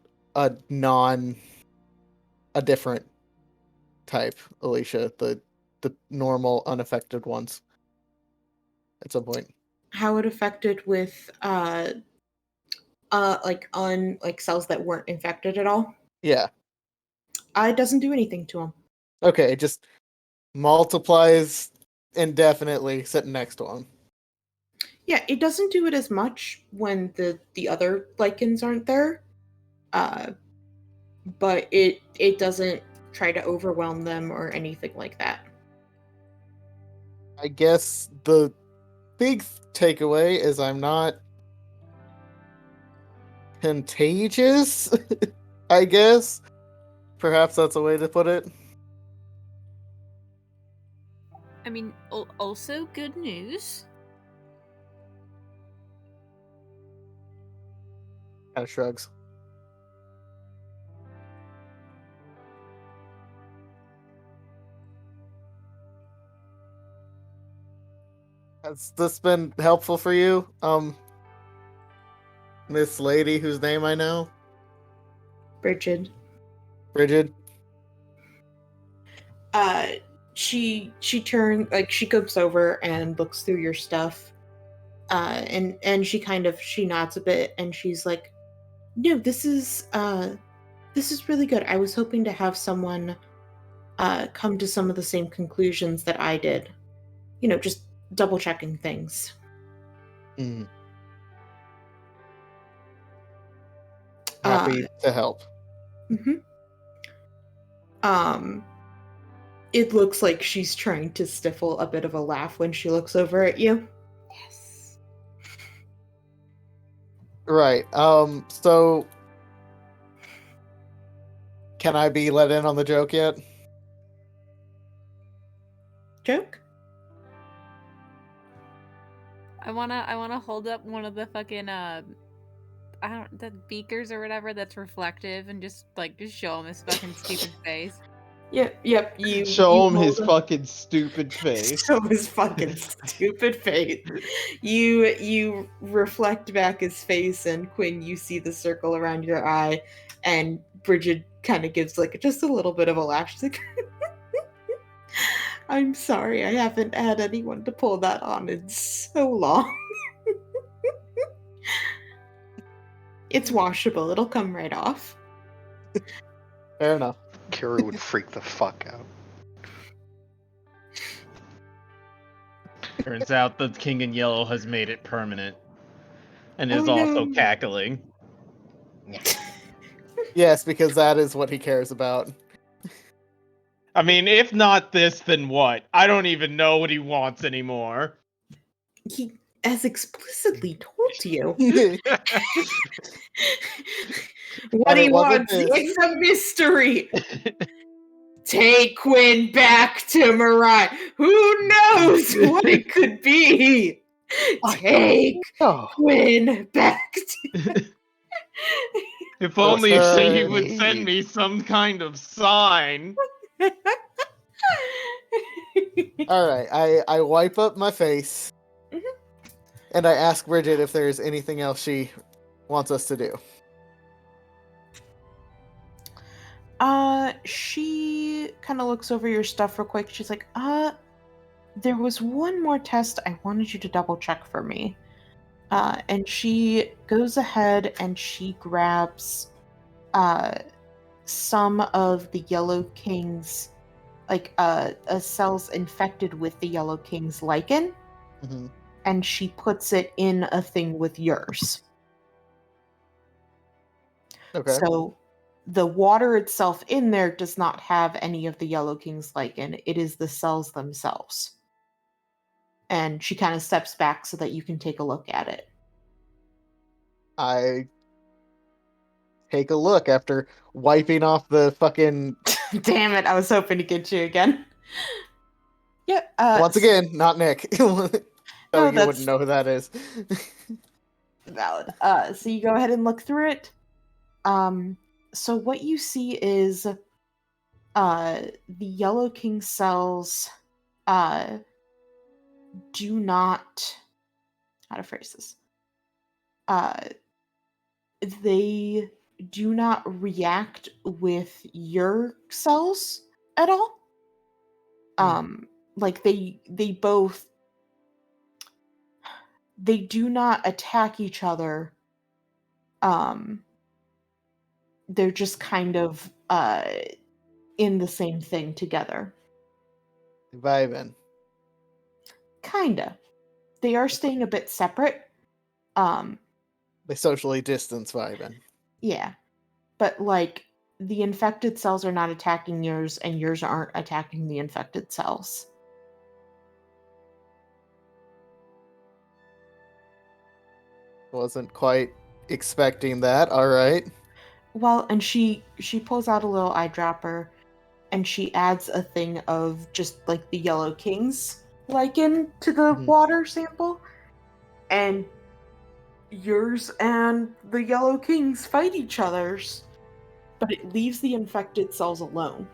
different type, Alicia, the normal unaffected ones at some point. How it affected with like cells that weren't infected at all? Yeah. It doesn't do anything to them. Okay, it just multiplies indefinitely sitting next to him. Yeah, it doesn't do it as much when the other lichens aren't there. But it doesn't try to overwhelm them or anything like that. I guess the big takeaway is I'm not contagious, I guess. Perhaps that's a way to put it. I mean, also good news. Kind of shrugs. Has this been helpful for you? Miss Lady, whose name I know? Bridget. Bridget? She turns, like, she comes over and looks through your stuff. And she nods a bit and she's like, no, this is really good. I was hoping to have someone come to some of the same conclusions that I did. You know, just double checking things. Mm. Happy to help. Mm-hmm. It looks like she's trying to stifle a bit of a laugh when she looks over at you. Yes. Right. So can I be let in on the joke yet? Joke? I wanna hold up one of the fucking the beakers or whatever that's reflective and just show him his fucking stupid face. Yep. You Show him his hold fucking stupid face. Show his fucking stupid face. You reflect back his face, and Quinn, you see the circle around your eye, and Bridget kind of gives just a little bit of a laugh. She's like, "I'm sorry, I haven't had anyone to pull that on in so long." It's washable; it'll come right off. Fair enough. Kira would freak the fuck out. Turns out the King in Yellow has made it permanent. And is Oh, also no. cackling. Yes, because that is what he cares about. I mean, if not this, then what? I don't even know what he wants anymore. He as explicitly told you. What And he it wasn't wants, this. it's a mystery. Take Quinn back to Mariah. Who knows what it could be? Take Quinn back to... If only he Return. would send me some kind of sign. Alright, I wipe up my face. Mhm. And I ask Bridget if there's anything else she wants us to do. She kind of looks over your stuff real quick. She's like, there was one more test I wanted you to double check for me. And she goes ahead and she grabs some of the Yellow King's, cells infected with the Yellow King's lichen, Mm-hmm. and she puts it in a thing with yours. Okay. the water itself in there does not have any of the Yellow King's lichen. It is the cells themselves. And she kind of steps back so that you can take a look at it. I take a look after wiping off the fucking. Damn it, I was hoping to get you again. Yep. Once again, not Nick. So No, you that's wouldn't know who that is. valid. So you go ahead and look through it. So what you see is the Yellow King cells do not, how to phrase this, they do not react with your cells at all. Like they both, they do not attack each other. They're just kind of in the same thing together. Vibing. Kinda. They are staying a bit separate. They socially distance vibing. Yeah. But like the infected cells are not attacking yours and yours aren't attacking the infected cells. Wasn't quite expecting that. All right. Well, and she pulls out a little eyedropper and she adds a thing of just like the Yellow King's lichen to the water sample. And yours and the Yellow Kings fight each other's, but it leaves the infected cells alone.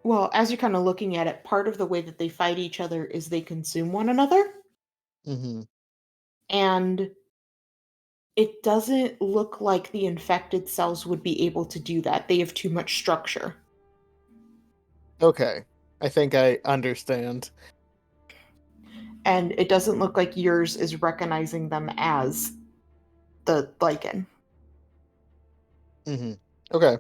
Well, as you're kind of looking at it, part of the way that they fight each other is they consume one another. And it doesn't look like the infected cells would be able to do that. They have too much structure. Okay. I think I understand. And it doesn't look like yours is recognizing them as the lichen. Okay.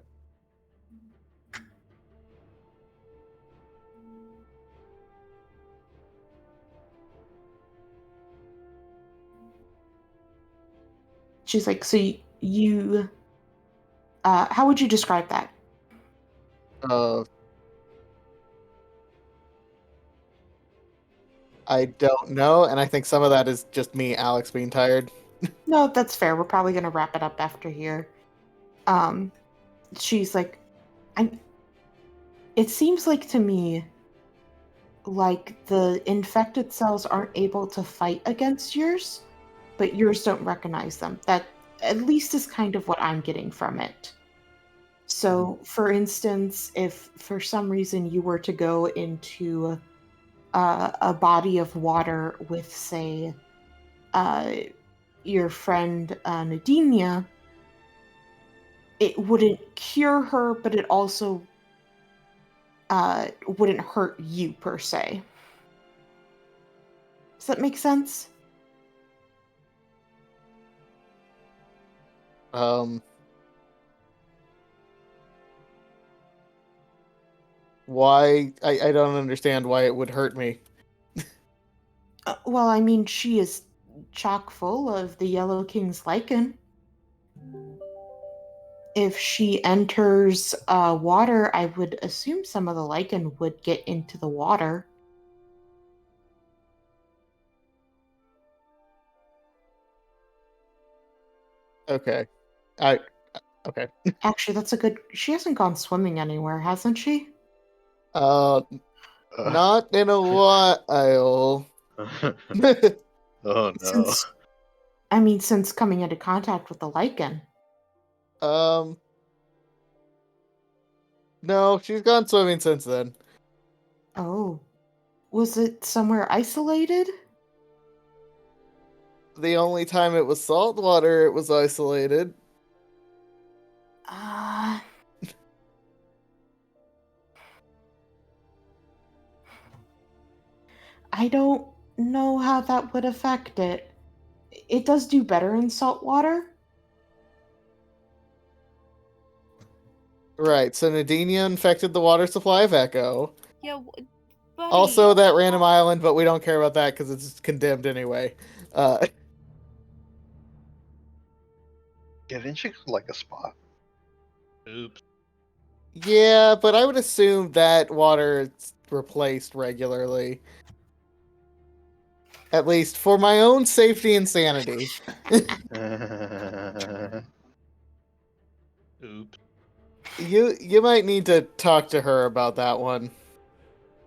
She's like, so you how would you describe that? I don't know, and I think some of that is just me, Alex, being tired. No, that's fair. We're probably gonna wrap it up after here. She's like, it seems like to me like the infected cells aren't able to fight against yours, but yours don't recognize them. That at least is kind of what I'm getting from it. So, for instance, if for some reason you were to go into a body of water with, say, your friend Nadinia, it wouldn't cure her, but it also wouldn't hurt you per se. Does that make sense? Why? I don't understand why it would hurt me. Well, I mean, she is chock full of the Yellow King's lichen. If she enters water, I would assume some of the lichen would get into the water. Okay. Okay. Actually, that's a good. She hasn't gone swimming anywhere, hasn't she? Not in a while. Oh no. Since coming into contact with the lichen. No, she's gone swimming since then. Oh. Was it somewhere isolated? The only time it was saltwater, it was isolated. I don't know how that would affect it. It does do better in salt water. Right, so Nadinia infected the water supply of Echo. Yeah, buddy. Also, that random island, but we don't care about that because it's condemned anyway. Yeah, didn't you go like a spot? Oops. Yeah, but I would assume that water is replaced regularly. At least for my own safety and sanity. Oops. You might need to talk to her about that one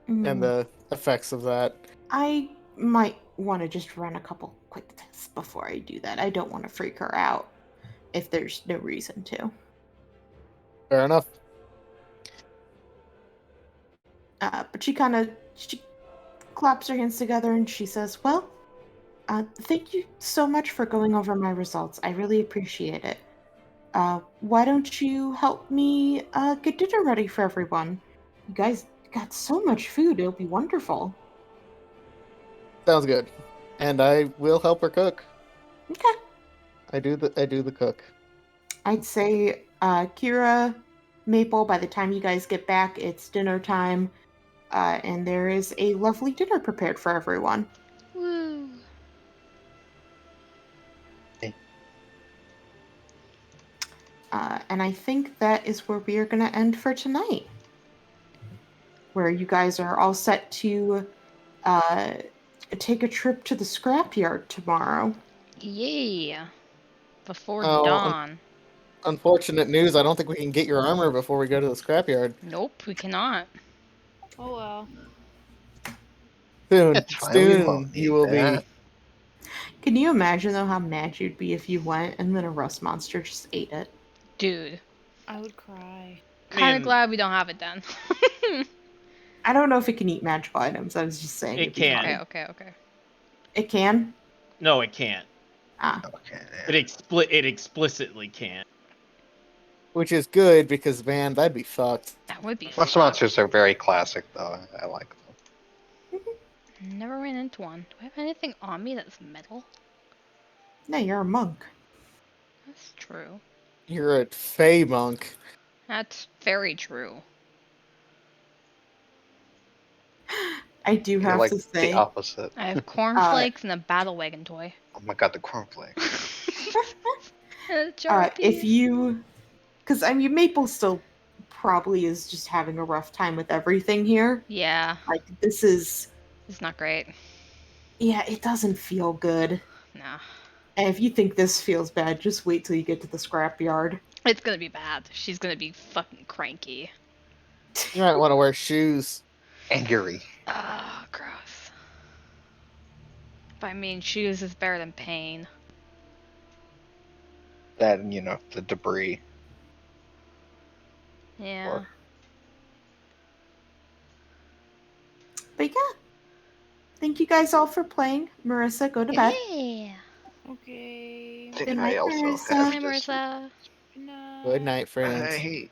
and Mm, the effects of that. I might want to just run a couple quick tests before I do that. I don't want to freak her out if there's no reason to. Fair enough. But she claps her hands together and she says, "Well, thank you so much for going over my results. I really appreciate it. Why don't you help me get dinner ready for everyone? You guys got so much food. It'll be wonderful." Sounds good. And I will help her cook. Okay. I do the cook. I'd say, Kira, Maple, by the time you guys get back, it's dinner time, and there is a lovely dinner prepared for everyone. Woo. And I think that is where we are going to end for tonight. Where you guys are all set to take a trip to the scrapyard tomorrow. Yeah. Before Oh, dawn. unfortunate news. I don't think we can get your armor before we go to the scrapyard. Nope, we cannot. Oh well. Soon, It's fine. We won't soon need you will that. be. Can you imagine, though, how mad you'd be if you went and then a rust monster just ate it? Dude. I would cry. Kinda Man, glad we don't have it then. I don't know if it can eat magical items. I was just saying It it'd be can. funny. Okay. It can? no, it can't. Ah. Okay. It explicitly can't. Which is good because, man, that'd be fucked. That would be Rust fun. monsters are very classic, though. I like them. Never ran into one. Do I have anything on me that's metal? No, you're a monk. That's true. You're a Fey monk. That's very true. I do You're have like to the say, opposite. I have cornflakes and a battle wagon toy. Oh my god, the cornflake. And a jar of if peas. you, because I mean, Maple still probably is just having a rough time with everything here. Yeah, Like, this is, it's not great. yeah, it doesn't feel good. Nah. And if you think this feels bad, just wait till you get to the scrapyard. It's gonna be bad. She's gonna be fucking cranky. You might want to wear shoes. Angry. Oh, gross. But I mean, shoes is better than pain. That and, the debris. Yeah. Or- But yeah, thank you guys all for playing. Marissa, go to bed. Yeah. Okay. I think Good I night, also Marissa. have Hi, to sleep. Marissa. No. Good night, I friends. hate